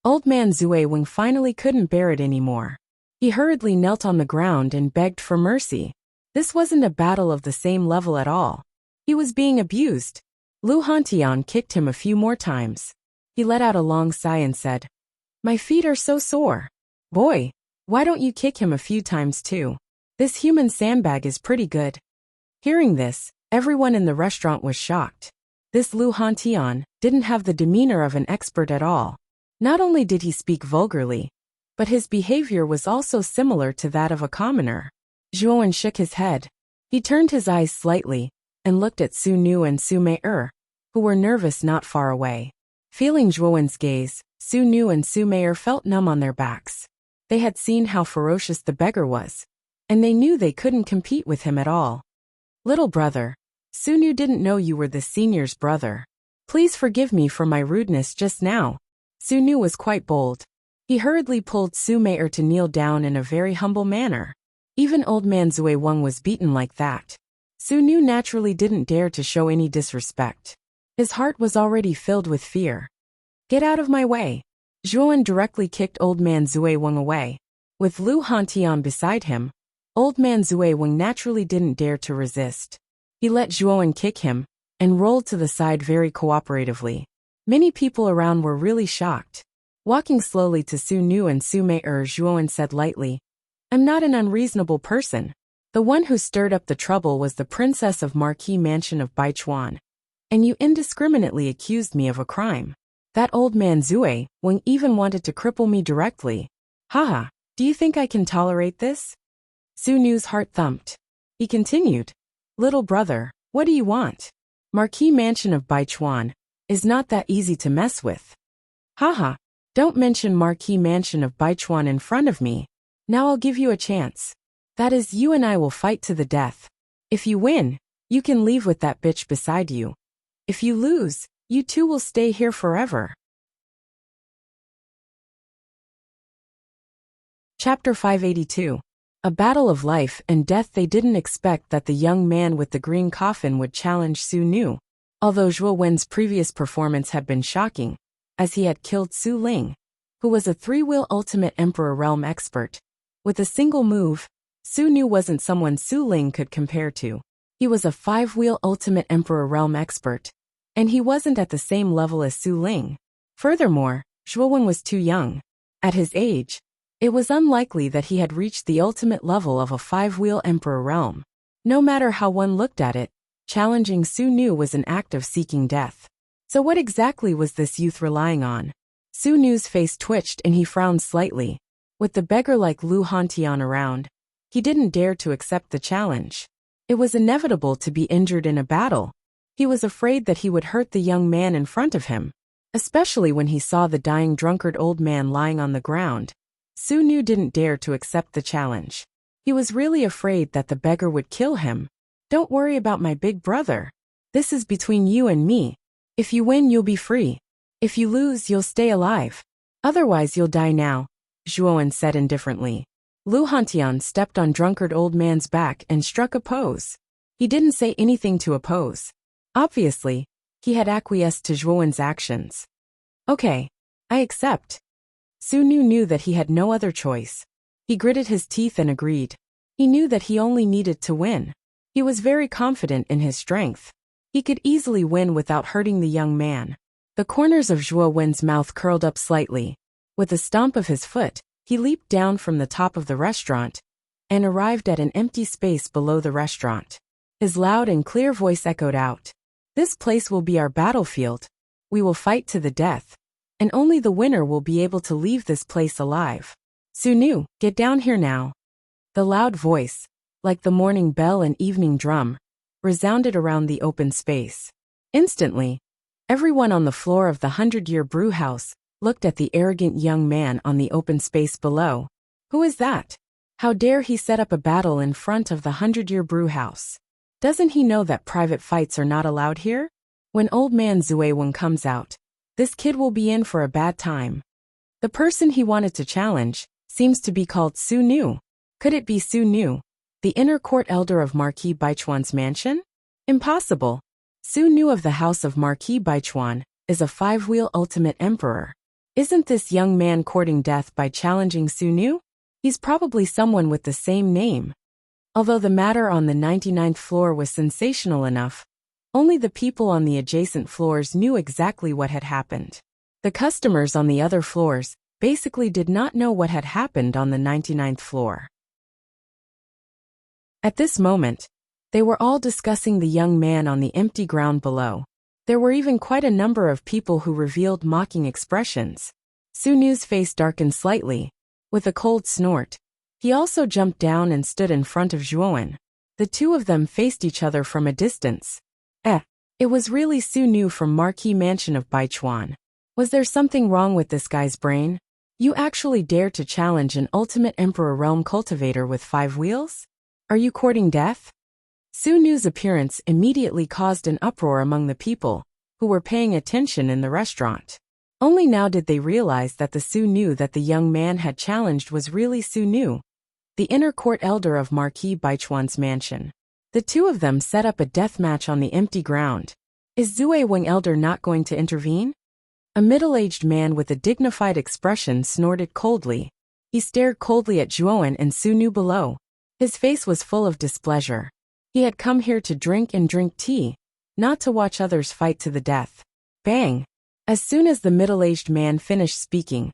Old man Zui Wang finally couldn't bear it anymore. He hurriedly knelt on the ground and begged for mercy. This wasn't a battle of the same level at all. He was being abused. Lu Hantian kicked him a few more times. He let out a long sigh and said, "My feet are so sore. Boy, why don't you kick him a few times too? This human sandbag is pretty good." Hearing this, everyone in the restaurant was shocked. This Lu Hantian didn't have the demeanor of an expert at all. Not only did he speak vulgarly, but his behavior was also similar to that of a commoner. Zhuowen shook his head. He turned his eyes slightly and looked at Su Nu and Su Mei, who were nervous not far away. Feeling Zhuowen's gaze, Su Nu and Su Mei felt numb on their backs. They had seen how ferocious the beggar was, and they knew they couldn't compete with him at all. "Little brother, Su Nu didn't know you were the senior's brother. Please forgive me for my rudeness just now." Su Nu was quite bold. He hurriedly pulled Su Mei to kneel down in a very humble manner. Even old man Zui Wang was beaten like that. Su Nu naturally didn't dare to show any disrespect. His heart was already filled with fear. "Get out of my way." Zhuowen directly kicked old man Zui Wang away. With Lu Hantian beside him, old man Zui Wang naturally didn't dare to resist. He let Zhuowen kick him and rolled to the side very cooperatively. Many people around were really shocked. Walking slowly to Su Nu and Su Mei, Zhuowen said lightly, "I'm not an unreasonable person. The one who stirred up the trouble was the princess of Marquis Mansion of Baichuan, and you indiscriminately accused me of a crime. That old man Zui Wang even wanted to cripple me directly. Haha, do you think I can tolerate this?" Su Nu's heart thumped. He continued, "Little brother, what do you want? Marquis Mansion of Baichuan is not that easy to mess with. Haha, don't mention Marquis Mansion of Baichuan in front of me. Now I'll give you a chance. That is, you and I will fight to the death. If you win, you can leave with that bitch beside you. If you lose, you two will stay here forever." Chapter 582. A battle of life and death. They didn't expect that the young man with the green coffin would challenge Su Nu. Although Zhuo Wen's previous performance had been shocking, as he had killed Su Ling, who was a three-wheel ultimate Emperor Realm expert. With a single move, Su Nu wasn't someone Su Ling could compare to. He was a five-wheel ultimate Emperor Realm expert, and he wasn't at the same level as Su Ling. Furthermore, Zhuo Wen was too young. At his age, it was unlikely that he had reached the ultimate level of a five-wheel Emperor Realm. No matter how one looked at it, challenging Su Nu was an act of seeking death. So what exactly was this youth relying on? Su Nu's face twitched and he frowned slightly. With the beggar like Lu Hantian around, he didn't dare to accept the challenge. It was inevitable to be injured in a battle. He was afraid that he would hurt the young man in front of him, especially when he saw the dying drunkard old man lying on the ground. Su Nu didn't dare to accept the challenge. He was really afraid that the beggar would kill him. "Don't worry about my big brother. This is between you and me. If you win, you'll be free. If you lose, you'll stay alive. Otherwise, you'll die now," Zhuowen said indifferently. Lu Hantian stepped on drunkard old man's back and struck a pose. He didn't say anything to oppose. Obviously, he had acquiesced to Zhuowen's actions. "Okay, I accept." Su Nu knew that he had no other choice. He gritted his teeth and agreed. He knew that he only needed to win. He was very confident in his strength. He could easily win without hurting the young man. The corners of Zhuo Wen's mouth curled up slightly. With a stomp of his foot, he leaped down from the top of the restaurant and arrived at an empty space below the restaurant. His loud and clear voice echoed out. "This place will be our battlefield. We will fight to the death, and only the winner will be able to leave this place alive. Su Nu, get down here now." The loud voice, like the morning bell and evening drum, resounded around the open space. Instantly, Everyone on the floor of the 100-Year Brew House looked at the arrogant young man on the open space below. Who is that? How dare he set up a battle in front of the 100-Year Brew House? Doesn't he know that private fights are not allowed here? When old man Zuewang comes out, this kid will be in for a bad time. The person he wanted to challenge seems to be called Su Nu. Could it be Su Nu, the inner court elder of Marquis Baichuan's mansion? Impossible. Su Nu of the house of Marquis Baichuan is a 5-wheel ultimate emperor. Isn't this young man courting death by challenging Su Nu? He's probably someone with the same name. Although the matter on the 99th floor was sensational enough, only the people on the adjacent floors knew exactly what had happened. The customers on the other floors basically did not know what had happened on the 99th floor. At this moment, they were all discussing the young man on the empty ground below. There were even quite a number of people who revealed mocking expressions. Su Nu's face darkened slightly. With a cold snort, he also jumped down and stood in front of Zhuowen. The two of them faced each other from a distance. It was really Su Nu from Marquis Mansion of Baichuan. Was there something wrong with this guy's brain? You actually dare to challenge an ultimate emperor realm cultivator with 5 wheels? Are you courting death? Su Nu's appearance immediately caused an uproar among the people who were paying attention in the restaurant. Only now did they realize that the Su Nu that the young man had challenged was really Su Nu, the inner court elder of Marquis Baichuan's mansion. The two of them set up a death match on the empty ground. Is Zuewang elder not going to intervene? A middle-aged man with a dignified expression snorted coldly. He stared coldly at Zhuowen and Su Nu below. His face was full of displeasure. He had come here to drink tea, not to watch others fight to the death. Bang! As soon as the middle-aged man finished speaking,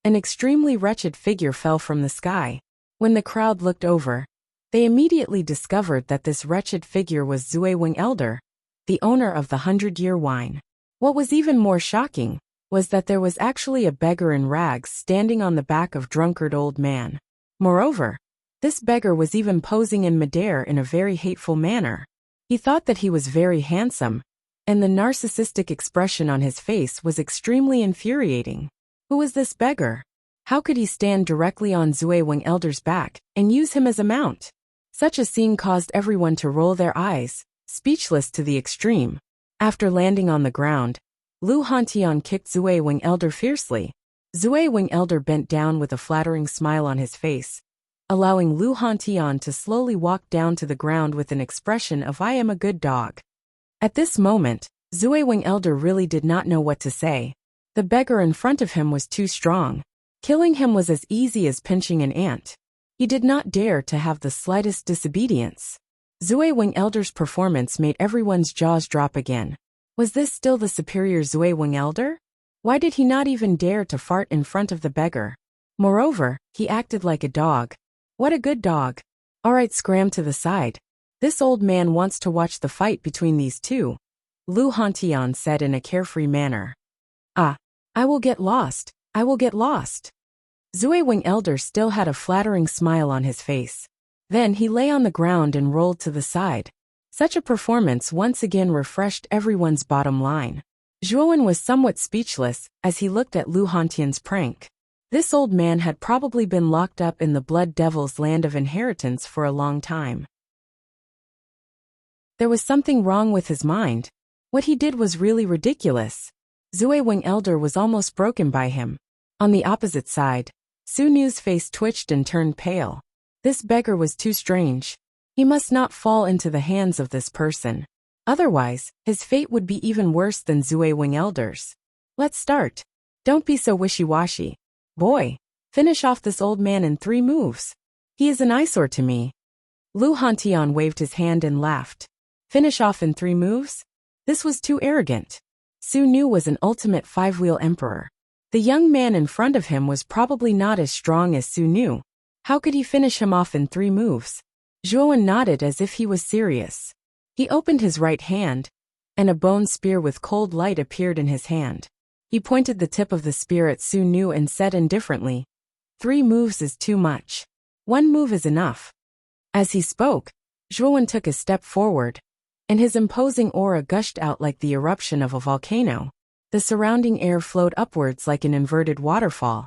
an extremely wretched figure fell from the sky. When the crowd looked over, they immediately discovered that this wretched figure was Zuewang elder, the owner of the 100-Year Wine. What was even more shocking was that there was actually a beggar in rags standing on the back of drunkard old man. Moreover, this beggar was even posing in midair in a very hateful manner. He thought that he was very handsome, and the narcissistic expression on his face was extremely infuriating. Who was this beggar? How could he stand directly on Zuewang elder's back and use him as a mount? Such a scene caused everyone to roll their eyes, speechless to the extreme. After landing on the ground, Lu Hantian kicked Zuewang elder fiercely. Zuewang elder bent down with a flattering smile on his face, allowing Lu Hantian to slowly walk down to the ground with an expression of "I am a good dog." At this moment, Zuewang elder really did not know what to say. The beggar in front of him was too strong. Killing him was as easy as pinching an ant. He did not dare to have the slightest disobedience. Zuewang elder's performance made everyone's jaws drop again. Was this still the superior Zuewang elder? Why did he not even dare to fart in front of the beggar? Moreover, he acted like a dog. What a good dog. Alright, scram to the side. This old man wants to watch the fight between these two, Lu Hantian said in a carefree manner. I will get lost. I will get lost. Zuewang elder still had a flattering smile on his face. Then he lay on the ground and rolled to the side. Such a performance once again refreshed everyone's bottom line. Zhuowen was somewhat speechless as he looked at Lu Hantian's prank. This old man had probably been locked up in the Blood Devil's land of inheritance for a long time. There was something wrong with his mind. What he did was really ridiculous. Zuewang elder was almost broken by him. On the opposite side, Su Nu's face twitched and turned pale. This beggar was too strange. He must not fall into the hands of this person. Otherwise, his fate would be even worse than Zuewang elder's. Let's start. Don't be so wishy-washy. Boy, finish off this old man in 3 moves. He is an eyesore to me. Lu Hantian waved his hand and laughed. Finish off in 3 moves? This was too arrogant. Su Nu was an ultimate 5-wheel emperor. The young man in front of him was probably not as strong as Su Nu. How could he finish him off in 3 moves? Zhuowen nodded as if he was serious. He opened his right hand, and a bone spear with cold light appeared in his hand. He pointed the tip of the spear at Su Nu and said indifferently, 3 moves is too much. 1 move is enough. As he spoke, Zhuowen took a step forward, and his imposing aura gushed out like the eruption of a volcano. The surrounding air flowed upwards like an inverted waterfall,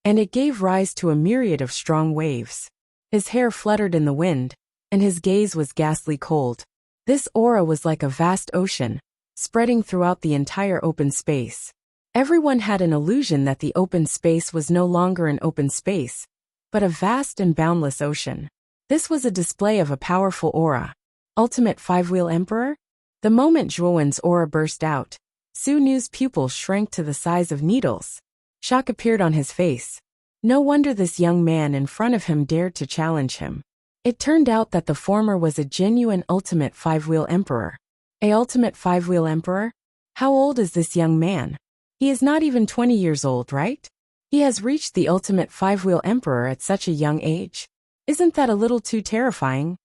and it gave rise to a myriad of strong waves. His hair fluttered in the wind, and his gaze was ghastly cold. This aura was like a vast ocean, spreading throughout the entire open space. Everyone had an illusion that the open space was no longer an open space, but a vast and boundless ocean. This was a display of a powerful aura. Ultimate five-wheel emperor? The moment Zhuowen's aura burst out, Su Nu's pupils shrank to the size of needles. Shock appeared on his face. No wonder this young man in front of him dared to challenge him. It turned out that the former was a genuine ultimate five-wheel emperor. A ultimate five-wheel emperor? How old is this young man? He is not even 20 years old, right? He has reached the ultimate five-wheel emperor at such a young age. Isn't that a little too terrifying?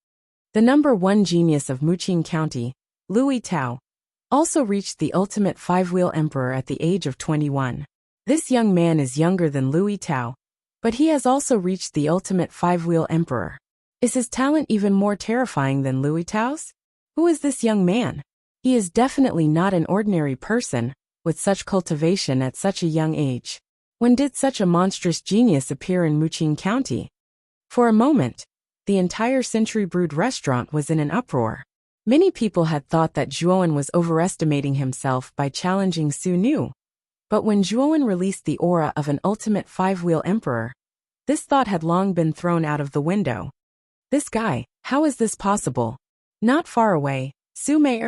The number one genius of Muqing County, Louis Tao, also reached the ultimate five-wheel emperor at the age of 21. This young man is younger than Louis Tao, but he has also reached the ultimate five-wheel emperor. Is his talent even more terrifying than Louis Tao's? Who is this young man? He is definitely not an ordinary person, with such cultivation at such a young age. When did such a monstrous genius appear in Muqing County? For a moment, the entire Century Brewed restaurant was in an uproar. Many people had thought that Zhuowen was overestimating himself by challenging Su Nu. But when Zhuowen released the aura of an ultimate five-wheel emperor, this thought had long been thrown out of the window. This guy, how is this possible? Not far away, Su Mei,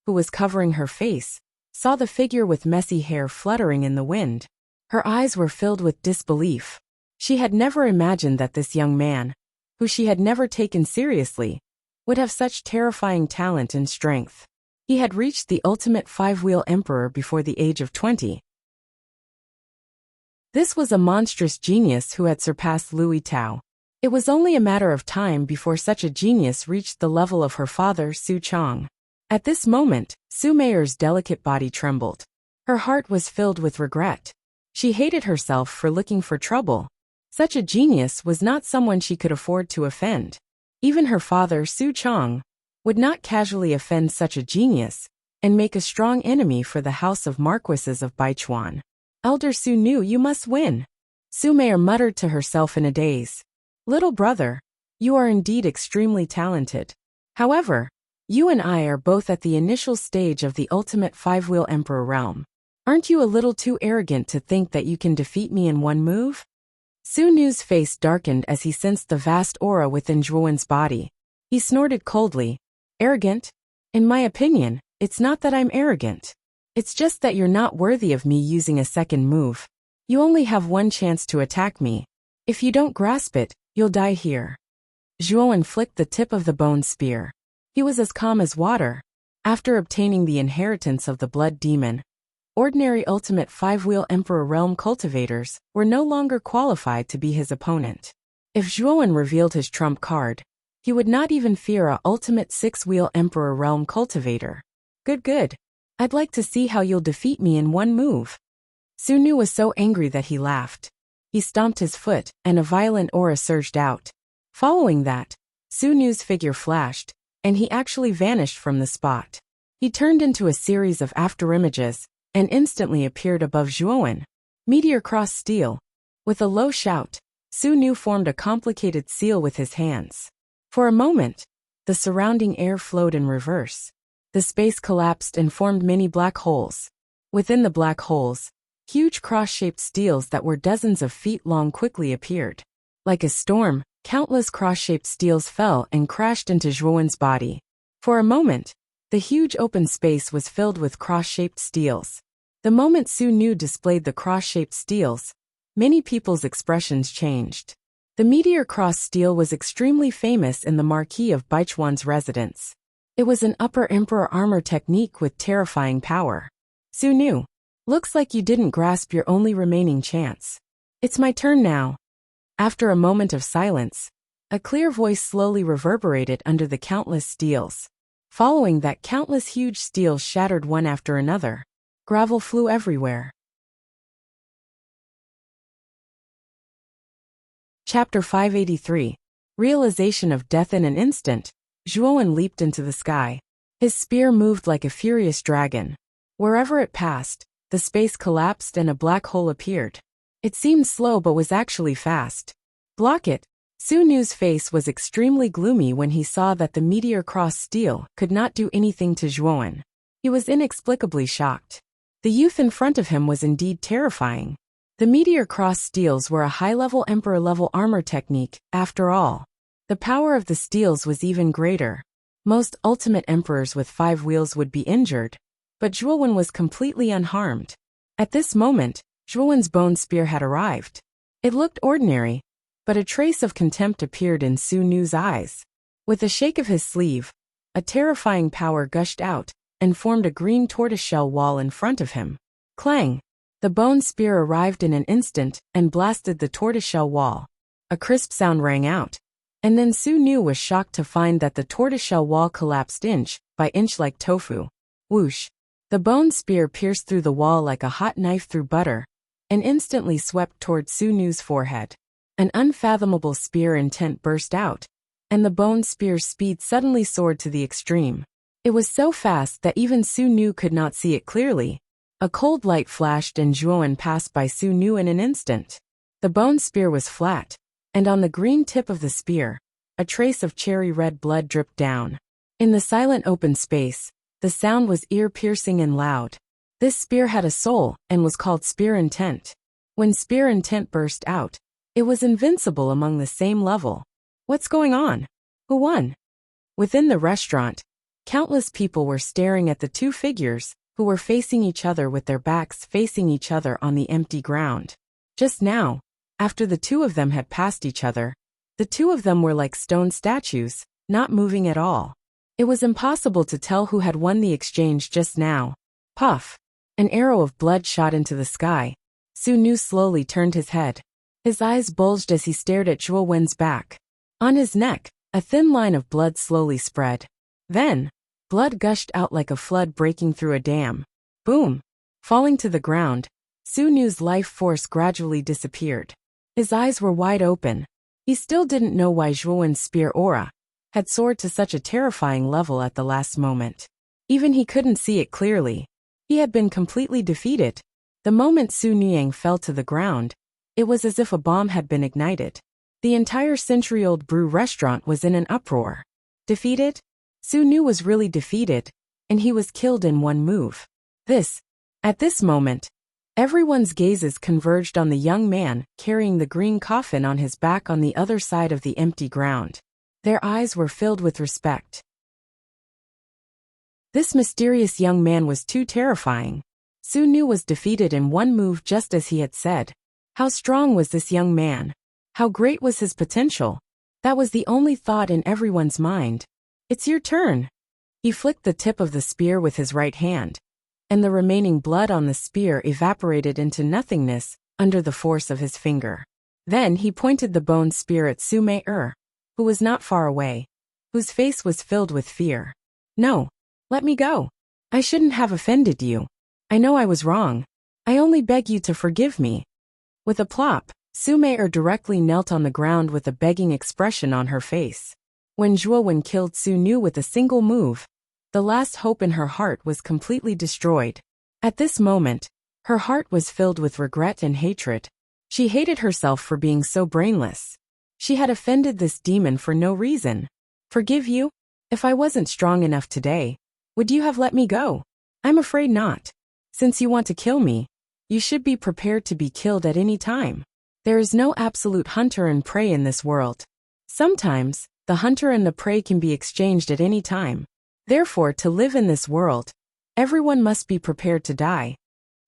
who was covering her face, saw the figure with messy hair fluttering in the wind. Her eyes were filled with disbelief. She had never imagined that this young man, who she had never taken seriously, would have such terrifying talent and strength. He had reached the ultimate five-wheel emperor before the age of 20. This was a monstrous genius who had surpassed Louis Tao. It was only a matter of time before such a genius reached the level of her father, Su Chong. At this moment, Su Mei's delicate body trembled. Her heart was filled with regret. She hated herself for looking for trouble. Such a genius was not someone she could afford to offend. Even her father, Su Chong, would not casually offend such a genius and make a strong enemy for the house of Marquises of Baichuan. Elder Su Nu, you must win. Su Mei muttered to herself in a daze. Little brother, you are indeed extremely talented. However, you and I are both at the initial stage of the ultimate five-wheel emperor realm. Aren't you a little too arrogant to think that you can defeat me in one move? Su Nu's face darkened as he sensed the vast aura within Zhuowen's body. He snorted coldly. Arrogant? In my opinion, it's not that I'm arrogant. It's just that you're not worthy of me using a second move. You only have one chance to attack me. If you don't grasp it, you'll die here. Zhuowen flicked the tip of the bone spear. He was as calm as water. After obtaining the inheritance of the blood demon, ordinary ultimate five-wheel emperor realm cultivators were no longer qualified to be his opponent. If Zhuowen revealed his trump card, he would not even fear a ultimate six-wheel emperor realm cultivator. Good. I'd like to see how you'll defeat me in one move. Su Nu was so angry that he laughed. He stomped his foot, and a violent aura surged out. Following that, Su Nu's figure flashed, and he actually vanished from the spot. He turned into a series of afterimages, and instantly appeared above Zhuowen. Meteor cross steel. With a low shout, Su Nu formed a complicated seal with his hands. For a moment, the surrounding air flowed in reverse. The space collapsed and formed many black holes. Within the black holes, huge cross-shaped steels that were dozens of feet long quickly appeared. Like a storm, countless cross-shaped steels fell and crashed into Zhuowen's body. For a moment, the huge open space was filled with cross-shaped steels. The moment Su Nu displayed the cross-shaped steels, many people's expressions changed. The meteor cross steel was extremely famous in the Marquis of Baichuan's residence. It was an upper emperor armor technique with terrifying power. Su Nu, looks like you didn't grasp your only remaining chance. It's my turn now. After a moment of silence, a clear voice slowly reverberated under the countless steels. Following that, countless huge steels shattered one after another. Gravel flew everywhere. Chapter 583. Realization of death in an instant. Zhuowen leaped into the sky. His spear moved like a furious dragon. Wherever it passed, the space collapsed and a black hole appeared. It seemed slow but was actually fast. Block it. Su Nu's face was extremely gloomy when he saw that the meteor-crossed steel could not do anything to Zhuowen. He was inexplicably shocked. The youth in front of him was indeed terrifying. The meteor-crossed steels were a high-level emperor-level armor technique, after all. The power of the steels was even greater. Most ultimate emperors with 5 wheels would be injured, but Zhuowen was completely unharmed. At this moment, Zhuowen's bone spear had arrived. It looked ordinary, but a trace of contempt appeared in Su Nu's eyes. With a shake of his sleeve, a terrifying power gushed out and formed a green tortoiseshell wall in front of him. Clang! The bone spear arrived in an instant and blasted the tortoiseshell wall. A crisp sound rang out, and then Su Nu was shocked to find that the tortoiseshell wall collapsed inch by inch like tofu. Whoosh! The bone spear pierced through the wall like a hot knife through butter, and instantly swept toward Su Nu's forehead. An unfathomable spear intent burst out, and the bone spear's speed suddenly soared to the extreme. It was so fast that even Su Nu could not see it clearly. A cold light flashed and Zhuowen passed by Su Nu in an instant. The bone spear was flat, and on the green tip of the spear, a trace of cherry red blood dripped down. In the silent open space, the sound was ear-piercing and loud. This spear had a soul and was called Spear Intent. When Spear Intent burst out, it was invincible among the same level. What's going on? Who won? Within the restaurant, countless people were staring at the two figures who were facing each other with their backs facing each other on the empty ground. Just now, after the two of them had passed each other, the two of them were like stone statues, not moving at all. It was impossible to tell who had won the exchange just now. Puff! An arrow of blood shot into the sky. Su Nu slowly turned his head. His eyes bulged as he stared at Zhuowen's back. On his neck, a thin line of blood slowly spread. Then, blood gushed out like a flood breaking through a dam. Boom! Falling to the ground, Su Nu's life force gradually disappeared. His eyes were wide open. He still didn't know why Zhuowen's spear aura had soared to such a terrifying level at the last moment. Even he couldn't see it clearly. He had been completely defeated. The moment Su Nuyang fell to the ground, it was as if a bomb had been ignited. The entire century-old brew restaurant was in an uproar. Defeated? Su Nu was really defeated, and he was killed in one move. At this moment, everyone's gazes converged on the young man carrying the green coffin on his back on the other side of the empty ground. Their eyes were filled with respect. This mysterious young man was too terrifying. Su Nu was defeated in one move just as he had said. How strong was this young man? How great was his potential? That was the only thought in everyone's mind. It's your turn. He flicked the tip of the spear with his right hand, and the remaining blood on the spear evaporated into nothingness under the force of his finger. Then he pointed the bone spear at Su Mei-er, who was not far away, whose face was filled with fear. No, let me go. I shouldn't have offended you. I know I was wrong. I only beg you to forgive me. With a plop, Su Mei-er directly knelt on the ground with a begging expression on her face. When Zhuowen killed Su Nu with a single move, the last hope in her heart was completely destroyed. At this moment, her heart was filled with regret and hatred. She hated herself for being so brainless. She had offended this demon for no reason. Forgive you? If I wasn't strong enough today, would you have let me go? I'm afraid not. Since you want to kill me, you should be prepared to be killed at any time. There is no absolute hunter and prey in this world. Sometimes, the hunter and the prey can be exchanged at any time. Therefore, to live in this world, everyone must be prepared to die.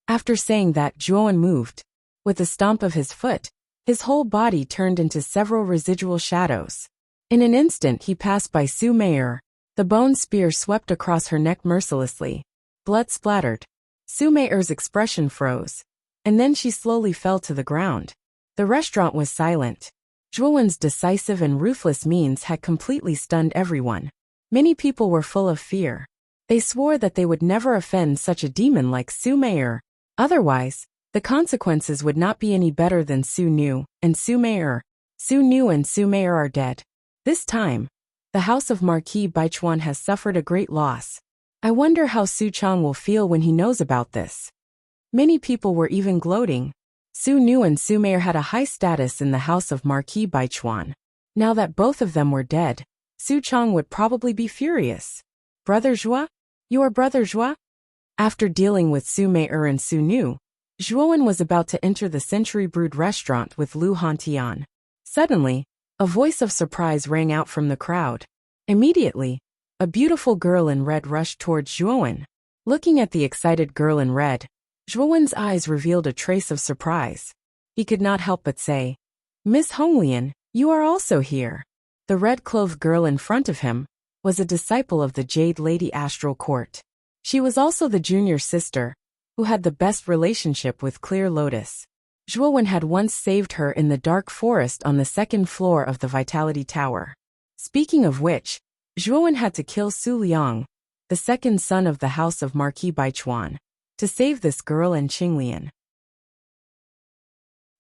After saying that, Zhuowen moved. With a stomp of his foot, his whole body turned into several residual shadows. In an instant he passed by Su Mei-er. The bone spear swept across her neck mercilessly. Blood splattered. Su Mei-er's expression froze, and then she slowly fell to the ground. The restaurant was silent. Zhuowen's decisive and ruthless means had completely stunned everyone. Many people were full of fear. They swore that they would never offend such a demon like Su Mei-er. Otherwise, the consequences would not be any better than Su Nu and Su Mei-er. Su Nu and Su Mei-er are dead. This time, The house of Marquis Baichuan has suffered a great loss. I wonder how Su Chang will feel when he knows about this. Many people were even gloating. Su Nu and Su Meier had a high status in the house of Marquis Baichuan. Now that both of them were dead, Su Chang would probably be furious. Brother Zhua? Your brother Zhua? After dealing with Su Meier and Su Nu, Zhuowen was about to enter the Century Brewed restaurant with Lu Hantian. Suddenly, a voice of surprise rang out from the crowd. Immediately, a beautiful girl in red rushed towards Zhuowen. Looking at the excited girl in red, Zhuowen's eyes revealed a trace of surprise. He could not help but say, "Miss Honglian, you are also here." The red-clothed girl in front of him was a disciple of the Jade Lady Astral Court. She was also the junior sister, who had the best relationship with Clear Lotus. Zhuowen had once saved her in the dark forest on the second floor of the Vitality Tower. Speaking of which, Zhuowen had to kill Su Liang, the second son of the house of Marquis Baichuan, to save this girl and Qinglian.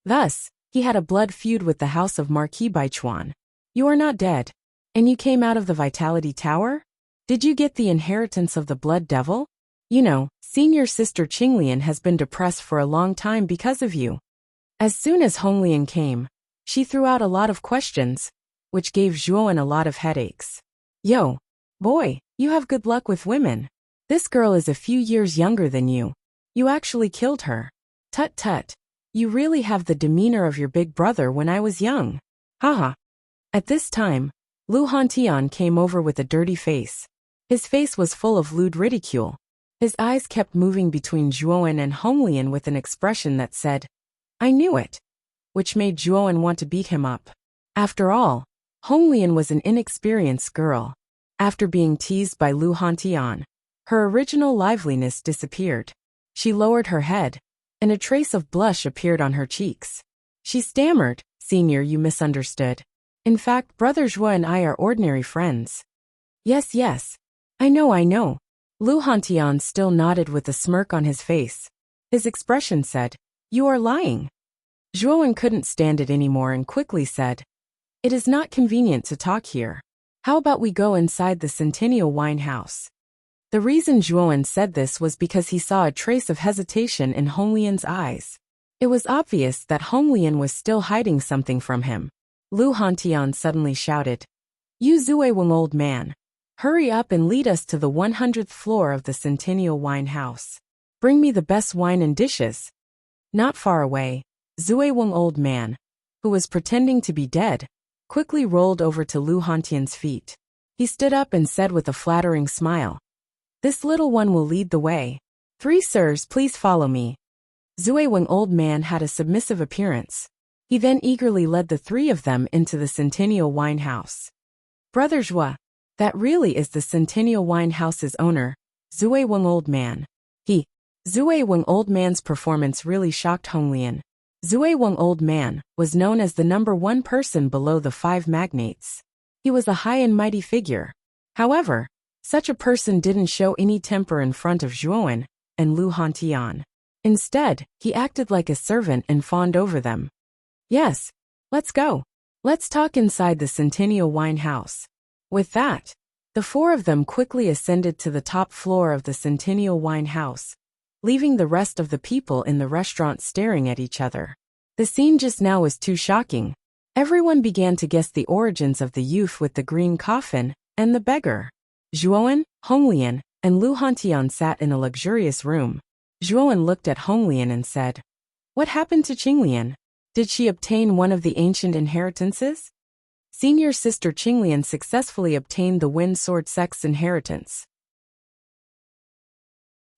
Thus, he had a blood feud with the house of Marquis Baichuan. You are not dead. And you came out of the Vitality Tower? Did you get the inheritance of the Blood Devil? You know, senior sister Qinglian has been depressed for a long time because of you. As soon as Honglian came, she threw out a lot of questions, which gave Zhuowen a lot of headaches. Yo, boy, you have good luck with women. This girl is a few years younger than you. You actually killed her. Tut tut. You really have the demeanor of your big brother when I was young. Haha. At this time, Lu Hantian came over with a dirty face. His face was full of lewd ridicule. His eyes kept moving between Zhuowen and Honglian with an expression that said, "I knew it," which made Zhuowen want to beat him up. After all, Honglian was an inexperienced girl. After being teased by Lu Hantian, her original liveliness disappeared. She lowered her head, and a trace of blush appeared on her cheeks. She stammered, "Senior, you misunderstood. In fact, Brother Zhua and I are ordinary friends." Yes, I know. Lu Hantian still nodded with a smirk on his face. His expression said, "You are lying." Zhuowen couldn't stand it anymore and quickly said, "It is not convenient to talk here. How about we go inside the Centennial Wine House?" The reason Zhuowen said this was because he saw a trace of hesitation in Honglian's eyes. It was obvious that Honglian was still hiding something from him. Lu Hantian suddenly shouted, "You Zue Weng old man. Hurry up and lead us to the 100th floor of the Centennial Wine House. Bring me the best wine and dishes." Not far away, Zue Weng old man, who was pretending to be dead, quickly rolled over to Lu Hantian's feet. He stood up and said with a flattering smile, "This little one will lead the way. 3 sirs, please follow me." Zue Weng old man had a submissive appearance. He then eagerly led the 3 of them into the Centennial Wine House. Brother Zhua, that really is the Centennial Wine House's owner, Zue Weng old man. Zue Weng old man's performance really shocked Honglian. Zue Weng old man was known as the #1 person below the 5 magnates. He was a high and mighty figure. However, such a person didn't show any temper in front of Zhuowen and Lu Hantian. Instead, he acted like a servant and fawned over them. "Yes, let's go. Let's talk inside the Centennial Wine House." With that, the 4 of them quickly ascended to the top floor of the Centennial Wine House, leaving the rest of the people in the restaurant staring at each other. The scene just now was too shocking. Everyone began to guess the origins of the youth with the green coffin and the beggar. Zhuowen, Honglian, and Lu Hantian sat in a luxurious room. Zhuowen looked at Honglian and said, "What happened to Qinglian? Did she obtain one of the ancient inheritances?" Senior sister Qinglian successfully obtained the Wind Sword Sex inheritance.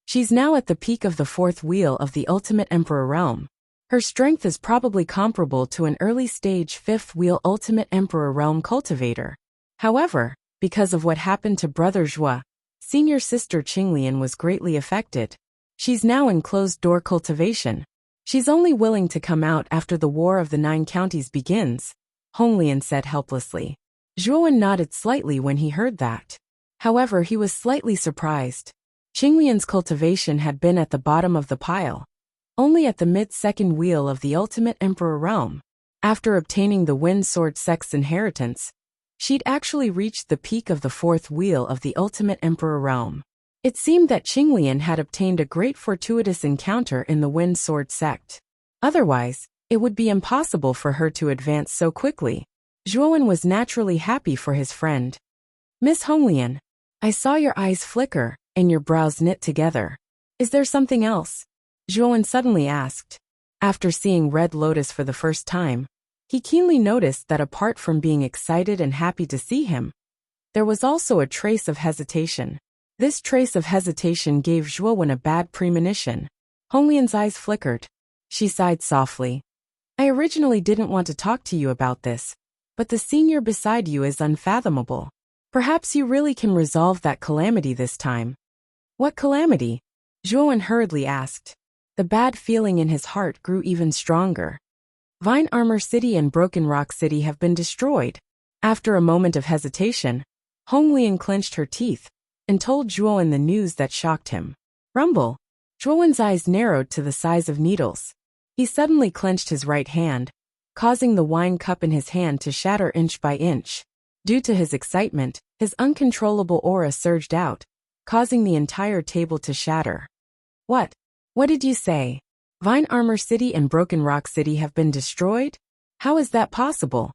She's now at the peak of the 4th wheel of the Ultimate Emperor realm. Her strength is probably comparable to an early-stage 5th wheel Ultimate Emperor realm cultivator. However, because of what happened to Brother Zhua, senior sister Qinglian was greatly affected. She's now in closed-door cultivation. She's only willing to come out after the War of the 9 Counties begins, Honglian said helplessly. Zhuowen nodded slightly when he heard that. However, he was slightly surprised. Qinglian's cultivation had been at the bottom of the pile, only at the mid-second wheel of the Ultimate Emperor realm. After obtaining the Wind Sword Sex inheritance, She'd actually reached the peak of the fourth wheel of the ultimate emperor realm. It seemed that Qinglian had obtained a great fortuitous encounter in the Wind Sword sect. Otherwise, it would be impossible for her to advance so quickly. Zhuowen was naturally happy for his friend. Miss Honglian, I saw your eyes flicker, and your brows knit together. Is there something else? Zhuowen suddenly asked. After seeing Red Lotus for the first time, he keenly noticed that apart from being excited and happy to see him, there was also a trace of hesitation. This trace of hesitation gave Zhuowen a bad premonition. Honglian's eyes flickered. She sighed softly. I originally didn't want to talk to you about this, but the senior beside you is unfathomable. Perhaps you really can resolve that calamity this time. What calamity? Zhuowen hurriedly asked. The bad feeling in his heart grew even stronger. Vine Armor City and Broken Rock City have been destroyed. After a moment of hesitation, Honglian clenched her teeth and told Zhuowen the news that shocked him. Rumble. Zhuowen's eyes narrowed to the size of needles. He suddenly clenched his right hand, causing the wine cup in his hand to shatter inch by inch. Due to his excitement, his uncontrollable aura surged out, causing the entire table to shatter. What? What did you say? Vine Armor City and Broken Rock City have been destroyed? How is that possible?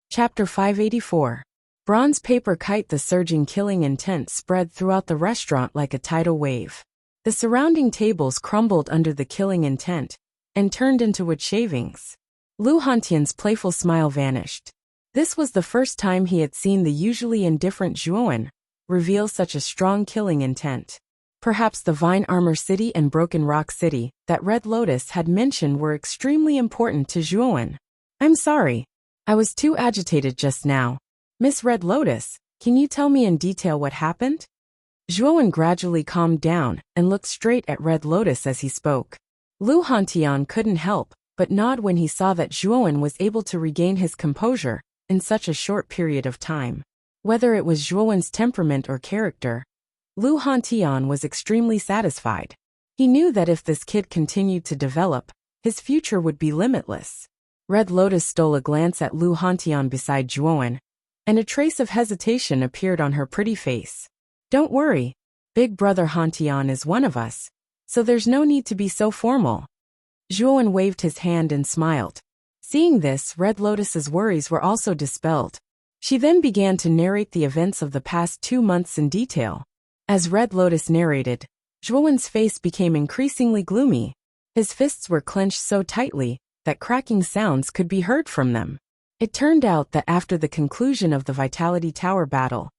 Chapter 584. Bronze paper kite. The surging killing intent spread throughout the restaurant like a tidal wave. The surrounding tables crumbled under the killing intent and turned into wood shavings. Lu Hantian's playful smile vanished. This was the first time he had seen the usually indifferent Zhuowen reveal such a strong killing intent. Perhaps the Vine Armor City and Broken Rock City that Red Lotus had mentioned were extremely important to Zhuowen. I'm sorry. I was too agitated just now. Miss Red Lotus, can you tell me in detail what happened? Zhuowen gradually calmed down and looked straight at Red Lotus as he spoke. Lu Hantian couldn't help but nod when he saw that Zhuowen was able to regain his composure in such a short period of time. Whether it was Zhuowen's temperament or character, Lu Hantian was extremely satisfied. He knew that if this kid continued to develop, his future would be limitless. Red Lotus stole a glance at Lu Hantian beside Zhuowen, and a trace of hesitation appeared on her pretty face. Don't worry, Big Brother Hantian is one of us, so there's no need to be so formal. Zhuowen waved his hand and smiled. Seeing this, Red Lotus's worries were also dispelled. She then began to narrate the events of the past 2 months in detail. As Red Lotus narrated, Zhuowen's face became increasingly gloomy. His fists were clenched so tightly that cracking sounds could be heard from them. It turned out that after the conclusion of the Vitality Tower battle,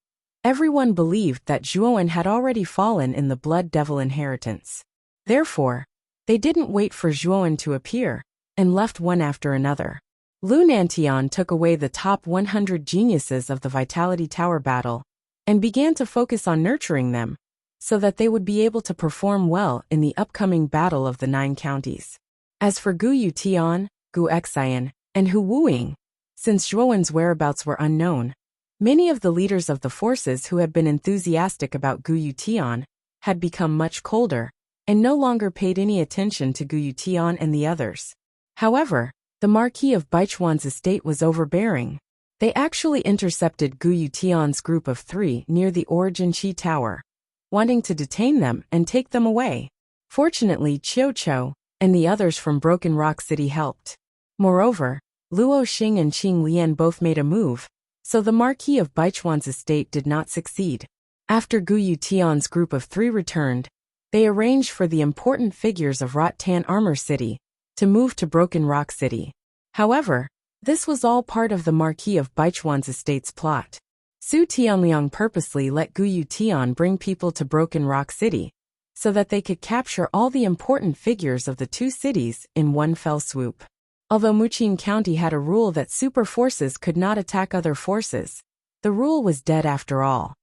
everyone believed that Zhuowen had already fallen in the Blood Devil inheritance. Therefore, they didn't wait for Zhuowen to appear, and left one after another. Lu Nantian took away the top 100 geniuses of the Vitality Tower battle, and began to focus on nurturing them, so that they would be able to perform well in the upcoming Battle of the 9 Counties. As for Gu Yutian, Gu Xian, and Hu Wuing, since Zhuowen's whereabouts were unknown, many of the leaders of the forces who had been enthusiastic about Gu Yutian had become much colder, and no longer paid any attention to Gu Yutian and the others. However, the Marquis of Baichuan's estate was overbearing. They actually intercepted Gu Yutian's group of 3 near the Origin Qi Tower, wanting to detain them and take them away. Fortunately, Qiu Qiu and the others from Broken Rock City helped. Moreover, Luo Xing and Qing Lian both made a move, so the Marquis of Baichuan's estate did not succeed. After Gu Yutian's group of 3 returned, they arranged for the important figures of Rotan Armor City to move to Broken Rock City. However, this was all part of the Marquis of Baichuan's estate's plot. Su Tianliang purposely let Gu Yutian bring people to Broken Rock City, so that they could capture all the important figures of the 2 cities in one fell swoop. Although Muqing County had a rule that super forces could not attack other forces, the rule was dead after all.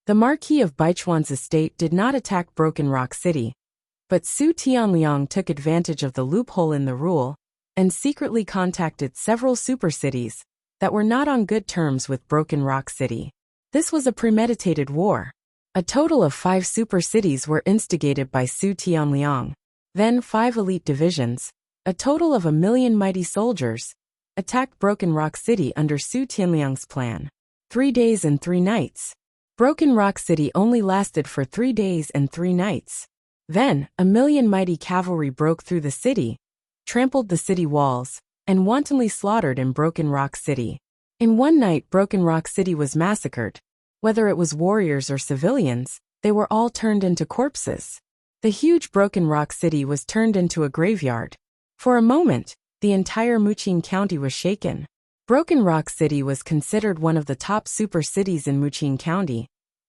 The Marquis of Baichuan's estate did not attack Broken Rock City, but Su Tianliang took advantage of the loophole in the rule and secretly contacted several super cities that were not on good terms with Broken Rock City. This was a premeditated war. A total of 5 super cities were instigated by Su Tianliang. Then 5 elite divisions, a total of 1,000,000 mighty soldiers, attacked Broken Rock City under Su Tianliang's plan. 3 days and 3 nights. Broken Rock City only lasted for 3 days and 3 nights. Then, 1,000,000 mighty cavalry broke through the city, trampled the city walls, and wantonly slaughtered in Broken Rock City. In one night, Broken Rock City was massacred. Whether it was warriors or civilians, they were all turned into corpses. The huge Broken Rock City was turned into a graveyard. For a moment, the entire Muqing County was shaken. Broken Rock City was considered one of the top super cities in Muqing County,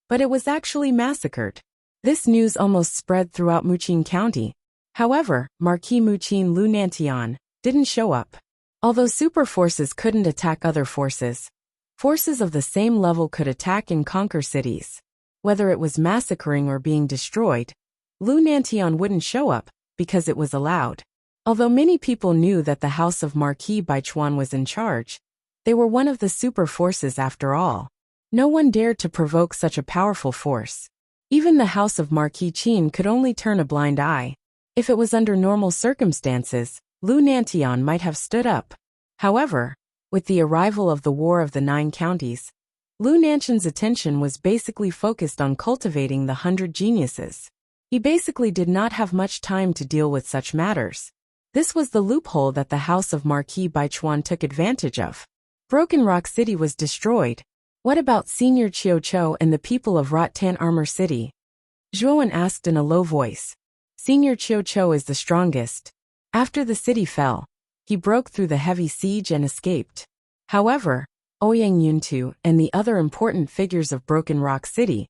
but it was actually massacred. This news almost spread throughout Muqing County. However, Marquis Muqing Lu Nantian didn't show up. Although super forces couldn't attack other forces, forces of the same level could attack and conquer cities. Whether it was massacring or being destroyed, Lu Nantian wouldn't show up because it was allowed. Although many people knew that the House of Marquis Baichuan was in charge, they were one of the super forces after all. No one dared to provoke such a powerful force. Even the House of Marquis Qin could only turn a blind eye. If it was under normal circumstances, Lu Nantian might have stood up. However, with the arrival of the War of the 9 Counties, Lu Nantian's attention was basically focused on cultivating the 100 geniuses. He basically did not have much time to deal with such matters. This was the loophole that the House of Marquis Baichuan took advantage of. Broken Rock City was destroyed. What about Senior Chiu Chou and the people of Rattan Armor City? Zhuowen asked in a low voice. Senior Chiu Chou is the strongest. After the city fell, he broke through the heavy siege and escaped. However, Ouyang Yuntu and the other important figures of Broken Rock City,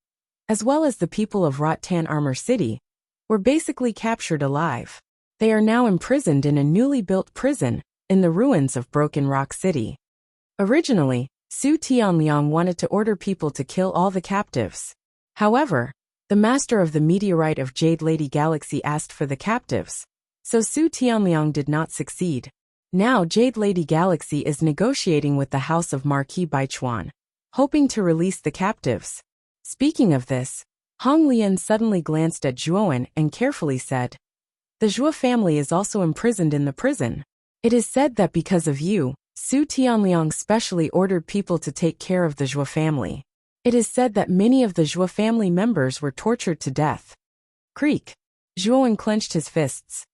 as well as the people of Rattan Armor City, were basically captured alive. They are now imprisoned in a newly built prison in the ruins of Broken Rock City. Originally, Su Tianliang wanted to order people to kill all the captives. However, the master of the meteorite of Jade Lady Galaxy asked for the captives, so Su Tianliang did not succeed. Now Jade Lady Galaxy is negotiating with the House of Marquis Baichuan, hoping to release the captives. Speaking of this, Hong Lian suddenly glanced at Zhuowen and carefully said, "The Zhuo family is also imprisoned in the prison. It is said that because of you, Su Tianliang specially ordered people to take care of the Zhuo family. It is said that many of the Zhuo family members were tortured to death." Creak. Zhuowen clenched his fists.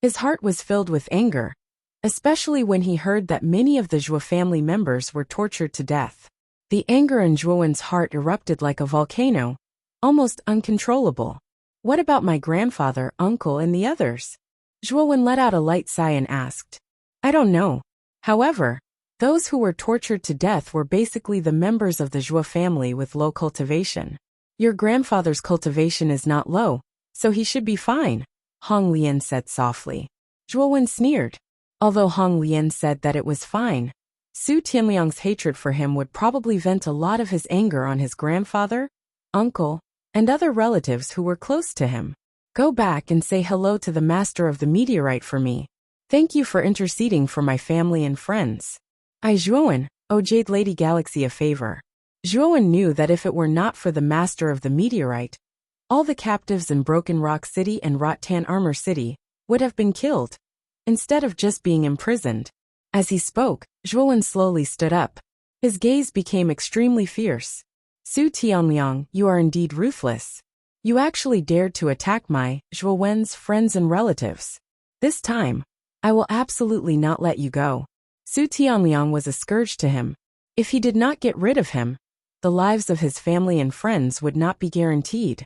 His heart was filled with anger, especially when he heard that many of the Zhuo family members were tortured to death. The anger in Zhuowen's heart erupted like a volcano, almost uncontrollable. What about my grandfather, uncle, and the others? Zhuowen let out a light sigh and asked. I don't know. However, those who were tortured to death were basically the members of the Zhuo family with low cultivation. Your grandfather's cultivation is not low, so he should be fine, Hong Lian said softly. Zhuowen sneered. Although Hong Lian said that it was fine, Su Tianliang's hatred for him would probably vent a lot of his anger on his grandfather, uncle, and other relatives who were close to him. Go back and say hello to the master of the meteorite for me. Thank you for interceding for my family and friends. I Zhuowen, owe Jade Lady Galaxy a favor. Zhuowen knew that if it were not for the master of the meteorite, all the captives in Broken Rock City and Rattan Armor City would have been killed, instead of just being imprisoned. As he spoke, Zhuowen slowly stood up. His gaze became extremely fierce. Su Tianliang, you are indeed ruthless. You actually dared to attack my, Zhuowen's, friends and relatives. This time, I will absolutely not let you go. Su Tianliang was a scourge to him. If he did not get rid of him, the lives of his family and friends would not be guaranteed.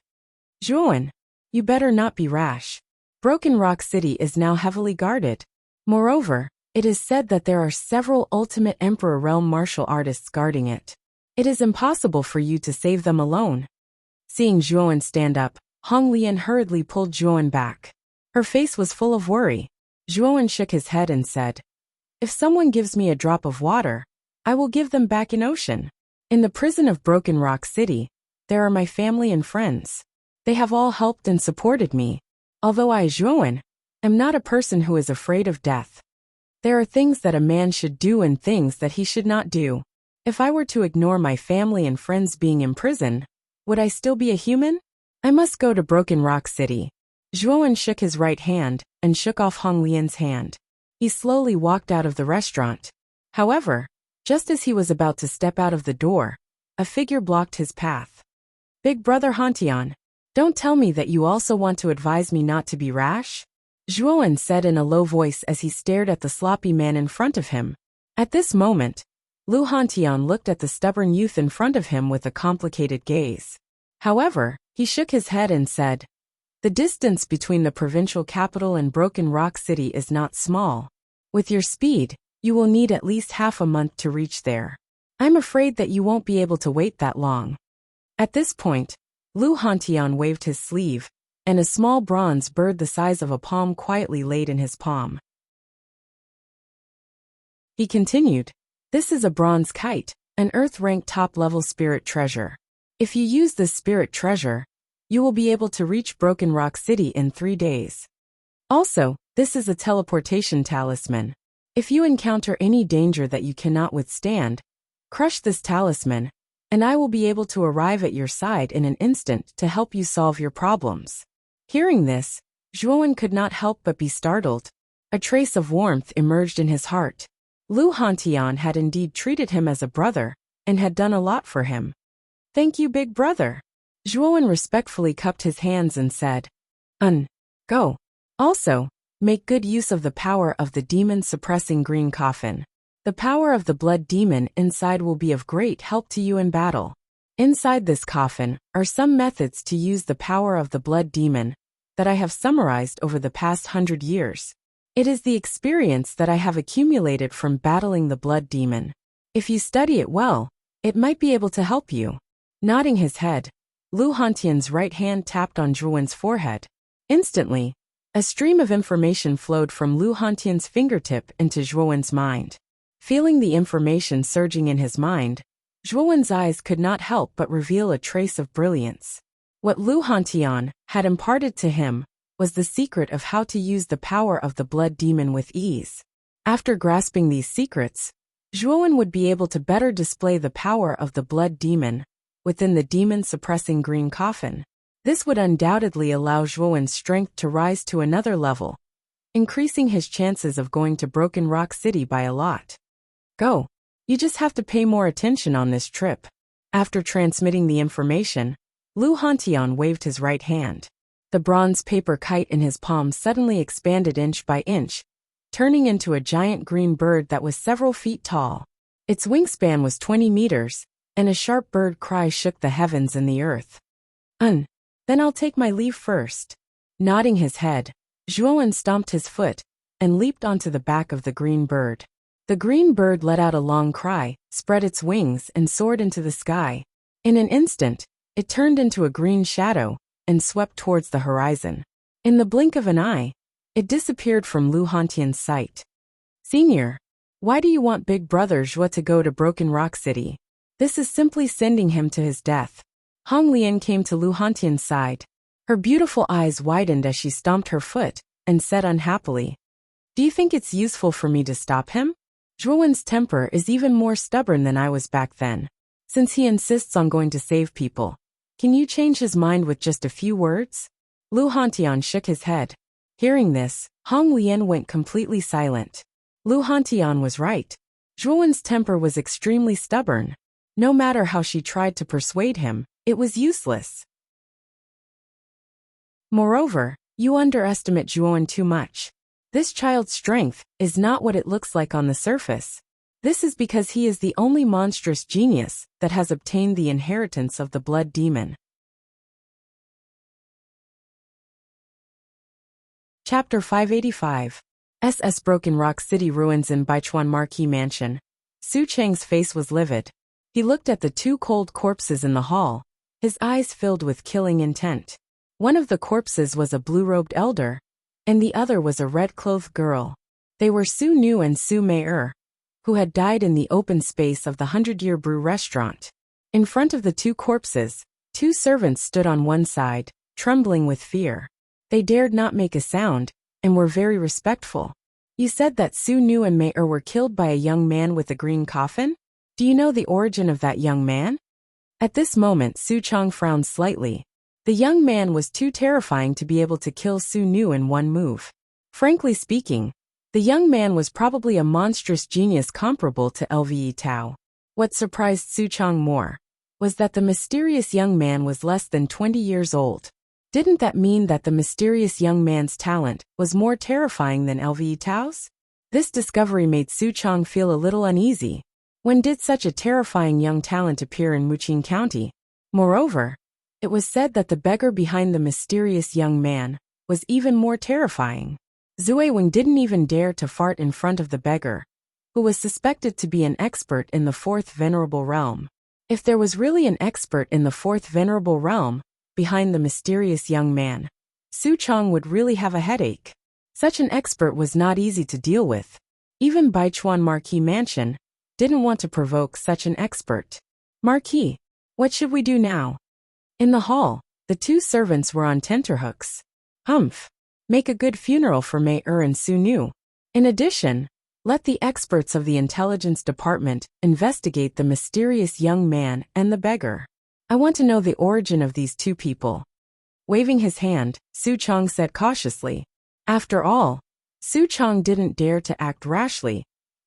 Zhuowen, you better not be rash. Broken Rock City is now heavily guarded. Moreover, it is said that there are several Ultimate Emperor Realm martial artists guarding it. It is impossible for you to save them alone. Seeing Zhuowen stand up, Hong Lian hurriedly pulled Zhuowen back. Her face was full of worry. Zhuowen shook his head and said, If someone gives me a drop of water, I will give them back an ocean. In the prison of Broken Rock City, there are my family and friends. They have all helped and supported me. Although I, Zhuowen, am not a person who is afraid of death. There are things that a man should do and things that he should not do. If I were to ignore my family and friends being in prison, would I still be a human? I must go to Broken Rock City. Zhuowen shook his right hand and shook off Hong Lian's hand. He slowly walked out of the restaurant. However, just as he was about to step out of the door, a figure blocked his path. Big brother Hantian, don't tell me that you also want to advise me not to be rash? Zhuowen said in a low voice as he stared at the sloppy man in front of him. At this moment, Lu Hantian looked at the stubborn youth in front of him with a complicated gaze. However, he shook his head and said, "The distance between the provincial capital and Broken Rock City is not small. With your speed, you will need at least half a month to reach there. I'm afraid that you won't be able to wait that long." At this point, Lu Hantian waved his sleeve, and a small bronze bird the size of a palm quietly laid in his palm. He continued, "This is a bronze kite, an Earth-ranked top-level spirit treasure. If you use this spirit treasure, you will be able to reach Broken Rock City in 3 days. Also, this is a teleportation talisman. If you encounter any danger that you cannot withstand, crush this talisman, and I will be able to arrive at your side in an instant to help you solve your problems." Hearing this, Zhuowen could not help but be startled. A trace of warmth emerged in his heart. Lu Hantian had indeed treated him as a brother, and had done a lot for him. "Thank you, big brother." Zhuowen respectfully cupped his hands and said, Go. Also, make good use of the power of the demon-suppressing green coffin. The power of the blood demon inside will be of great help to you in battle. Inside this coffin are some methods to use the power of the blood demon that I have summarized over the past 100 years. It is the experience that I have accumulated from battling the blood demon. If you study it well, it might be able to help you. Nodding his head, Lu Hantian's right hand tapped on Zhuowen's forehead. Instantly, a stream of information flowed from Lu Hantian's fingertip into Zhuowen's mind. Feeling the information surging in his mind, Zhuowen's eyes could not help but reveal a trace of brilliance. What Lu Hantian had imparted to him was the secret of how to use the power of the blood demon with ease. After grasping these secrets, Zhuowen would be able to better display the power of the blood demon within the demon-suppressing green coffin. This would undoubtedly allow Zhuowen's strength to rise to another level, increasing his chances of going to Broken Rock City by a lot. Go. You just have to pay more attention on this trip. After transmitting the information, Lu Hantian waved his right hand. The bronze paper kite in his palm suddenly expanded inch by inch, turning into a giant green bird that was several feet tall. Its wingspan was 20 meters, and a sharp bird cry shook the heavens and the earth. Then I'll take my leave first." Nodding his head, Zhuowen stomped his foot and leaped onto the back of the green bird. The green bird let out a long cry, spread its wings and soared into the sky. In an instant, it turned into a green shadow and swept towards the horizon. In the blink of an eye, it disappeared from Lu Hantian's sight. "Senior, why do you want big brother Zhuo to go to Broken Rock City? This is simply sending him to his death." Hong Lian came to Lu Hantian's side. Her beautiful eyes widened as she stomped her foot and said unhappily, "Do you think it's useful for me to stop him? Zhuowen's temper is even more stubborn than I was back then. Since he insists on going to save people, can you change his mind with just a few words?" Lu Hantian shook his head. Hearing this, Hong Lian went completely silent. Lu Hantian was right. Zhuowen's temper was extremely stubborn. No matter how she tried to persuade him, it was useless. Moreover, you underestimate Zhuowen too much. This child's strength is not what it looks like on the surface. This is because he is the only monstrous genius that has obtained the inheritance of the blood demon. Chapter 585. SS Broken Rock City Ruins in Baichuan Marquis Mansion. Su Cheng's face was livid. He looked at the 2 cold corpses in the hall, his eyes filled with killing intent. One of the corpses was a blue-robed elder, and the other was a red-clothed girl. They were Su Nu and Su Mei, who had died in the open space of the 100-Year Brew restaurant. In front of the 2 corpses, 2 servants stood on one side, trembling with fear. They dared not make a sound, and were very respectful. "You said that Su Nu and Mei were killed by a young man with a green coffin? Do you know the origin of that young man?" At this moment Su Chang frowned slightly. The young man was too terrifying to be able to kill Su Nu in one move. Frankly speaking, the young man was probably a monstrous genius comparable to Lve Tao. What surprised Su Chang more was that the mysterious young man was less than 20 years old. Didn't that mean that the mysterious young man's talent was more terrifying than Lve Tao's? This discovery made Su Chang feel a little uneasy. When did such a terrifying young talent appear in Wuxia County? Moreover, it was said that the beggar behind the mysterious young man was even more terrifying. Zui Wing didn't even dare to fart in front of the beggar, who was suspected to be an expert in the fourth venerable realm. If there was really an expert in the fourth venerable realm behind the mysterious young man, Su Chang would really have a headache. Such an expert was not easy to deal with. Even Baichuan Marquis Mansion didn't want to provoke such an expert. Marquis, what should we do now? In the hall, the two servants were on tenterhooks. Humph. Make a good funeral for Mei and Su Nu. In addition, let the experts of the intelligence department investigate the mysterious young man and the beggar. I want to know the origin of these two people. Waving his hand, Su Chang said cautiously. After all, Su Chang didn't dare to act rashly,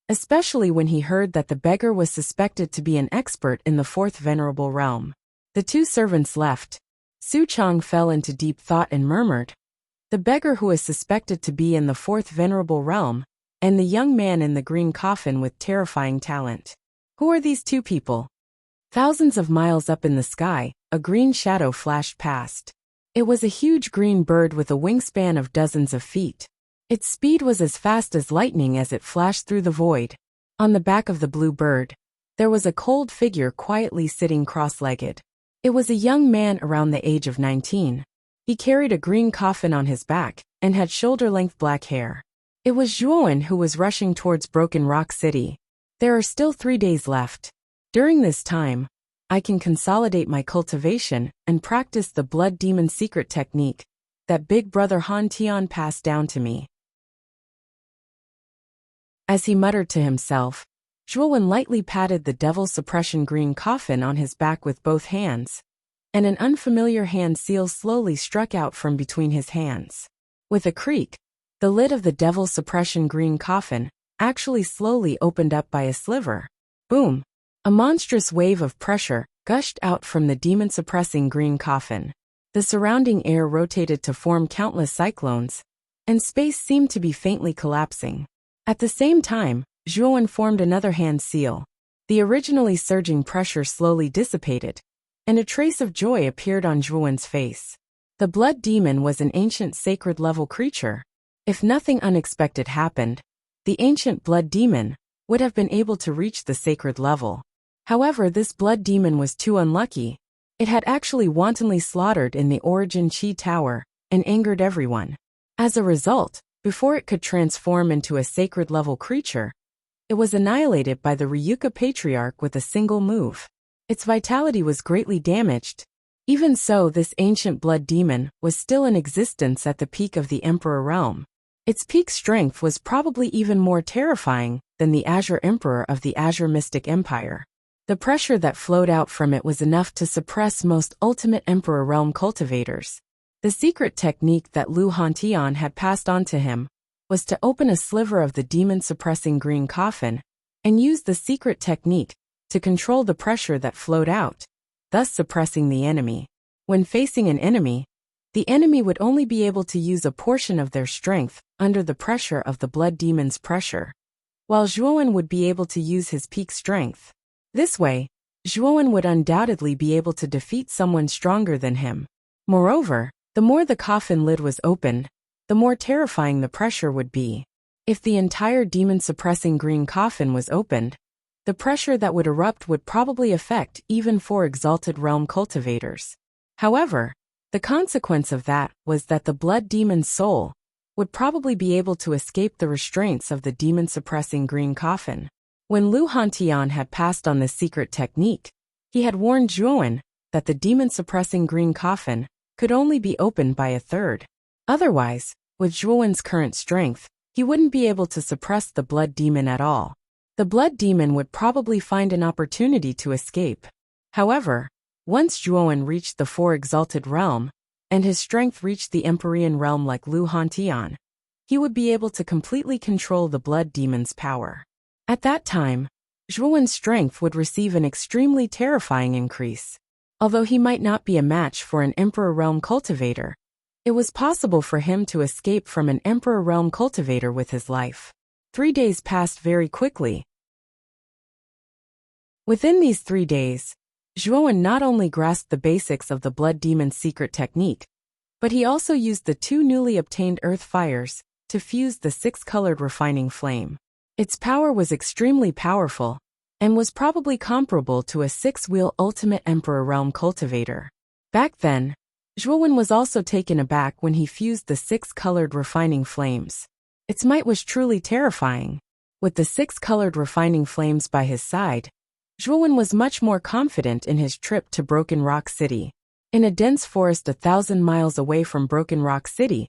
especially when he heard that the beggar was suspected to be an expert in the fourth venerable realm. The two servants left. Su Chang fell into deep thought and murmured, the beggar who is suspected to be in the fourth venerable realm, and the young man in the green coffin with terrifying talent. Who are these two people? Thousands of miles up in the sky, a green shadow flashed past. It was a huge green bird with a wingspan of dozens of feet. Its speed was as fast as lightning as it flashed through the void. On the back of the blue bird, there was a cold figure quietly sitting cross-legged. It was a young man around the age of 19. He carried a green coffin on his back and had shoulder-length black hair. It was Zhuowen who was rushing towards Broken Rock City. There are still 3 days left. During this time, I can consolidate my cultivation and practice the blood demon secret technique that Big Brother Han Tian passed down to me. As he muttered to himself, Zhuowen lightly patted the devil suppression green coffin on his back with both hands, and an unfamiliar hand seal slowly struck out from between his hands. With a creak, the lid of the devil suppression green coffin actually slowly opened up by a sliver. Boom! A monstrous wave of pressure gushed out from the demon-suppressing green coffin. The surrounding air rotated to form countless cyclones, and space seemed to be faintly collapsing. At the same time, Zhuowen formed another hand seal. The originally surging pressure slowly dissipated, and a trace of joy appeared on Zhuowen's face. The blood demon was an ancient sacred-level creature. If nothing unexpected happened, the ancient blood demon would have been able to reach the sacred level. However, this blood demon was too unlucky. It had actually wantonly slaughtered in the Origin Qi Tower and angered everyone. As a result, before it could transform into a sacred-level creature, it was annihilated by the Ryuka Patriarch with a single move. Its vitality was greatly damaged. Even so, this ancient blood demon was still in existence at the peak of the Emperor realm. Its peak strength was probably even more terrifying than the Azure Emperor of the Azure Mystic Empire. The pressure that flowed out from it was enough to suppress most ultimate Emperor realm cultivators. The secret technique that Lu Hantian had passed on to him was to open a sliver of the demon-suppressing green coffin and use the secret technique to control the pressure that flowed out, thus suppressing the enemy. When facing an enemy, the enemy would only be able to use a portion of their strength under the pressure of the blood demon's pressure, while Zhuowen would be able to use his peak strength. This way, Zhuowen would undoubtedly be able to defeat someone stronger than him. Moreover, the more the coffin lid was opened, the more terrifying the pressure would be. If the entire demon-suppressing green coffin was opened, the pressure that would erupt would probably affect even 4 exalted realm cultivators. However, the consequence of that was that the blood demon's soul would probably be able to escape the restraints of the demon-suppressing green coffin. When Lu Hantian had passed on this secret technique, he had warned Zhuowen that the demon-suppressing green coffin could only be opened by a third. Otherwise, with Zhuowen's current strength, he wouldn't be able to suppress the blood demon at all. The blood demon would probably find an opportunity to escape. However, Once Zhuowen reached the Four Exalted Realm, and his strength reached the Empyrean realm like Lu Hantian, he would be able to completely control the blood demon's power. At that time, Zhuowen's strength would receive an extremely terrifying increase. Although he might not be a match for an Emperor Realm cultivator, it was possible for him to escape from an Emperor Realm cultivator with his life. 3 days passed very quickly. Within these 3 days, Zhuowen not only grasped the basics of the blood demon's secret technique, but he also used the 2 newly obtained earth fires to fuse the 6-colored refining flame. Its power was extremely powerful, and was probably comparable to a 6-wheel ultimate Emperor Realm cultivator. Back then, Zhuowen was also taken aback when he fused the 6-colored refining flames. Its might was truly terrifying. With the 6-colored refining flames by his side, Zhuowen was much more confident in his trip to Broken Rock City. In a dense forest 1,000 miles away from Broken Rock City,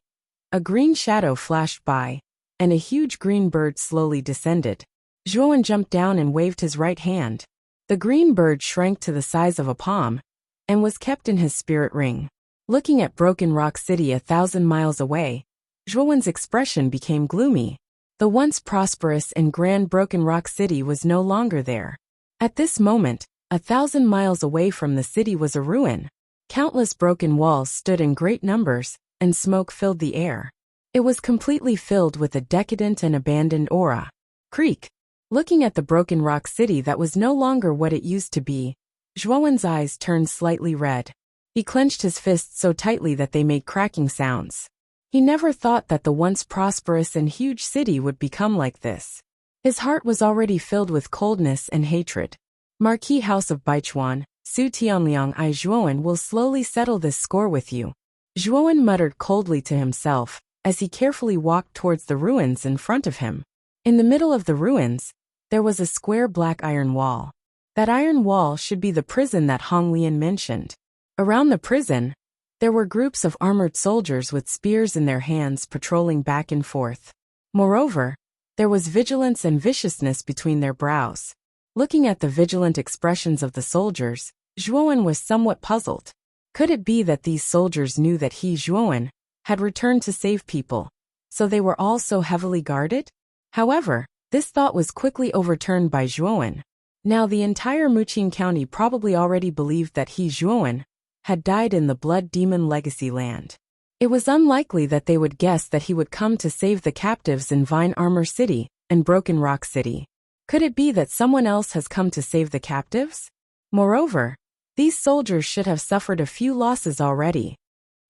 a green shadow flashed by, and a huge green bird slowly descended. Zhuowen jumped down and waved his right hand. The green bird shrank to the size of a palm, and was kept in his spirit ring. Looking at Broken Rock City 1,000 miles away, Zhuowen's expression became gloomy. The once prosperous and grand Broken Rock City was no longer there. At this moment, 1,000 miles away from the city was a ruin. Countless broken walls stood in great numbers, and smoke filled the air. It was completely filled with a decadent and abandoned aura. Creak. Looking at the Broken Rock City that was no longer what it used to be, Zhuowen's eyes turned slightly red. He clenched his fists so tightly that they made cracking sounds. He never thought that the once prosperous and huge city would become like this. His heart was already filled with coldness and hatred. Marquis House of Baichuan, Su Tianliang I Zhuowen will slowly settle this score with you. Zhuowen muttered coldly to himself, as he carefully walked towards the ruins in front of him. In the middle of the ruins, there was a square black iron wall. That iron wall should be the prison that Hong Lian mentioned. Around the prison, there were groups of armored soldiers with spears in their hands patrolling back and forth. Moreover, there was vigilance and viciousness between their brows. Looking at the vigilant expressions of the soldiers, Zhuowen was somewhat puzzled. Could it be that these soldiers knew that he, Zhuowen, had returned to save people, so they were all so heavily guarded? However, this thought was quickly overturned by Zhuowen. Now the entire Muqing County probably already believed that he, Zhuowen, had died in the Blood Demon Legacy Land. It was unlikely that they would guess that he would come to save the captives in Vine Armor City and Broken Rock City. Could it be that someone else has come to save the captives? Moreover, these soldiers should have suffered a few losses already.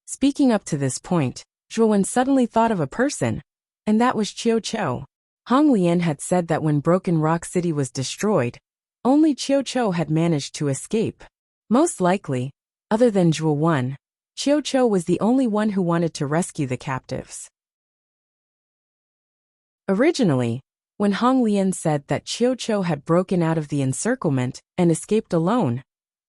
Speaking up to this point, Zhuowen suddenly thought of a person, and that was Qiu Chou. Hong Lian had said that when Broken Rock City was destroyed, only Qiu Chou had managed to escape. Most likely, other than Zhuowen, Qiu Chou was the only one who wanted to rescue the captives. Originally, when Hong Lian said that Qiu Chou had broken out of the encirclement and escaped alone,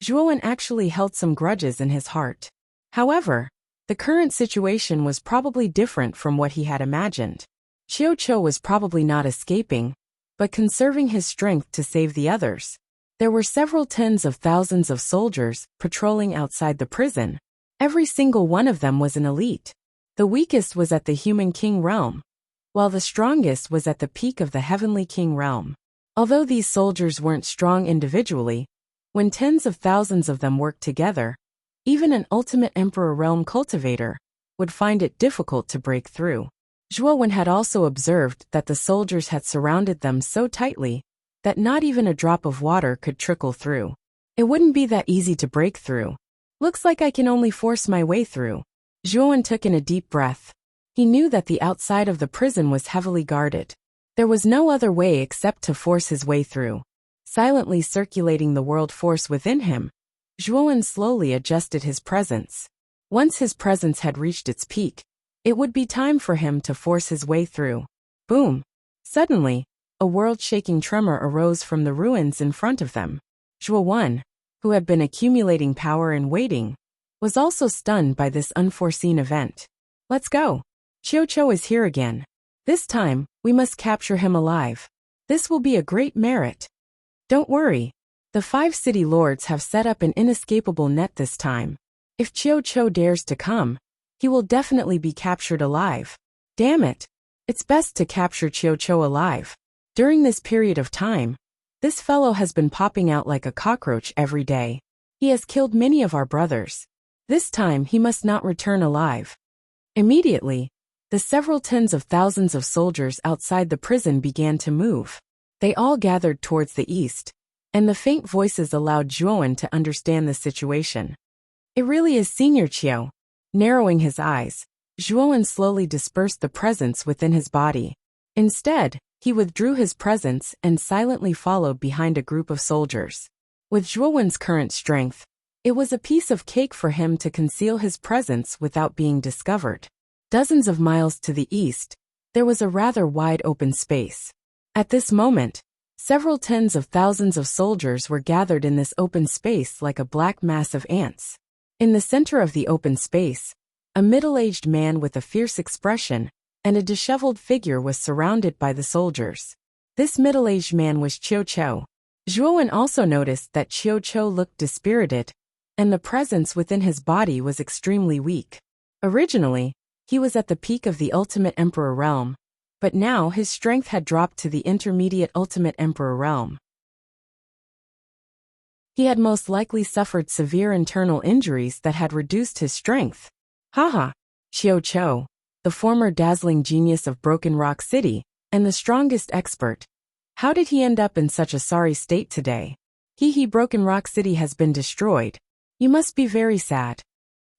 Zhuowen actually held some grudges in his heart. However, the current situation was probably different from what he had imagined. Qiu Chou was probably not escaping, but conserving his strength to save the others. There were several tens of thousands of soldiers patrolling outside the prison. Every single one of them was an elite. The weakest was at the Human King realm, while the strongest was at the peak of the Heavenly King realm. Although these soldiers weren't strong individually, when tens of thousands of them worked together, even an ultimate Emperor Realm cultivator would find it difficult to break through. Zhuowen had also observed that the soldiers had surrounded them so tightly that not even a drop of water could trickle through. It wouldn't be that easy to break through. Looks like I can only force my way through. Zhuowen took in a deep breath. He knew that the outside of the prison was heavily guarded. There was no other way except to force his way through. Silently circulating the world force within him, Zhuowen slowly adjusted his presence. Once his presence had reached its peak, it would be time for him to force his way through. Boom! Suddenly, a world-shaking tremor arose from the ruins in front of them. Zhuowen, who had been accumulating power and waiting, was also stunned by this unforeseen event. Let's go! Qiu Chou is here again. This time, we must capture him alive. This will be a great merit. Don't worry. The 5 city lords have set up an inescapable net this time. If Chiu Chiu dares to come, he will definitely be captured alive. Damn it! It's best to capture Chiu Chiu alive. During this period of time, this fellow has been popping out like a cockroach every day. He has killed many of our brothers. This time he must not return alive. Immediately, the several tens of thousands of soldiers outside the prison began to move. They all gathered towards the east, and the faint voices allowed Zhuowen to understand the situation. It really is Senior Chiu. Narrowing his eyes, Zhuowen slowly dispersed the presence within his body. Instead, he withdrew his presence and silently followed behind a group of soldiers. With Zhuowen's current strength, it was a piece of cake for him to conceal his presence without being discovered. Dozens of miles to the east, there was a rather wide open space. At this moment, several tens of thousands of soldiers were gathered in this open space like a black mass of ants. In the center of the open space, a middle-aged man with a fierce expression and a disheveled figure was surrounded by the soldiers. This middle-aged man was Chiu Chiu. Zhuowen also noticed that Chiu Chiu looked dispirited, and the presence within his body was extremely weak. Originally, he was at the peak of the Ultimate Emperor realm, but now his strength had dropped to the intermediate Ultimate Emperor realm. He had most likely suffered severe internal injuries that had reduced his strength. Haha, Chiu Chiu, the former dazzling genius of Broken Rock City, and the strongest expert. How did he end up in such a sorry state today? Broken Rock City has been destroyed. You must be very sad.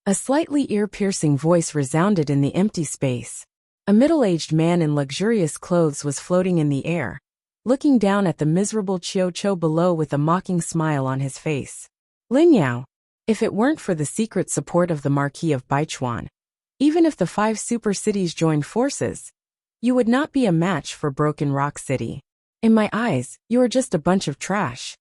A slightly ear-piercing voice resounded in the empty space. A middle-aged man in luxurious clothes was floating in the air, looking down at the miserable Chiu Chiu below with a mocking smile on his face. Lin Yao, if it weren't for the secret support of the Marquis of Baichuan, even if the 5 super cities joined forces, you would not be a match for Broken Rock City. In my eyes, you are just a bunch of trash.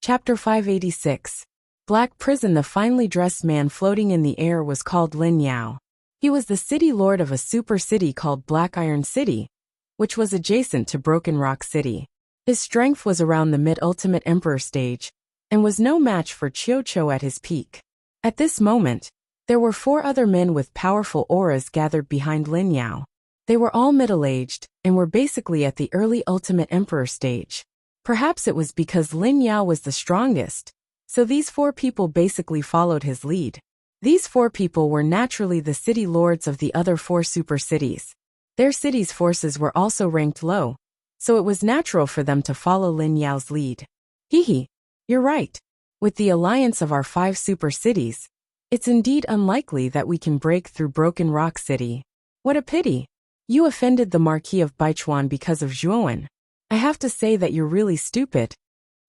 Chapter 586. Black Prison. The finely dressed man floating in the air was called Lin Yao. He was the city lord of a super city called Black Iron City, which was adjacent to Broken Rock City. His strength was around the mid-ultimate emperor stage, and was no match for Chiu Chiu at his peak. At this moment, there were 4 other men with powerful auras gathered behind Lin Yao. They were all middle-aged, and were basically at the early ultimate emperor stage. Perhaps it was because Lin Yao was the strongest, so these 4 people basically followed his lead. These 4 people were naturally the city lords of the other 4 super cities. Their city's forces were also ranked low, so it was natural for them to follow Lin Yao's lead. You're right. With the alliance of our 5 super cities, it's indeed unlikely that we can break through Broken Rock City. What a pity. You offended the Marquis of Baichuan because of Zhuowen. I have to say that you're really stupid.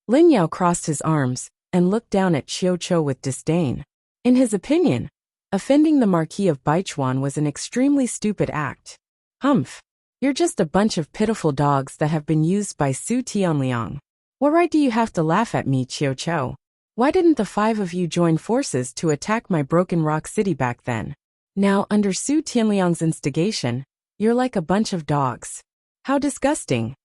Lin Yao crossed his arms and looked down at Chiu Chiu with disdain. In his opinion, offending the Marquis of Baichuan was an extremely stupid act. Humph. You're just a bunch of pitiful dogs that have been used by Su Tianliang. What right do you have to laugh at me, Chiu Chiu? Why didn't the 5 of you join forces to attack my Broken Rock City back then? Now, under Su Tianliang's instigation, you're like a bunch of dogs. How disgusting.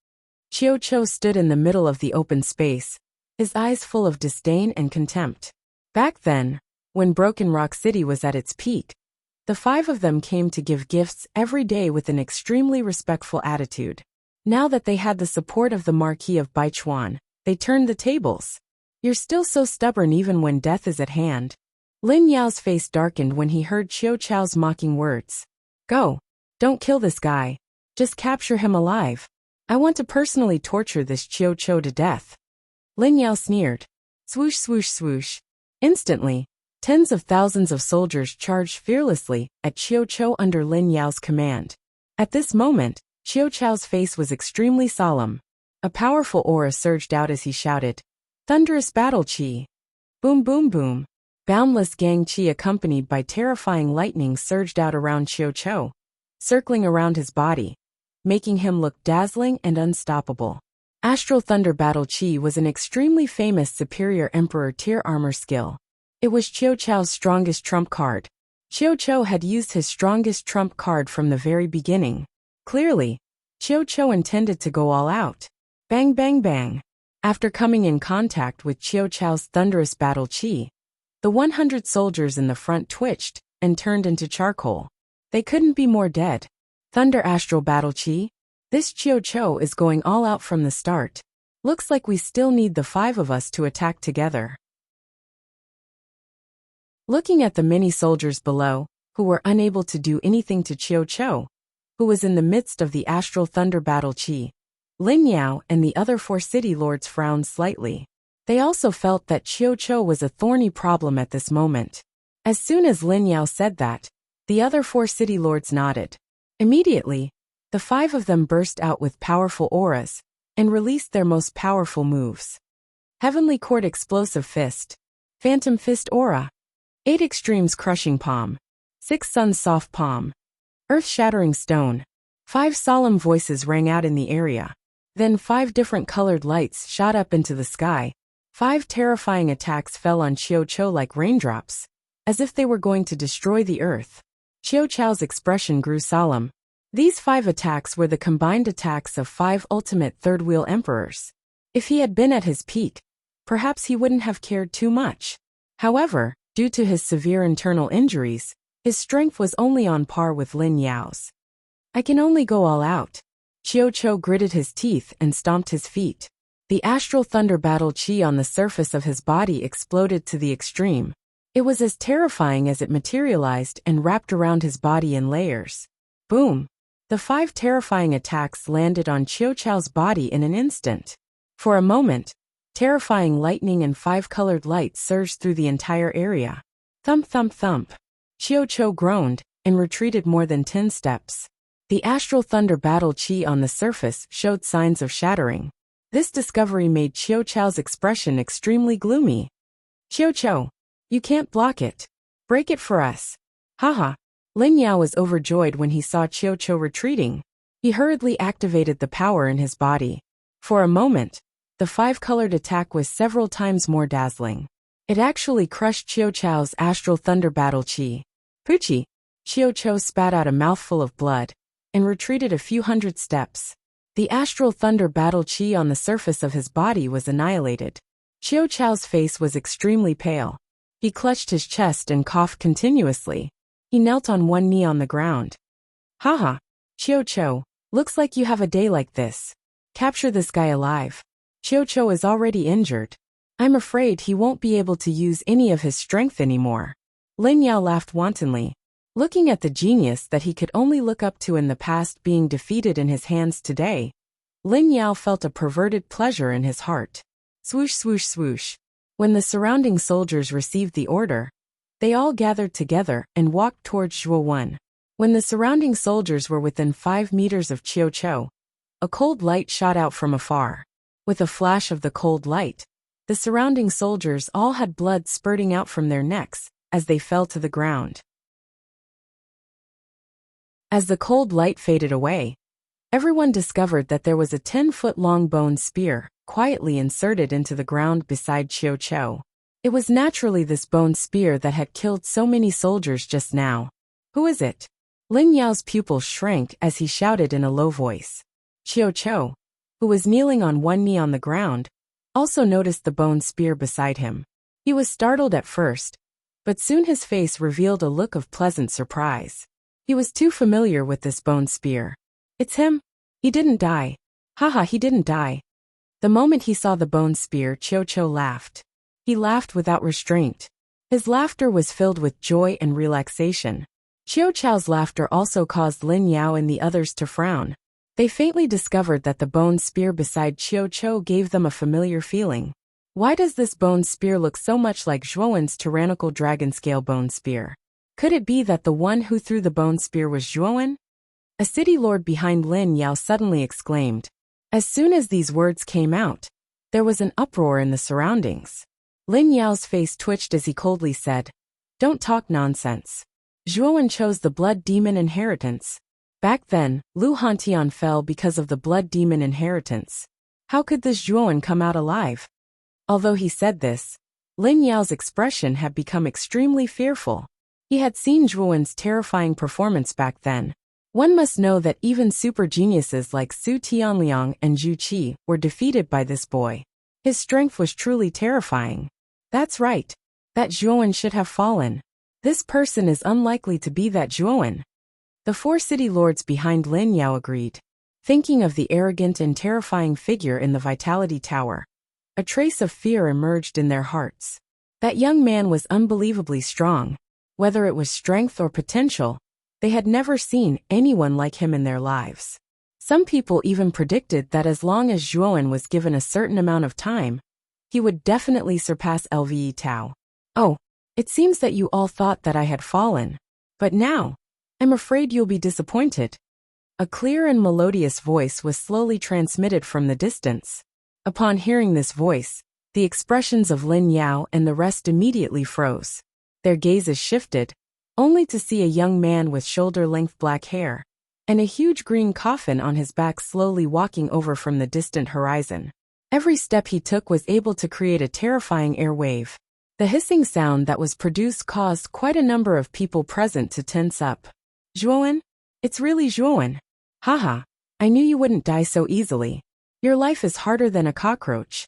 Chiu Chiu stood in the middle of the open space, his eyes full of disdain and contempt. Back then, when Broken Rock City was at its peak, the 5 of them came to give gifts every day with an extremely respectful attitude. Now that they had the support of the Marquis of Baichuan, they turned the tables. You're still so stubborn even when death is at hand. Lin Yao's face darkened when he heard Chiu Chiu's mocking words. Go. Don't kill this guy. Just capture him alive. I want to personally torture this Chiu Chiu to death. Lin Yao sneered. Swoosh swoosh swoosh. Instantly, tens of thousands of soldiers charged fearlessly at Chiu Chiu under Lin Yao's command. At this moment, Chiu Chiu's face was extremely solemn. A powerful aura surged out as he shouted, Thunderous battle chi! Boom boom boom! Boundless gang chi accompanied by terrifying lightning surged out around Chiu Chiu, circling around his body, making him look dazzling and unstoppable. Astral Thunder Battle Chi was an extremely famous superior Emperor tier armor skill. It was Chiu Chiu's strongest trump card. Chiu Chiu had used his strongest trump card from the very beginning. Clearly, Qiu intended to go all out. Bang bang bang. After coming in contact with Qiu's thunderous battle qi, the 100 soldiers in the front twitched and turned into charcoal. They couldn't be more dead. Thunder astral battle qi? This Qiu is going all out from the start. Looks like we still need the 5 of us to attack together. Looking at the many soldiers below, who were unable to do anything to Qiu, who was in the midst of the astral thunder battle qi, Lin Yao and the other 4 city lords frowned slightly. They also felt that Qiu was a thorny problem at this moment. As soon as Lin Yao said that, the other 4 city lords nodded. Immediately, the 5 of them burst out with powerful auras and released their most powerful moves. Heavenly Court Explosive Fist, Phantom Fist Aura, 8 Extremes Crushing Palm, 6 Suns Soft Palm, Earth-Shattering Stone. 5 solemn voices rang out in the area. Then 5 different colored lights shot up into the sky. 5 terrifying attacks fell on Qiu like raindrops, as if they were going to destroy the earth. Qiu's expression grew solemn. These 5 attacks were the combined attacks of 5 ultimate third-wheel emperors. If he had been at his peak, perhaps he wouldn't have cared too much. However, due to his severe internal injuries, his strength was only on par with Lin Yao's. I can only go all out. Qiu gritted his teeth and stomped his feet. The astral thunder battle qi on the surface of his body exploded to the extreme. It was as terrifying as it materialized and wrapped around his body in layers. Boom! The 5 terrifying attacks landed on Qiu's body in an instant. For a moment, terrifying lightning and 5 colored lights surged through the entire area. Thump thump thump. Qiu groaned and retreated more than 10 steps. The astral thunder battle qi on the surface showed signs of shattering. This discovery made Qiu's expression extremely gloomy. Qiu, you can't block it. Break it for us. Haha. Lin Yao was overjoyed when he saw Qiu retreating. He hurriedly activated the power in his body. For a moment, the 5-colored attack was several times more dazzling. It actually crushed Qiu's astral thunder battle qi. Poochie! Qiu spat out a mouthful of blood and retreated a few hundred steps. The astral thunder battle qi on the surface of his body was annihilated. Qiu's face was extremely pale. He clutched his chest and coughed continuously. He knelt on one knee on the ground. Haha. Qiu, looks like you have a day like this. Capture this guy alive. Qiu is already injured. I'm afraid he won't be able to use any of his strength anymore. Lin Yao laughed wantonly. Looking at the genius that he could only look up to in the past being defeated in his hands today, Lin Yao felt a perverted pleasure in his heart. Swoosh swoosh swoosh. When the surrounding soldiers received the order, they all gathered together and walked towards Zhuo. When the surrounding soldiers were within 5 meters of Qiu, a cold light shot out from afar. With a flash of the cold light, the surrounding soldiers all had blood spurting out from their necks as they fell to the ground. As the cold light faded away, everyone discovered that there was a 10-foot-long bone spear quietly inserted into the ground beside Qiu. It was naturally this bone spear that had killed so many soldiers just now. Who is it? Lin Yao's pupils shrank as he shouted in a low voice. Qiu, who was kneeling on one knee on the ground, also noticed the bone spear beside him. He was startled at first, but soon his face revealed a look of pleasant surprise. He was too familiar with this bone spear. It's him. He didn't die. Haha, he didn't die. The moment he saw the bone spear, Qiu laughed. He laughed without restraint. His laughter was filled with joy and relaxation. Qiu's laughter also caused Lin Yao and the others to frown. They faintly discovered that the bone spear beside Qiu gave them a familiar feeling. Why does this bone spear look so much like Zhuowen's tyrannical dragon-scale bone spear? Could it be that the one who threw the bone spear was Zhuowen? A city lord behind Lin Yao suddenly exclaimed. As soon as these words came out, there was an uproar in the surroundings. Lin Yao's face twitched as he coldly said, "Don't talk nonsense. Zhuowen chose the blood demon inheritance. Back then, Lu Hantian fell because of the blood demon inheritance. How could this Zhuowen come out alive?" Although he said this, Lin Yao's expression had become extremely fearful. He had seen Zhuowen's terrifying performance back then. One must know that even super geniuses like Su Tianliang and Zhu Qi were defeated by this boy. His strength was truly terrifying. That's right. That Zhuowen should have fallen. This person is unlikely to be that Zhuowen. The four city lords behind Lin Yao agreed, thinking of the arrogant and terrifying figure in the Vitality Tower. A trace of fear emerged in their hearts. That young man was unbelievably strong. Whether it was strength or potential, they had never seen anyone like him in their lives. Some people even predicted that as long as Zhuowen was given a certain amount of time, he would definitely surpass Lve Tao. Oh, it seems that you all thought that I had fallen. But now, I'm afraid you'll be disappointed. A clear and melodious voice was slowly transmitted from the distance. Upon hearing this voice, the expressions of Lin Yao and the rest immediately froze. Their gazes shifted, only to see a young man with shoulder-length black hair and a huge green coffin on his back slowly walking over from the distant horizon. Every step he took was able to create a terrifying air wave. The hissing sound that was produced caused quite a number of people present to tense up. Zhuowen? It's really Zhuowen. Haha, I knew you wouldn't die so easily. Your life is harder than a cockroach.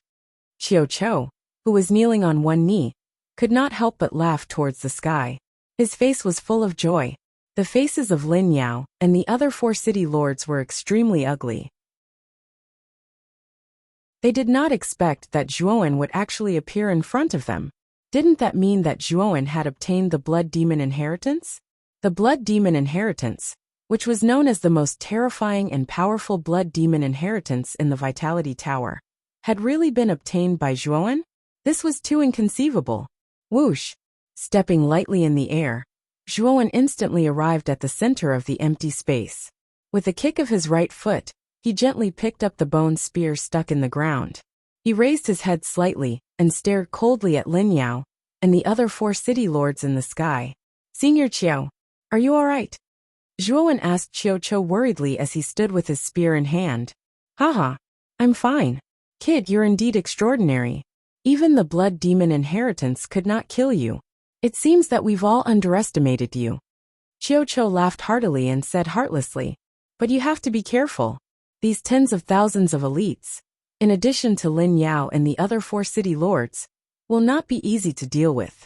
Qiu Chou, who was kneeling on one knee, could not help but laugh towards the sky. His face was full of joy. The faces of Lin Yao and the other four city lords were extremely ugly. They did not expect that Zhuowen would actually appear in front of them. Didn't that mean that Zhuowen had obtained the Blood Demon Inheritance? The Blood Demon Inheritance, which was known as the most terrifying and powerful Blood Demon Inheritance in the Vitality Tower, had really been obtained by Zhuowen? This was too inconceivable. Whoosh! Stepping lightly in the air, Zhuowen instantly arrived at the center of the empty space. With a kick of his right foot, he gently picked up the bone spear stuck in the ground. He raised his head slightly and stared coldly at Lin Yao and the other four city lords in the sky. Senior Qiu, are you all right? Zhuowen asked Qiu Chou worriedly as he stood with his spear in hand. Haha, I'm fine. Kid, you're indeed extraordinary. Even the Blood Demon Inheritance could not kill you. It seems that we've all underestimated you. Qiu Chou laughed heartily and said heartlessly, but you have to be careful. These tens of thousands of elites, in addition to Lin Yao and the other four city lords, will not be easy to deal with.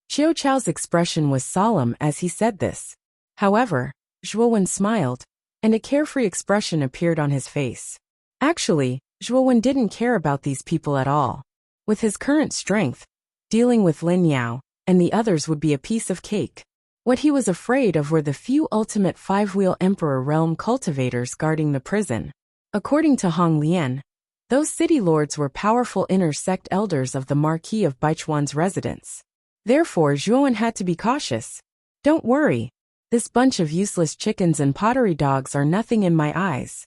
Qiu Chou's expression was solemn as he said this. However, Zhuowen smiled, and a carefree expression appeared on his face. Actually, Zhuowen didn't care about these people at all. With his current strength, dealing with Lin Yao and the others would be a piece of cake. What he was afraid of were the few ultimate five-wheel Emperor realm cultivators guarding the prison. According to Hong Lian, those city lords were powerful inner sect elders of the Marquis of Baichuan's residence. Therefore, Zhuowen had to be cautious. Don't worry. This bunch of useless chickens and pottery dogs are nothing in my eyes.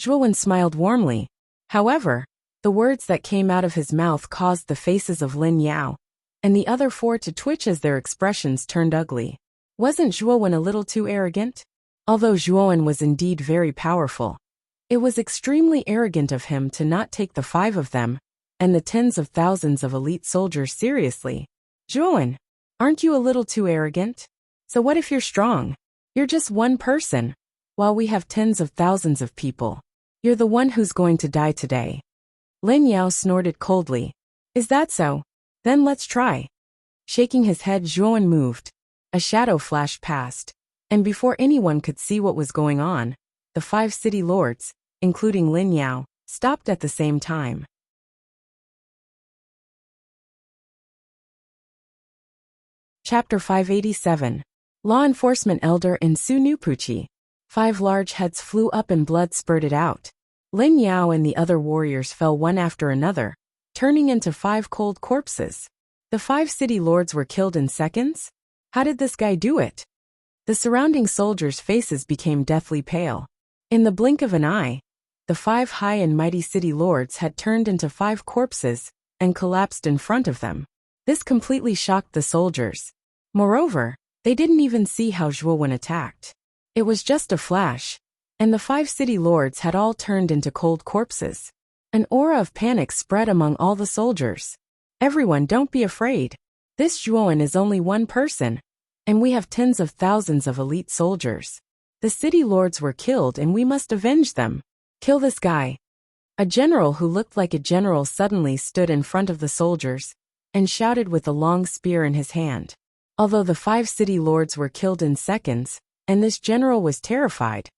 Zhuowen smiled warmly. However, the words that came out of his mouth caused the faces of Lin Yao and the other four to twitch as their expressions turned ugly. Wasn't Zhuowen a little too arrogant? Although Zhuowen was indeed very powerful, it was extremely arrogant of him to not take the five of them and the tens of thousands of elite soldiers seriously. Zhuowen, aren't you a little too arrogant? So what if you're strong? You're just one person, while we have tens of thousands of people. You're the one who's going to die today. Lin Yao snorted coldly. Is that so? Then let's try. Shaking his head, Zhuowen moved. A shadow flashed past, and before anyone could see what was going on, the five city lords, including Lin Yao, stopped at the same time. Chapter 587. Law Enforcement Elder in Su Nupuchi. 5 large heads flew up and blood spurted out. Lin Yao and the other warriors fell one after another, turning into 5 cold corpses. The 5 city lords were killed in seconds? How did this guy do it? The surrounding soldiers' faces became deathly pale. In the blink of an eye, the 5 high and mighty city lords had turned into 5 corpses and collapsed in front of them. This completely shocked the soldiers. Moreover, they didn't even see how Zhuowen attacked. It was just a flash, and the 5 city lords had all turned into cold corpses. An aura of panic spread among all the soldiers. Everyone, don't be afraid. This Zhuowen is only one person, and we have tens of thousands of elite soldiers. The city lords were killed and we must avenge them. Kill this guy. A general who looked like a general suddenly stood in front of the soldiers and shouted with a long spear in his hand. Although the 5 city lords were killed in seconds, and this general was terrified,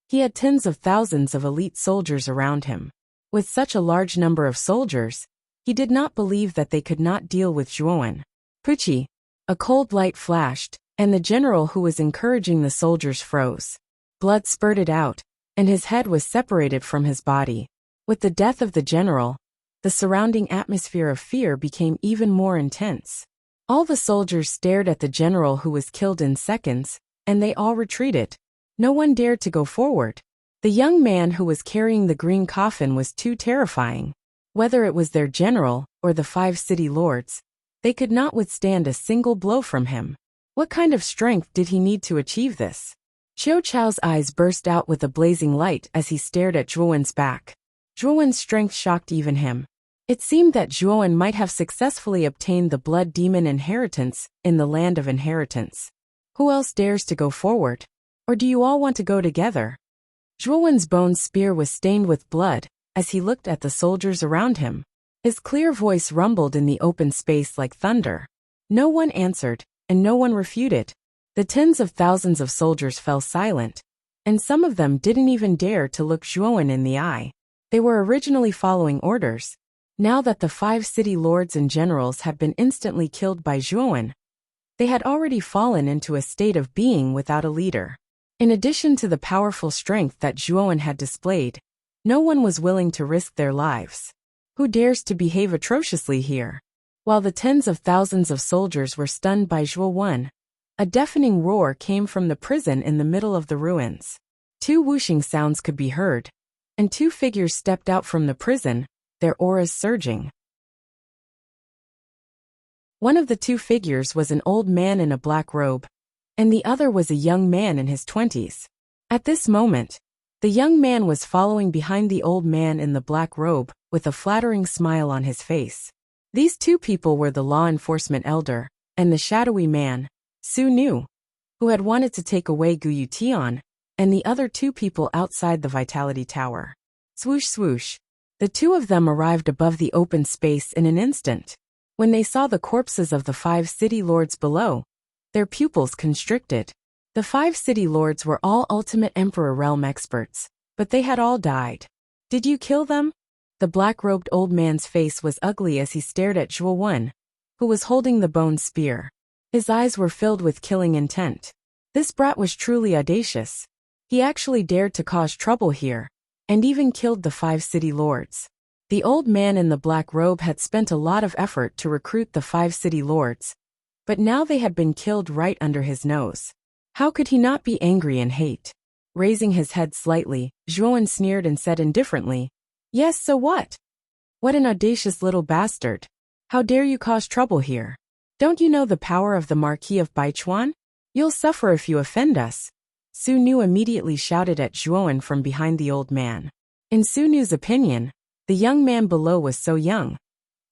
he had tens of thousands of elite soldiers around him. With such a large number of soldiers, he did not believe that they could not deal with Zhuowen. Puchi. A cold light flashed, and the general who was encouraging the soldiers froze. Blood spurted out, and his head was separated from his body. With the death of the general, the surrounding atmosphere of fear became even more intense. All the soldiers stared at the general who was killed in seconds, and they all retreated. No one dared to go forward. The young man who was carrying the green coffin was too terrifying. Whether it was their general or the 5 city lords, they could not withstand a single blow from him. What kind of strength did he need to achieve this? Qiu Chao's eyes burst out with a blazing light as he stared at Zhuowen's back. Zhuowen's strength shocked even him. It seemed that Zhuowen might have successfully obtained the blood demon inheritance in the land of inheritance. Who else dares to go forward? Or do you all want to go together? Zhuowen's bone spear was stained with blood as he looked at the soldiers around him. His clear voice rumbled in the open space like thunder. No one answered, and no one refuted. The tens of thousands of soldiers fell silent, and some of them didn't even dare to look Zhuowen in the eye. They were originally following orders. Now that the 5 city lords and generals had been instantly killed by Zhuowen, they had already fallen into a state of being without a leader. In addition to the powerful strength that Zhuowen had displayed, no one was willing to risk their lives. Who dares to behave atrociously here? While the tens of thousands of soldiers were stunned by Zhuowen, a deafening roar came from the prison in the middle of the ruins. 2 whooshing sounds could be heard, and 2 figures stepped out from the prison, their auras surging. One of the 2 figures was an old man in a black robe, and the other was a young man in his 20s. At this moment, the young man was following behind the old man in the black robe, with a flattering smile on his face. These 2 people were the law enforcement elder, and the shadowy man, Su Nu, who had wanted to take away Guyu Tian, and the other 2 people outside the Vitality Tower. Swoosh swoosh. The 2 of them arrived above the open space in an instant. When they saw the corpses of the 5 city lords below, their pupils constricted. The 5 city lords were all ultimate Emperor realm experts, but they had all died. Did you kill them? The black-robed old man's face was ugly as he stared at Zhuowen, who was holding the bone spear. His eyes were filled with killing intent. This brat was truly audacious. He actually dared to cause trouble here, and even killed the 5 city lords. The old man in the black robe had spent a lot of effort to recruit the 5 city lords, but now they had been killed right under his nose. How could he not be angry and hate? Raising his head slightly, Zhuowen sneered and said indifferently, "Yes, so what? What an audacious little bastard. How dare you cause trouble here? Don't you know the power of the Marquis of Baichuan? You'll suffer if you offend us." Su Nu immediately shouted at Zhuowen from behind the old man. In Su Nu's opinion, the young man below was so young,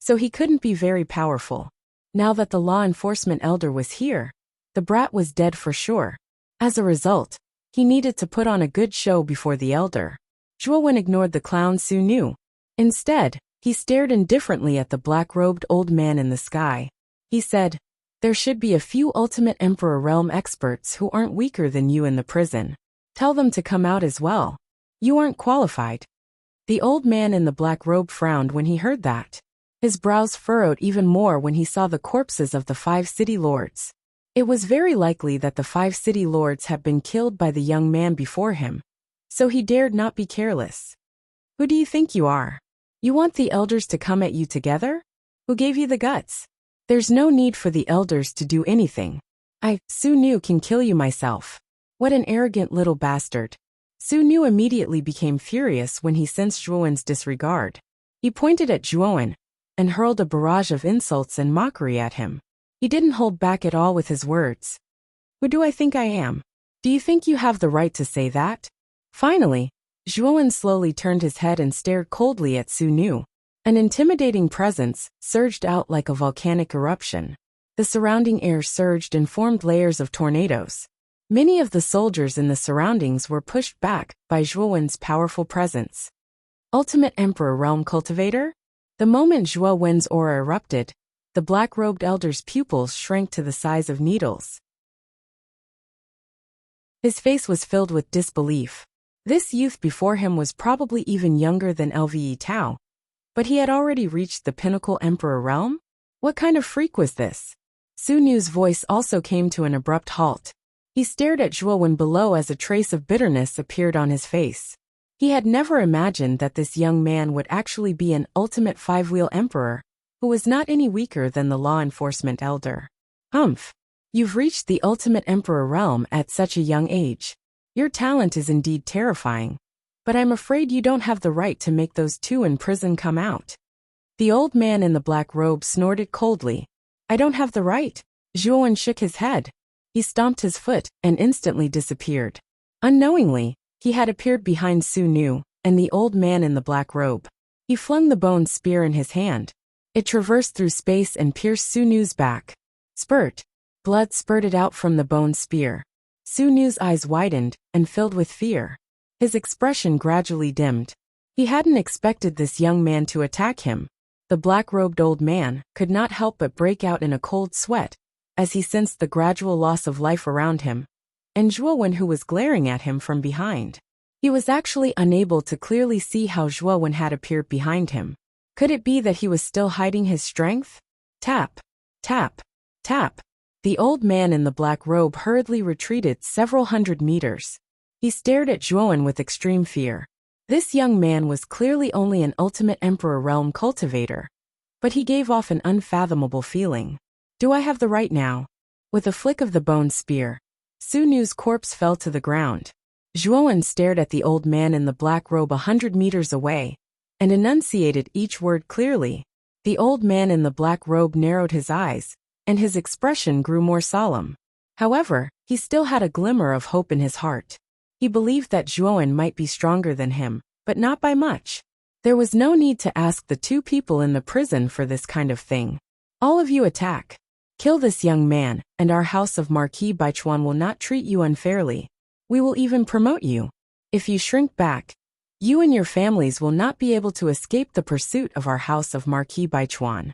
so he couldn't be very powerful. Now that the law enforcement elder was here, the brat was dead for sure. As a result, he needed to put on a good show before the elder. Zhuowen ignored the clown Su Nu. Instead, he stared indifferently at the black-robed old man in the sky. He said, "There should be a few ultimate Emperor realm experts who aren't weaker than you in the prison. Tell them to come out as well. You aren't qualified." The old man in the black robe frowned when he heard that. His brows furrowed even more when he saw the corpses of the 5 city lords. It was very likely that the 5 city lords had been killed by the young man before him, so he dared not be careless. "Who do you think you are? You want the elders to come at you together? Who gave you the guts? There's no need for the elders to do anything. Su Nu, can kill you myself." What an arrogant little bastard. Su Nu immediately became furious when he sensed Zhuowen's disregard. He pointed at Zhuowen and hurled a barrage of insults and mockery at him. He didn't hold back at all with his words. "Who do I think I am? Do you think you have the right to say that?" Finally, Zhuowen slowly turned his head and stared coldly at Su Nu. An intimidating presence surged out like a volcanic eruption. The surrounding air surged and formed layers of tornadoes. Many of the soldiers in the surroundings were pushed back by Zhuowen's powerful presence. Ultimate Emperor Realm Cultivator? The moment Zhuowen's aura erupted, the black-robed elder's pupils shrank to the size of needles. His face was filled with disbelief. This youth before him was probably even younger than Lve Tao. But he had already reached the pinnacle Emperor realm? What kind of freak was this? Su Nu's voice also came to an abrupt halt. He stared at Zhuowen below as a trace of bitterness appeared on his face. He had never imagined that this young man would actually be an ultimate five-wheel emperor, who was not any weaker than the law enforcement elder. Humph! You've reached the ultimate emperor realm at such a young age. Your talent is indeed terrifying. But I'm afraid you don't have the right to make those two in prison come out. The old man in the black robe snorted coldly. I don't have the right. Zhuowen shook his head. He stomped his foot and instantly disappeared. Unknowingly, he had appeared behind Su Nu and the old man in the black robe. He flung the bone spear in his hand. It traversed through space and pierced Su Nu's back. Spurt. Blood spurted out from the bone spear. Su Nu's eyes widened and filled with fear. His expression gradually dimmed. He hadn't expected this young man to attack him. The black-robed old man could not help but break out in a cold sweat as he sensed the gradual loss of life around him, and Zhuowen who was glaring at him from behind. He was actually unable to clearly see how Zhuowen had appeared behind him. Could it be that he was still hiding his strength? Tap, tap, tap. The old man in the black robe hurriedly retreated several hundred meters. He stared at Zhuowen with extreme fear. This young man was clearly only an ultimate emperor realm cultivator, but he gave off an unfathomable feeling. Do I have the right now? With a flick of the bone spear, Su Nu's corpse fell to the ground. Zhuowen stared at the old man in the black robe 100 meters away and enunciated each word clearly. The old man in the black robe narrowed his eyes, and his expression grew more solemn. However, he still had a glimmer of hope in his heart. He believed that Zhuowen might be stronger than him, but not by much. There was no need to ask the two people in the prison for this kind of thing. All of you attack. Kill this young man, and our house of Marquis Baichuan will not treat you unfairly. We will even promote you. If you shrink back, you and your families will not be able to escape the pursuit of our house of Marquis Baichuan.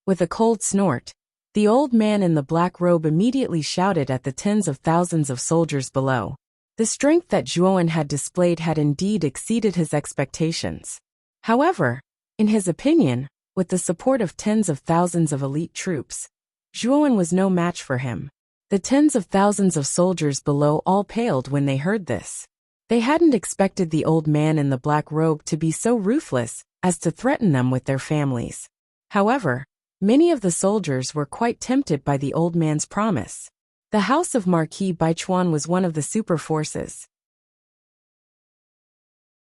With a cold snort, the old man in the black robe immediately shouted at the tens of thousands of soldiers below. The strength that Zhuowen had displayed had indeed exceeded his expectations. However, in his opinion, with the support of tens of thousands of elite troops, Zhuowen was no match for him. The tens of thousands of soldiers below all paled when they heard this. They hadn't expected the old man in the black robe to be so ruthless as to threaten them with their families. However, many of the soldiers were quite tempted by the old man's promise. The house of Marquis Baichuan was one of the super forces.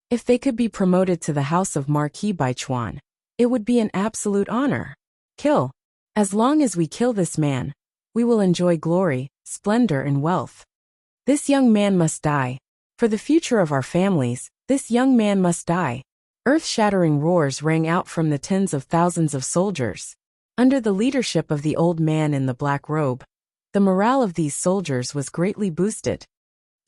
If they could be promoted to the house of Marquis Baichuan, it would be an absolute honor. Kill. As long as we kill this man, we will enjoy glory, splendor and wealth. This young man must die. For the future of our families, this young man must die. Earth-shattering roars rang out from the tens of thousands of soldiers. Under the leadership of the old man in the black robe, the morale of these soldiers was greatly boosted.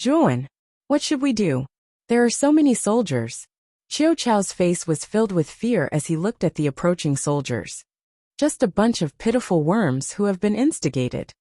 Zhuowen, what should we do? There are so many soldiers. Qiu Chao's face was filled with fear as he looked at the approaching soldiers. Just a bunch of pitiful worms who have been instigated.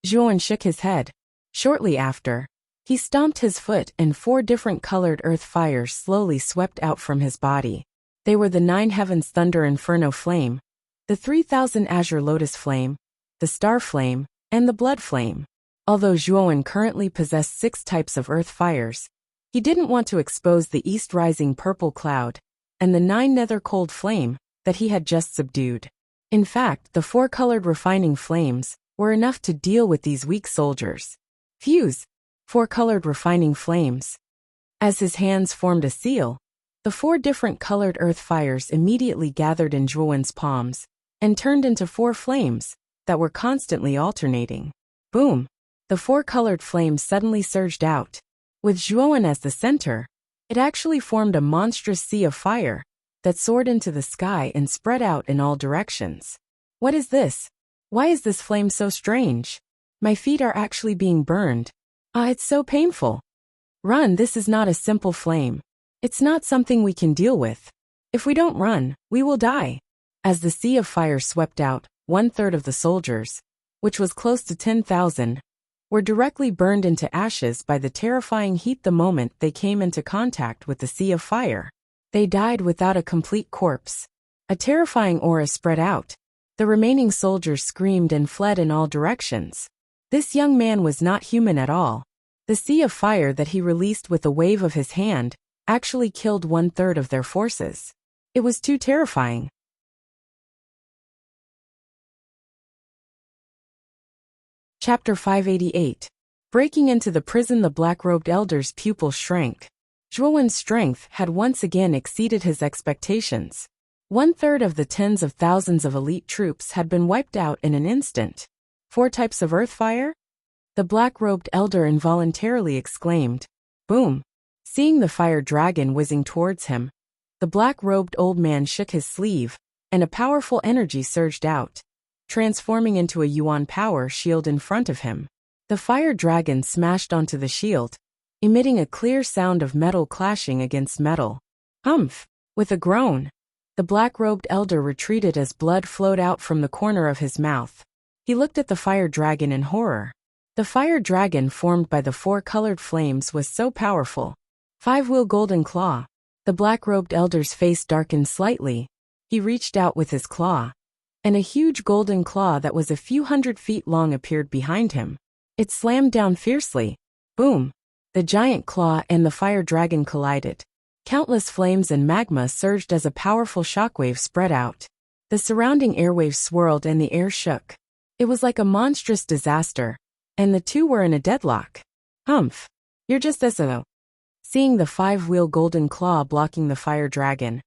Zhuowen shook his head. Shortly after, he stomped his foot and 4 different colored earth fires slowly swept out from his body. They were the 9 heavens thunder inferno flame, the 3000 azure lotus flame, the star flame, and the blood flame. Although Zhuowen currently possessed 6 types of earth fires, he didn't want to expose the east rising purple cloud and the 9 nether cold flame that he had just subdued. In fact, the 4 colored refining flames were enough to deal with these weak soldiers. Fuse. 4 colored refining flames. As his hands formed a seal, the 4 different colored earth fires immediately gathered in Zhuowen's palms and turned into 4 flames that were constantly alternating. Boom! The 4 colored flames suddenly surged out. With Zhuowen as the center, it actually formed a monstrous sea of fire that soared into the sky and spread out in all directions. What is this? Why is this flame so strange? My feet are actually being burned. Ah, it's so painful. Run, this is not a simple flame. It's not something we can deal with. If we don't run, we will die. As the sea of fire swept out, 1/3 of the soldiers, which was close to 10,000, were directly burned into ashes by the terrifying heat the moment they came into contact with the sea of fire. They died without a complete corpse. A terrifying aura spread out. The remaining soldiers screamed and fled in all directions. This young man was not human at all. The sea of fire that he released with a wave of his hand actually killed 1/3 of their forces. It was too terrifying. Chapter 588. Breaking into the prison, the black-robed elder's pupil shrank. Zhuowen's strength had once again exceeded his expectations. 1/3 of the tens of thousands of elite troops had been wiped out in an instant. 4 types of earth fire? The black-robed elder involuntarily exclaimed. Boom! Seeing the fire dragon whizzing towards him, the black-robed old man shook his sleeve, and a powerful energy surged out, transforming into a yuan power shield in front of him. The fire dragon smashed onto the shield, emitting a clear sound of metal clashing against metal. Humph! With a groan, the black-robed elder retreated as blood flowed out from the corner of his mouth. He looked at the fire dragon in horror. The fire dragon formed by the 4 colored flames was so powerful. 5-wheel golden claw. The black-robed elder's face darkened slightly. He reached out with his claw, and a huge golden claw that was a few hundred feet long appeared behind him. It slammed down fiercely. Boom! The giant claw and the fire dragon collided. Countless flames and magma surged as a powerful shockwave spread out. The surrounding airwaves swirled and the air shook. It was like a monstrous disaster, and the two were in a deadlock. Humph! You're just as. Seeing the 5-wheel golden claw blocking the fire dragon,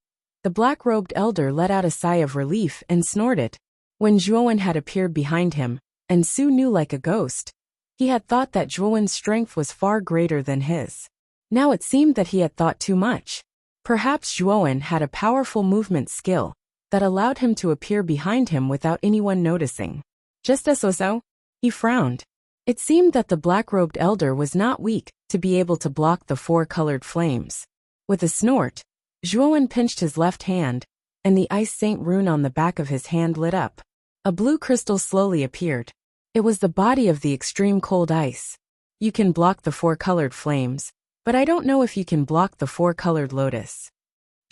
the black-robed elder let out a sigh of relief and snorted. When Zhuowen had appeared behind him, and Su knew like a ghost, he had thought that Zhuowen's strength was far greater than his. Now it seemed that he had thought too much. Perhaps Zhuowen had a powerful movement skill that allowed him to appear behind him without anyone noticing. Just as so, he frowned. It seemed that the black-robed elder was not weak to be able to block the 4 colored flames. With a snort, Zhuowen pinched his left hand, and the ice saint rune on the back of his hand lit up. A blue crystal slowly appeared. It was the body of the extreme cold ice. You can block the 4 colored flames, but I don't know if you can block the 4 colored lotus.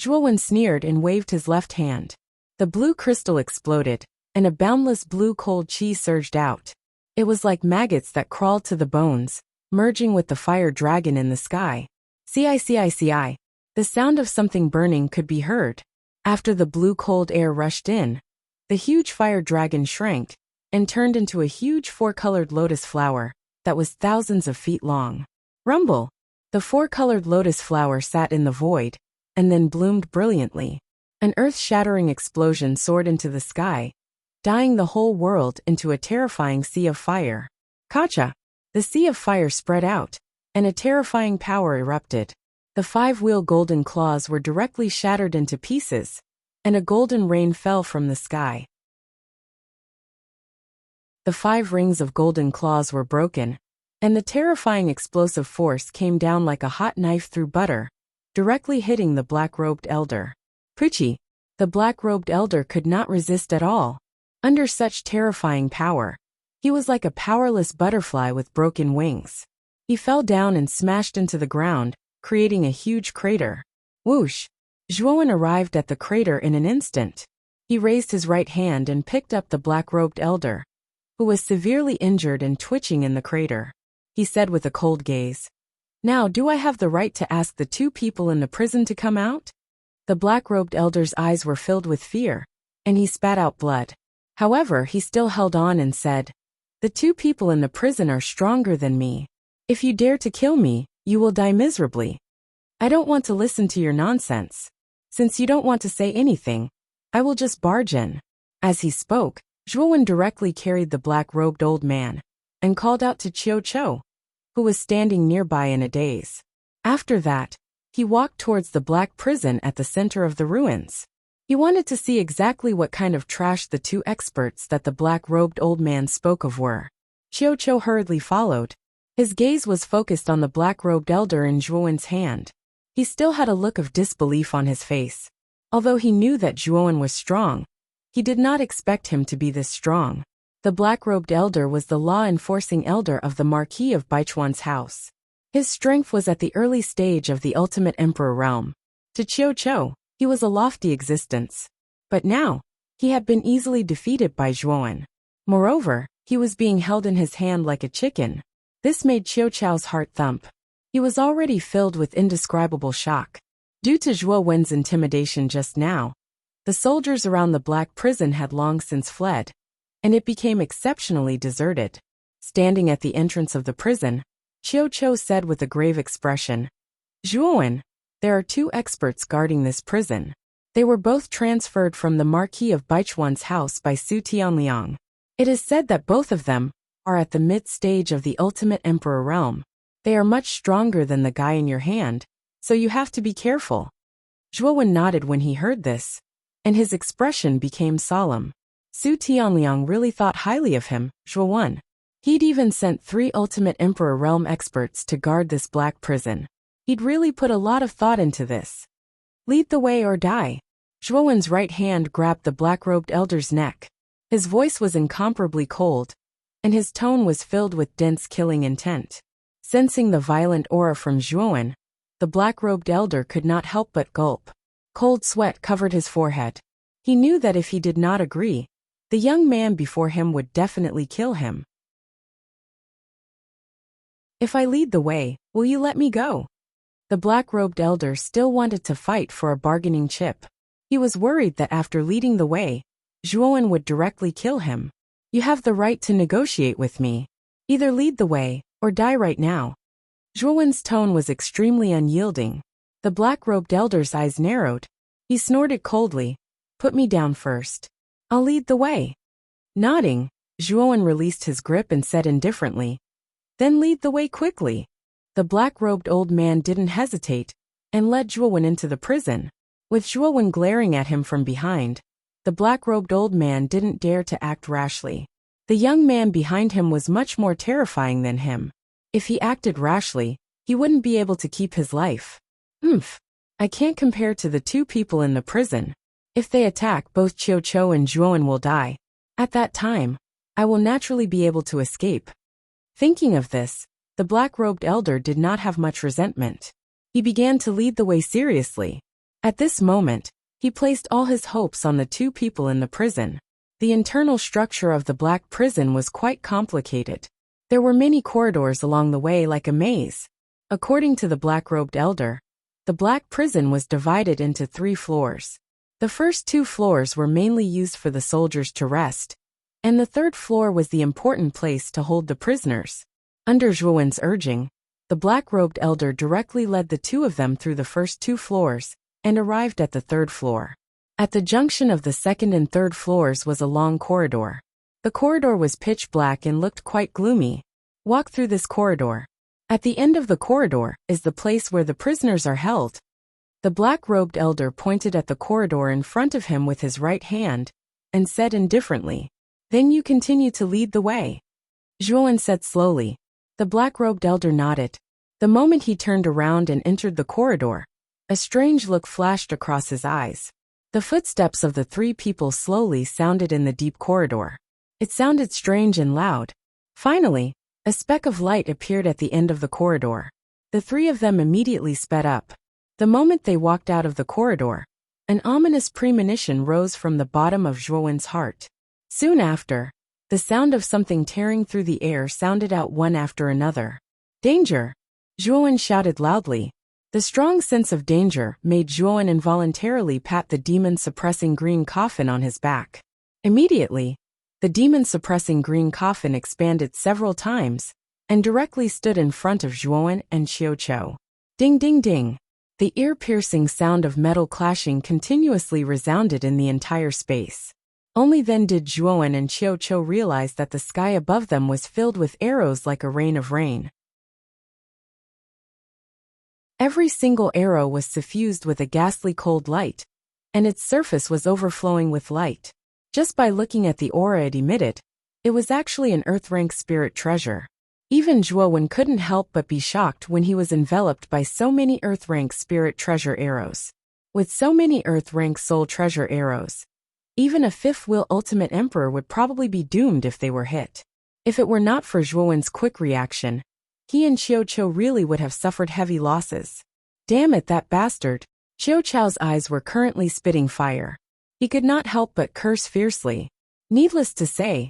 Zhuowen sneered and waved his left hand. The blue crystal exploded, and a boundless blue cold chi surged out. It was like maggots that crawled to the bones, merging with the fire dragon in the sky. Ci. The sound of something burning could be heard. After the blue cold air rushed in, the huge fire dragon shrank and turned into a huge 4-colored lotus flower that was thousands of feet long. Rumble! The 4-colored lotus flower sat in the void and then bloomed brilliantly. An earth-shattering explosion soared into the sky, dyeing the whole world into a terrifying sea of fire. Kacha! The sea of fire spread out, and a terrifying power erupted. The 5-wheel golden claws were directly shattered into pieces, and a golden rain fell from the sky. The 5 rings of golden claws were broken, and the terrifying explosive force came down like a hot knife through butter, directly hitting the black-robed elder. Puchi! The black-robed elder could not resist at all. Under such terrifying power, he was like a powerless butterfly with broken wings. He fell down and smashed into the ground, creating a huge crater. Whoosh! Zhuowen arrived at the crater in an instant. He raised his right hand and picked up the black-robed elder, who was severely injured and twitching in the crater. He said with a cold gaze, "Now do I have the right to ask the 2 people in the prison to come out?" The black-robed elder's eyes were filled with fear, and he spat out blood. However, he still held on and said, "The 2 people in the prison are stronger than me. If you dare to kill me, you will die miserably. I don't want to listen to your nonsense. Since you don't want to say anything, I will just barge in." As he spoke, Zhuowen directly carried the black-robed old man and called out to Cho, who was standing nearby in a daze. After that, he walked towards the black prison at the center of the ruins. He wanted to see exactly what kind of trash the 2 experts that the black-robed old man spoke of were. Cho hurriedly followed. His gaze was focused on the black-robed elder in Zhuowen's hand. He still had a look of disbelief on his face. Although he knew that Zhuowen was strong, he did not expect him to be this strong. The black-robed elder was the law-enforcing elder of the Marquis of Baichuan's house. His strength was at the early stage of the ultimate emperor realm. To Qiu, he was a lofty existence. But now, he had been easily defeated by Zhuowen. Moreover, he was being held in his hand like a chicken. This made Qiu's heart thump. He was already filled with indescribable shock. Due to Zhuowen's intimidation just now, the soldiers around the black prison had long since fled, and it became exceptionally deserted. Standing at the entrance of the prison, Qiu said with a grave expression, "Zhuowen, there are 2 experts guarding this prison. They were both transferred from the Marquis of Baichuan's house by Su Tianliang. It is said that both of them are at the mid-stage of the ultimate emperor realm. They are much stronger than the guy in your hand, so you have to be careful." Zhuowen nodded when he heard this, and his expression became solemn. Su Tianliang really thought highly of him, Zhuowen. He'd even sent 3 ultimate emperor realm experts to guard this black prison. He'd really put a lot of thought into this. "Lead the way or die." Zhuowen's right hand grabbed the black-robed elder's neck. His voice was incomparably cold, and his tone was filled with dense killing intent. Sensing the violent aura from Zhuowen, the black-robed elder could not help but gulp. Cold sweat covered his forehead. He knew that if he did not agree, the young man before him would definitely kill him. "If I lead the way, will you let me go?" The black-robed elder still wanted to fight for a bargaining chip. He was worried that after leading the way, Zhuowen would directly kill him. "You have the right to negotiate with me. Either lead the way, or die right now." Zhuowen's tone was extremely unyielding. The black-robed elder's eyes narrowed. He snorted coldly, "Put me down first. I'll lead the way." Nodding, Zhuowen released his grip and said indifferently, "Then lead the way quickly." The black-robed old man didn't hesitate, and led Zhuowen into the prison. With Zhuowen glaring at him from behind, the black-robed old man didn't dare to act rashly. The young man behind him was much more terrifying than him. If he acted rashly, he wouldn't be able to keep his life. I can't compare to the 2 people in the prison. If they attack, both Qiu and Zhuowen will die. At that time, I will naturally be able to escape." Thinking of this, the black-robed elder did not have much resentment. He began to lead the way seriously. At this moment, he placed all his hopes on the 2 people in the prison. The internal structure of the black prison was quite complicated. There were many corridors along the way like a maze. According to the black-robed elder, the black prison was divided into 3 floors. The first 2 floors were mainly used for the soldiers to rest, and the 3rd floor was the important place to hold the prisoners. Under Zhuowen's urging, the black-robed elder directly led the 2 of them through the first 2 floors, and arrived at the 3rd floor. At the junction of the 2nd and 3rd floors was a long corridor. The corridor was pitch black and looked quite gloomy. "Walk through this corridor. At the end of the corridor is the place where the prisoners are held." The black-robed elder pointed at the corridor in front of him with his right hand, and said indifferently, "Then you continue to lead the way." Zhuowen said slowly. The black-robed elder nodded. The moment he turned around and entered the corridor, a strange look flashed across his eyes. The footsteps of the 3 people slowly sounded in the deep corridor. It sounded strange and loud. Finally, a speck of light appeared at the end of the corridor. The 3 of them immediately sped up. The moment they walked out of the corridor, an ominous premonition rose from the bottom of Zhuowen's heart. Soon after, the sound of something tearing through the air sounded out one after another. "Danger!" Zhuowen shouted loudly. The strong sense of danger made Zhuowen involuntarily pat the demon-suppressing green coffin on his back. Immediately, the demon-suppressing green coffin expanded several times, and directly stood in front of Zhuowen and Qiu. Ding ding ding! The ear-piercing sound of metal clashing continuously resounded in the entire space. Only then did Zhuowen and Qiu realize that the sky above them was filled with arrows like a rain of rain. Every single arrow was suffused with a ghastly cold light, and its surface was overflowing with light. Just by looking at the aura it emitted, it was actually an Earth-rank spirit treasure. Even Zhuowen couldn't help but be shocked when he was enveloped by so many Earth-rank spirit treasure arrows. With so many Earth-rank soul treasure arrows, even a fifth-wheel ultimate emperor would probably be doomed if they were hit. If it were not for Zhuowen's quick reaction, he and Qiu Qiu really would have suffered heavy losses. Damn it, that bastard! Qiu Qiu's eyes were currently spitting fire. He could not help but curse fiercely. Needless to say,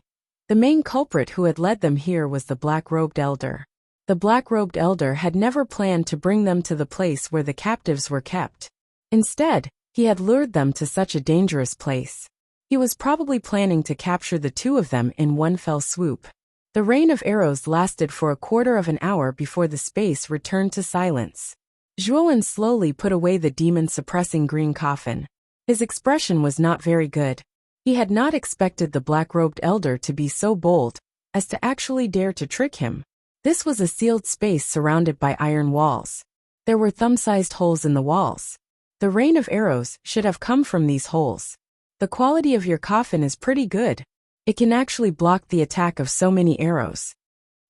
the main culprit who had led them here was the black-robed elder. The black-robed elder had never planned to bring them to the place where the captives were kept. Instead, he had lured them to such a dangerous place. He was probably planning to capture the two of them in one fell swoop. The rain of arrows lasted for a quarter of an hour before the space returned to silence. Zhuowen slowly put away the demon-suppressing green coffin. His expression was not very good. He had not expected the black-robed elder to be so bold as to actually dare to trick him. This was a sealed space surrounded by iron walls. There were thumb-sized holes in the walls. The rain of arrows should have come from these holes. The quality of your coffin is pretty good. It can actually block the attack of so many arrows.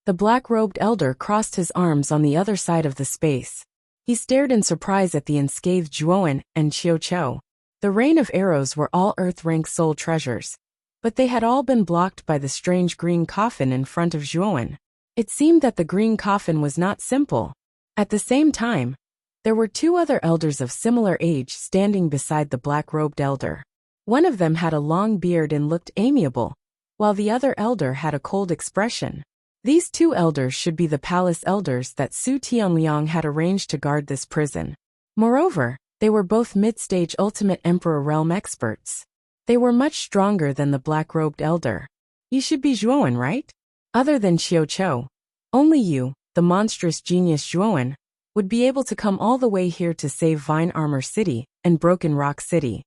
The black-robed elder crossed his arms on the other side of the space. He stared in surprise at the unscathed Zhuowen and Qiu Qiu. The rain of arrows were all Earth-rank soul treasures, but they had all been blocked by the strange green coffin in front of Zhuowen. It seemed that the green coffin was not simple. At the same time, there were two other elders of similar age standing beside the black-robed elder. One of them had a long beard and looked amiable, while the other elder had a cold expression. These two elders should be the palace elders that Su Tianliang had arranged to guard this prison. Moreover, they were both mid-stage Ultimate Emperor realm experts. They were much stronger than the black-robed elder. You should be Zhuowen, right? Other than Qiu Qiu, only you, the monstrous genius Zhuowen, would be able to come all the way here to save Vine Armor City and Broken Rock City.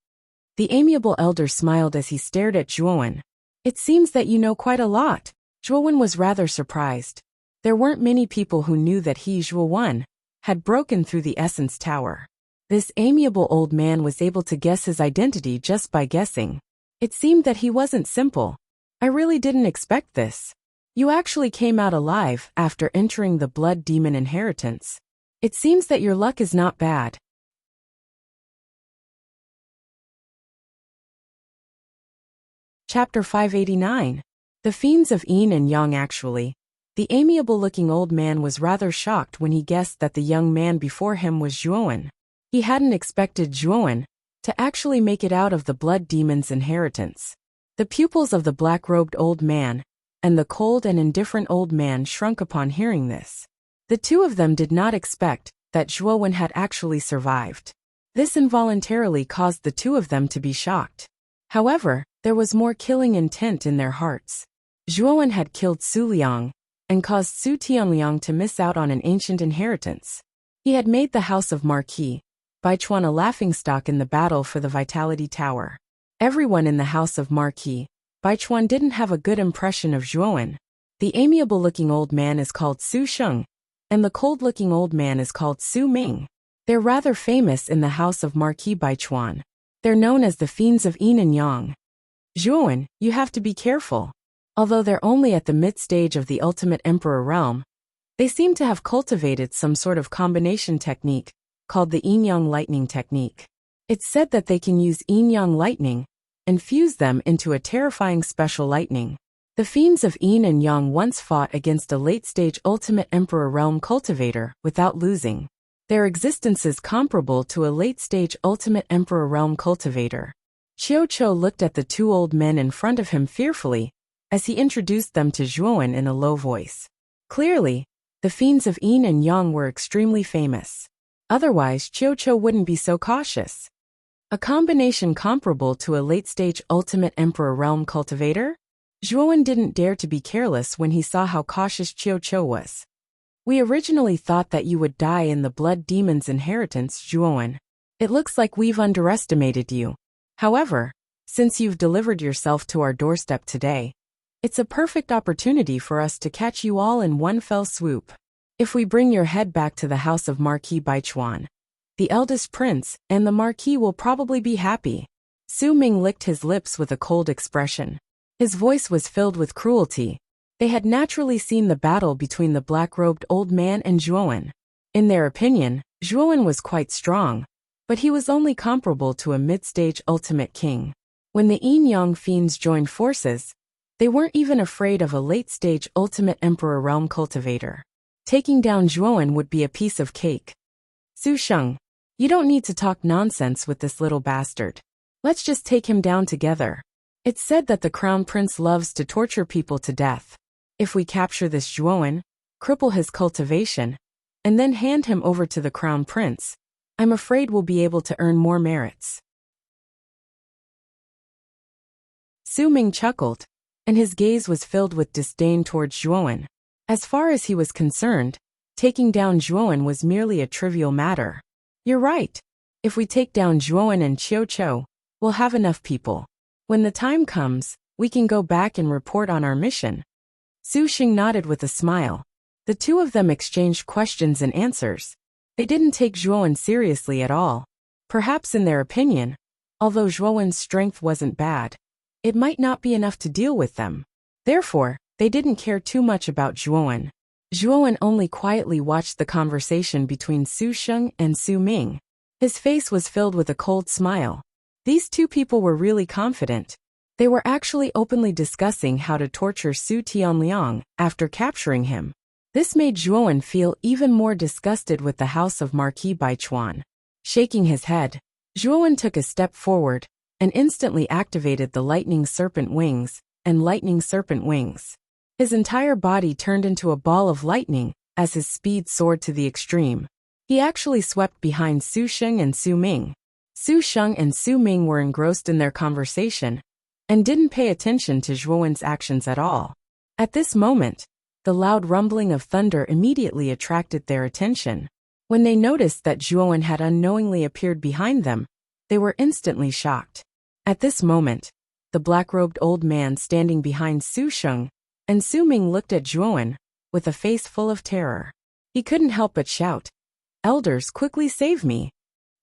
The amiable elder smiled as he stared at Zhuowen. It seems that you know quite a lot. Zhuowen was rather surprised. There weren't many people who knew that he, Zhuowen, had broken through the Essence Tower. This amiable old man was able to guess his identity just by guessing. It seemed that he wasn't simple. I really didn't expect this. You actually came out alive after entering the Blood Demon Inheritance. It seems that your luck is not bad. Chapter 589. The Fiends of Yin and Yang. Actually, the amiable-looking old man was rather shocked when he guessed that the young man before him was Zhuowen. He hadn't expected Zhuowen to actually make it out of the Blood Demon's inheritance. The pupils of the black-robed old man and the cold and indifferent old man shrunk upon hearing this. The two of them did not expect that Zhuowen had actually survived. This involuntarily caused the two of them to be shocked. However, there was more killing intent in their hearts. Zhuowen had killed Su Liang and caused Su Tianliang to miss out on an ancient inheritance. He had made the House of Marquis Baichuan a laughingstock in the battle for the Vitality Tower. Everyone in the House of Marquis Baichuan didn't have a good impression of Zhuowen. The amiable-looking old man is called Su Sheng, and the cold-looking old man is called Su Ming. They're rather famous in the House of Marquis Baichuan. They're known as the Fiends of Yin and Yang. Zhuowen, you have to be careful. Although they're only at the mid-stage of the Ultimate Emperor realm, they seem to have cultivated some sort of combination technique called the Yin-Yang lightning technique. It's said that they can use Yin-Yang lightning and fuse them into a terrifying special lightning. The Fiends of Yin and Yang once fought against a late-stage Ultimate Emperor realm cultivator without losing. Their existence is comparable to a late-stage Ultimate Emperor realm cultivator. Qiu Qiu looked at the two old men in front of him fearfully as he introduced them to Zhuowen in a low voice. Clearly, the Fiends of Yin and Yang were extremely famous. Otherwise, Qiu Qiu wouldn't be so cautious. A combination comparable to a late-stage Ultimate Emperor realm cultivator? Zhuowen didn't dare to be careless when he saw how cautious Qiu Qiu was. We originally thought that you would die in the Blood Demon's inheritance, Zhuowen. It looks like we've underestimated you. However, since you've delivered yourself to our doorstep today, it's a perfect opportunity for us to catch you all in one fell swoop. If we bring your head back to the House of Marquis Baichuan, the eldest prince and the Marquis will probably be happy. Su Ming licked his lips with a cold expression. His voice was filled with cruelty. They had naturally seen the battle between the black-robed old man and Zhuowen. In their opinion, Zhuowen was quite strong, but he was only comparable to a mid-stage ultimate king. When the Yin-Yang fiends joined forces, they weren't even afraid of a late-stage ultimate emperor realm cultivator. Taking down Zhuowen would be a piece of cake. Su Sheng, you don't need to talk nonsense with this little bastard. Let's just take him down together. It's said that the crown prince loves to torture people to death. If we capture this Zhuowen, cripple his cultivation, and then hand him over to the crown prince, I'm afraid we'll be able to earn more merits. Su Ming chuckled, and his gaze was filled with disdain towards Zhuowen. As far as he was concerned, taking down Zhuowen was merely a trivial matter. You're right. If we take down Zhuowen and Qiu, we'll have enough people. When the time comes, we can go back and report on our mission. Su Xing nodded with a smile. The two of them exchanged questions and answers. They didn't take Zhuowen seriously at all. Perhaps in their opinion, although Zhuowen's strength wasn't bad, it might not be enough to deal with them. Therefore, they didn't care too much about Zhuowen. Zhuowen only quietly watched the conversation between Su Sheng and Su Ming. His face was filled with a cold smile. These two people were really confident. They were actually openly discussing how to torture Su Tianliang after capturing him. This made Zhuowen feel even more disgusted with the house of Marquis Baichuan. Shaking his head, Zhuowen took a step forward and instantly activated the lightning serpent wings and lightning serpent wings. His entire body turned into a ball of lightning as his speed soared to the extreme. He actually swept behind Su Sheng and Su Ming. Su Sheng and Su Ming were engrossed in their conversation and didn't pay attention to Zhuowen's actions at all. At this moment, the loud rumbling of thunder immediately attracted their attention. When they noticed that Zhuowen had unknowingly appeared behind them, they were instantly shocked. At this moment, the black-robed old man standing behind Su Sheng and Su Ming looked at Zhuowen with a face full of terror. He couldn't help but shout, "Elders, quickly save me!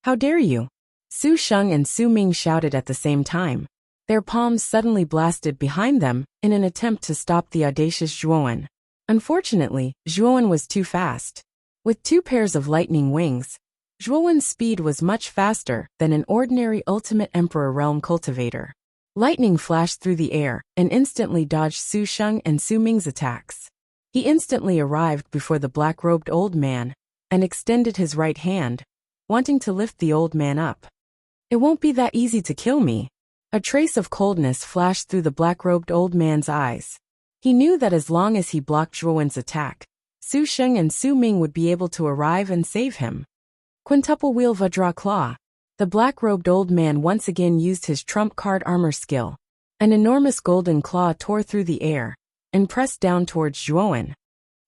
How dare you!" Su Sheng and Su Ming shouted at the same time. Their palms suddenly blasted behind them in an attempt to stop the audacious Zhuowen. Unfortunately, Zhuowen was too fast. With two pairs of lightning wings, Zhuowen's speed was much faster than an ordinary Ultimate Emperor Realm cultivator. Lightning flashed through the air and instantly dodged Su Sheng and Su Ming's attacks. He instantly arrived before the black-robed old man and extended his right hand, wanting to lift the old man up. "It won't be that easy to kill me." A trace of coldness flashed through the black-robed old man's eyes. He knew that as long as he blocked Zhuowen's attack, Su Sheng and Su Ming would be able to arrive and save him. Quintuple Wheel Vajra Claw. The black-robed old man once again used his trump card armor skill. An enormous golden claw tore through the air and pressed down towards Zhuowen.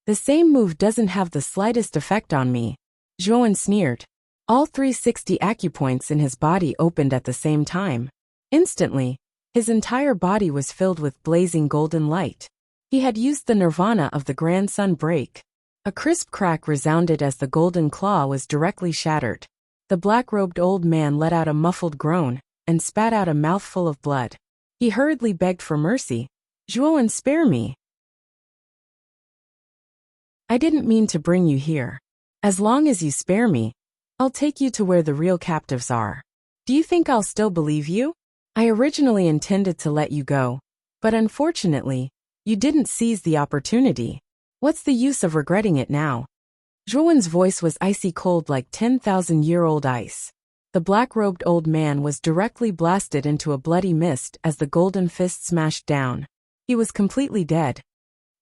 "The same move doesn't have the slightest effect on me," Zhuowen sneered. All 360 acupoints in his body opened at the same time. Instantly, his entire body was filled with blazing golden light. He had used the nirvana of the Grand Sun Break. A crisp crack resounded as the golden claw was directly shattered. The black-robed old man let out a muffled groan and spat out a mouthful of blood. He hurriedly begged for mercy. "Zhuowen, spare me. I didn't mean to bring you here. As long as you spare me, I'll take you to where the real captives are. Do you think I'll still believe you? I originally intended to let you go, but unfortunately, you didn't seize the opportunity. What's the use of regretting it now?" Zhuowen's voice was icy cold like 10,000-year-old ice. The black-robed old man was directly blasted into a bloody mist as the golden fist smashed down. He was completely dead.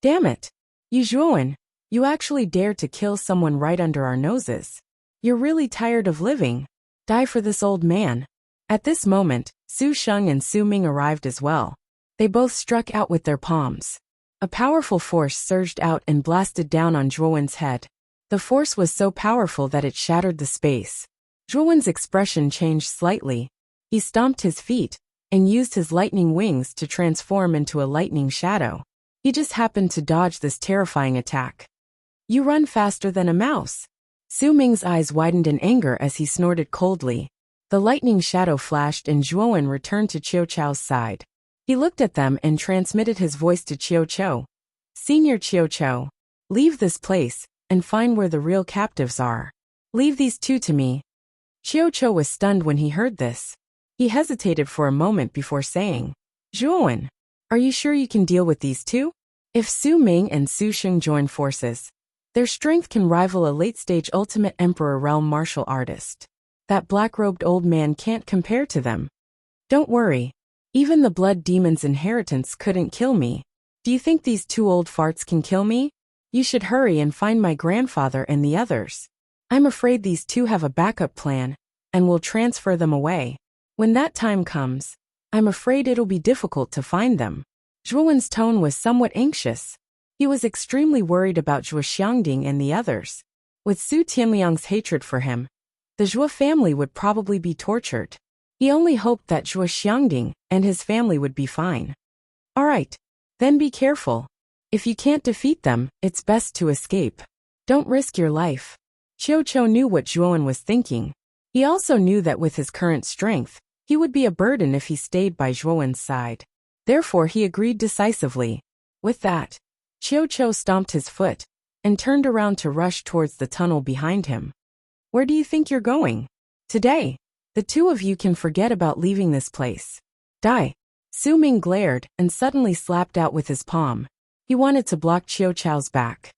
"Damn it! You Zhuowen, you actually dared to kill someone right under our noses. You're really tired of living. Die for this old man." At this moment, Su Sheng and Su Ming arrived as well. They both struck out with their palms. A powerful force surged out and blasted down on Zhuowen's head. The force was so powerful that it shattered the space. Zhuowen's expression changed slightly. He stomped his feet and used his lightning wings to transform into a lightning shadow. He just happened to dodge this terrifying attack. "You run faster than a mouse." Su Ming's eyes widened in anger as he snorted coldly. The lightning shadow flashed and Zhuowen returned to Qiu Chao's side. He looked at them and transmitted his voice to Qiu Qiu. Senior Chiu, leave this place and find where the real captives are. Leave these two to me. Chiu was stunned when he heard this. He hesitated for a moment before saying, Zhuowen, are you sure you can deal with these two? If Su Ming and Su Sheng join forces, their strength can rival a late-stage Ultimate Emperor realm martial artist. That black-robed old man can't compare to them. Don't worry. Even the blood demon's inheritance couldn't kill me. Do you think these two old farts can kill me? You should hurry and find my grandfather and the others. I'm afraid these two have a backup plan, and will transfer them away. When that time comes, I'm afraid it'll be difficult to find them. Zhuowen's tone was somewhat anxious. He was extremely worried about Zhuo Xiangding and the others. With Su Tianliang's hatred for him, the Zhuo family would probably be tortured. He only hoped that Zhuo Xiangding and his family would be fine. All right, then be careful. If you can't defeat them, it's best to escape. Don't risk your life. Chiu knew what Zhuowen was thinking. He also knew that with his current strength, he would be a burden if he stayed by Zhuowen's side. Therefore he agreed decisively. With that, Chiu stomped his foot and turned around to rush towards the tunnel behind him. Where do you think you're going? Today, the two of you can forget about leaving this place. Die. Su Ming glared and suddenly slapped out with his palm. He wanted to block Chiu's back.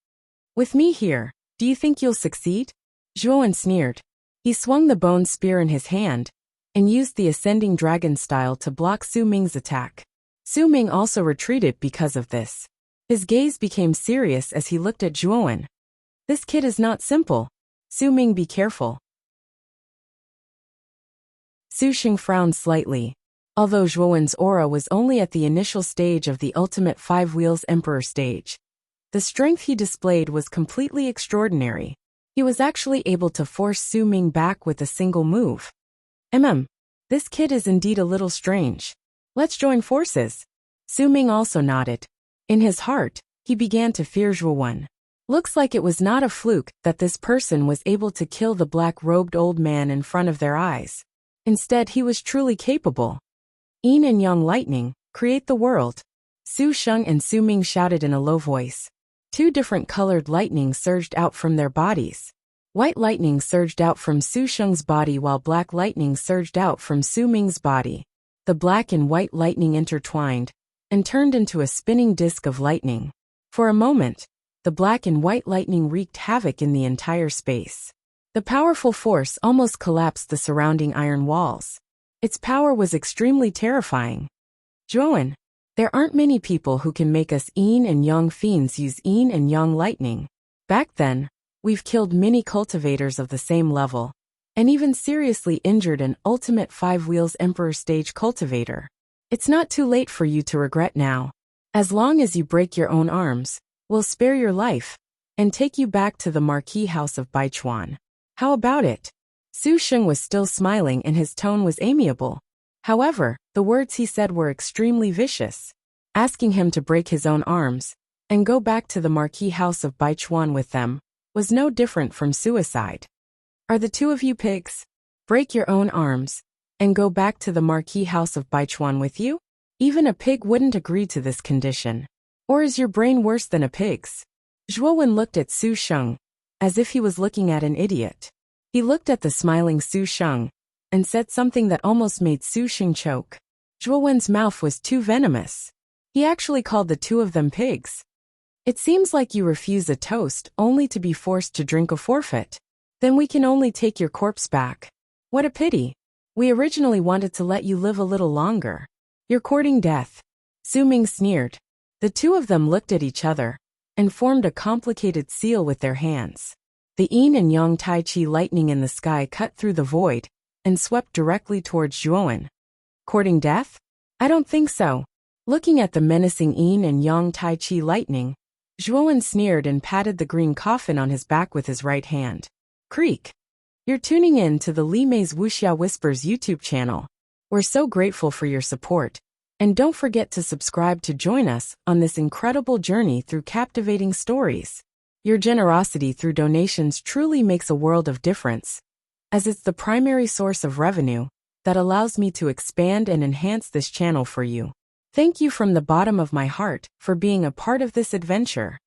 With me here, do you think you'll succeed? Zhuowen sneered. He swung the bone spear in his hand and used the ascending dragon style to block Su Ming's attack. Su Ming also retreated because of this. His gaze became serious as he looked at Zhuowen. This kid is not simple. Su Ming, be careful. Su Sheng frowned slightly. Although Zhuowen's aura was only at the initial stage of the ultimate Five Wheels Emperor stage, the strength he displayed was completely extraordinary. He was actually able to force Su Ming back with a single move. This kid is indeed a little strange. Let's join forces. Su Ming also nodded. In his heart, he began to fear Zhuowen. Looks like it was not a fluke that this person was able to kill the black-robed old man in front of their eyes. Instead, he was truly capable. Yin and Yang lightning, create the world. Su Sheng and Su Ming shouted in a low voice. Two different colored lightning surged out from their bodies. White lightning surged out from Su Sheng's body while black lightning surged out from Su Ming's body. The black and white lightning intertwined and turned into a spinning disk of lightning. For a moment, the black and white lightning wreaked havoc in the entire space. The powerful force almost collapsed the surrounding iron walls. Its power was extremely terrifying. Zhuowen, there aren't many people who can make us Yin and Yang fiends use Yin and Yang lightning. Back then, we've killed many cultivators of the same level, and even seriously injured an ultimate Five Wheels Emperor stage cultivator. It's not too late for you to regret now. As long as you break your own arms, we'll spare your life and take you back to the Marquis House of Baichuan. How about it? Su Sheng was still smiling and his tone was amiable. However, the words he said were extremely vicious. Asking him to break his own arms and go back to the Marquis House of Baichuan with them was no different from suicide. Are the two of you pigs? Break your own arms and go back to the Marquis House of Baichuan with you? Even a pig wouldn't agree to this condition. Or is your brain worse than a pig's? Zhuowen looked at Su Sheng as if he was looking at an idiot. He looked at the smiling Su Sheng and said something that almost made Su Sheng choke. Zhuowen's mouth was too venomous. He actually called the two of them pigs. It seems like you refuse a toast only to be forced to drink a forfeit. Then we can only take your corpse back. What a pity. We originally wanted to let you live a little longer. You're courting death. Su Ming sneered. The two of them looked at each other and formed a complicated seal with their hands. The Yin and Yang Tai Chi lightning in the sky cut through the void and swept directly towards Zhuowen. Courting death? I don't think so. Looking at the menacing Yin and Yang Tai Chi lightning, Zhuowen sneered and patted the green coffin on his back with his right hand. Creak. You're tuning in to the Li Mei's Wuxia Whispers YouTube channel. We're so grateful for your support. And don't forget to subscribe to join us on this incredible journey through captivating stories. Your generosity through donations truly makes a world of difference, as it's the primary source of revenue that allows me to expand and enhance this channel for you. Thank you from the bottom of my heart for being a part of this adventure.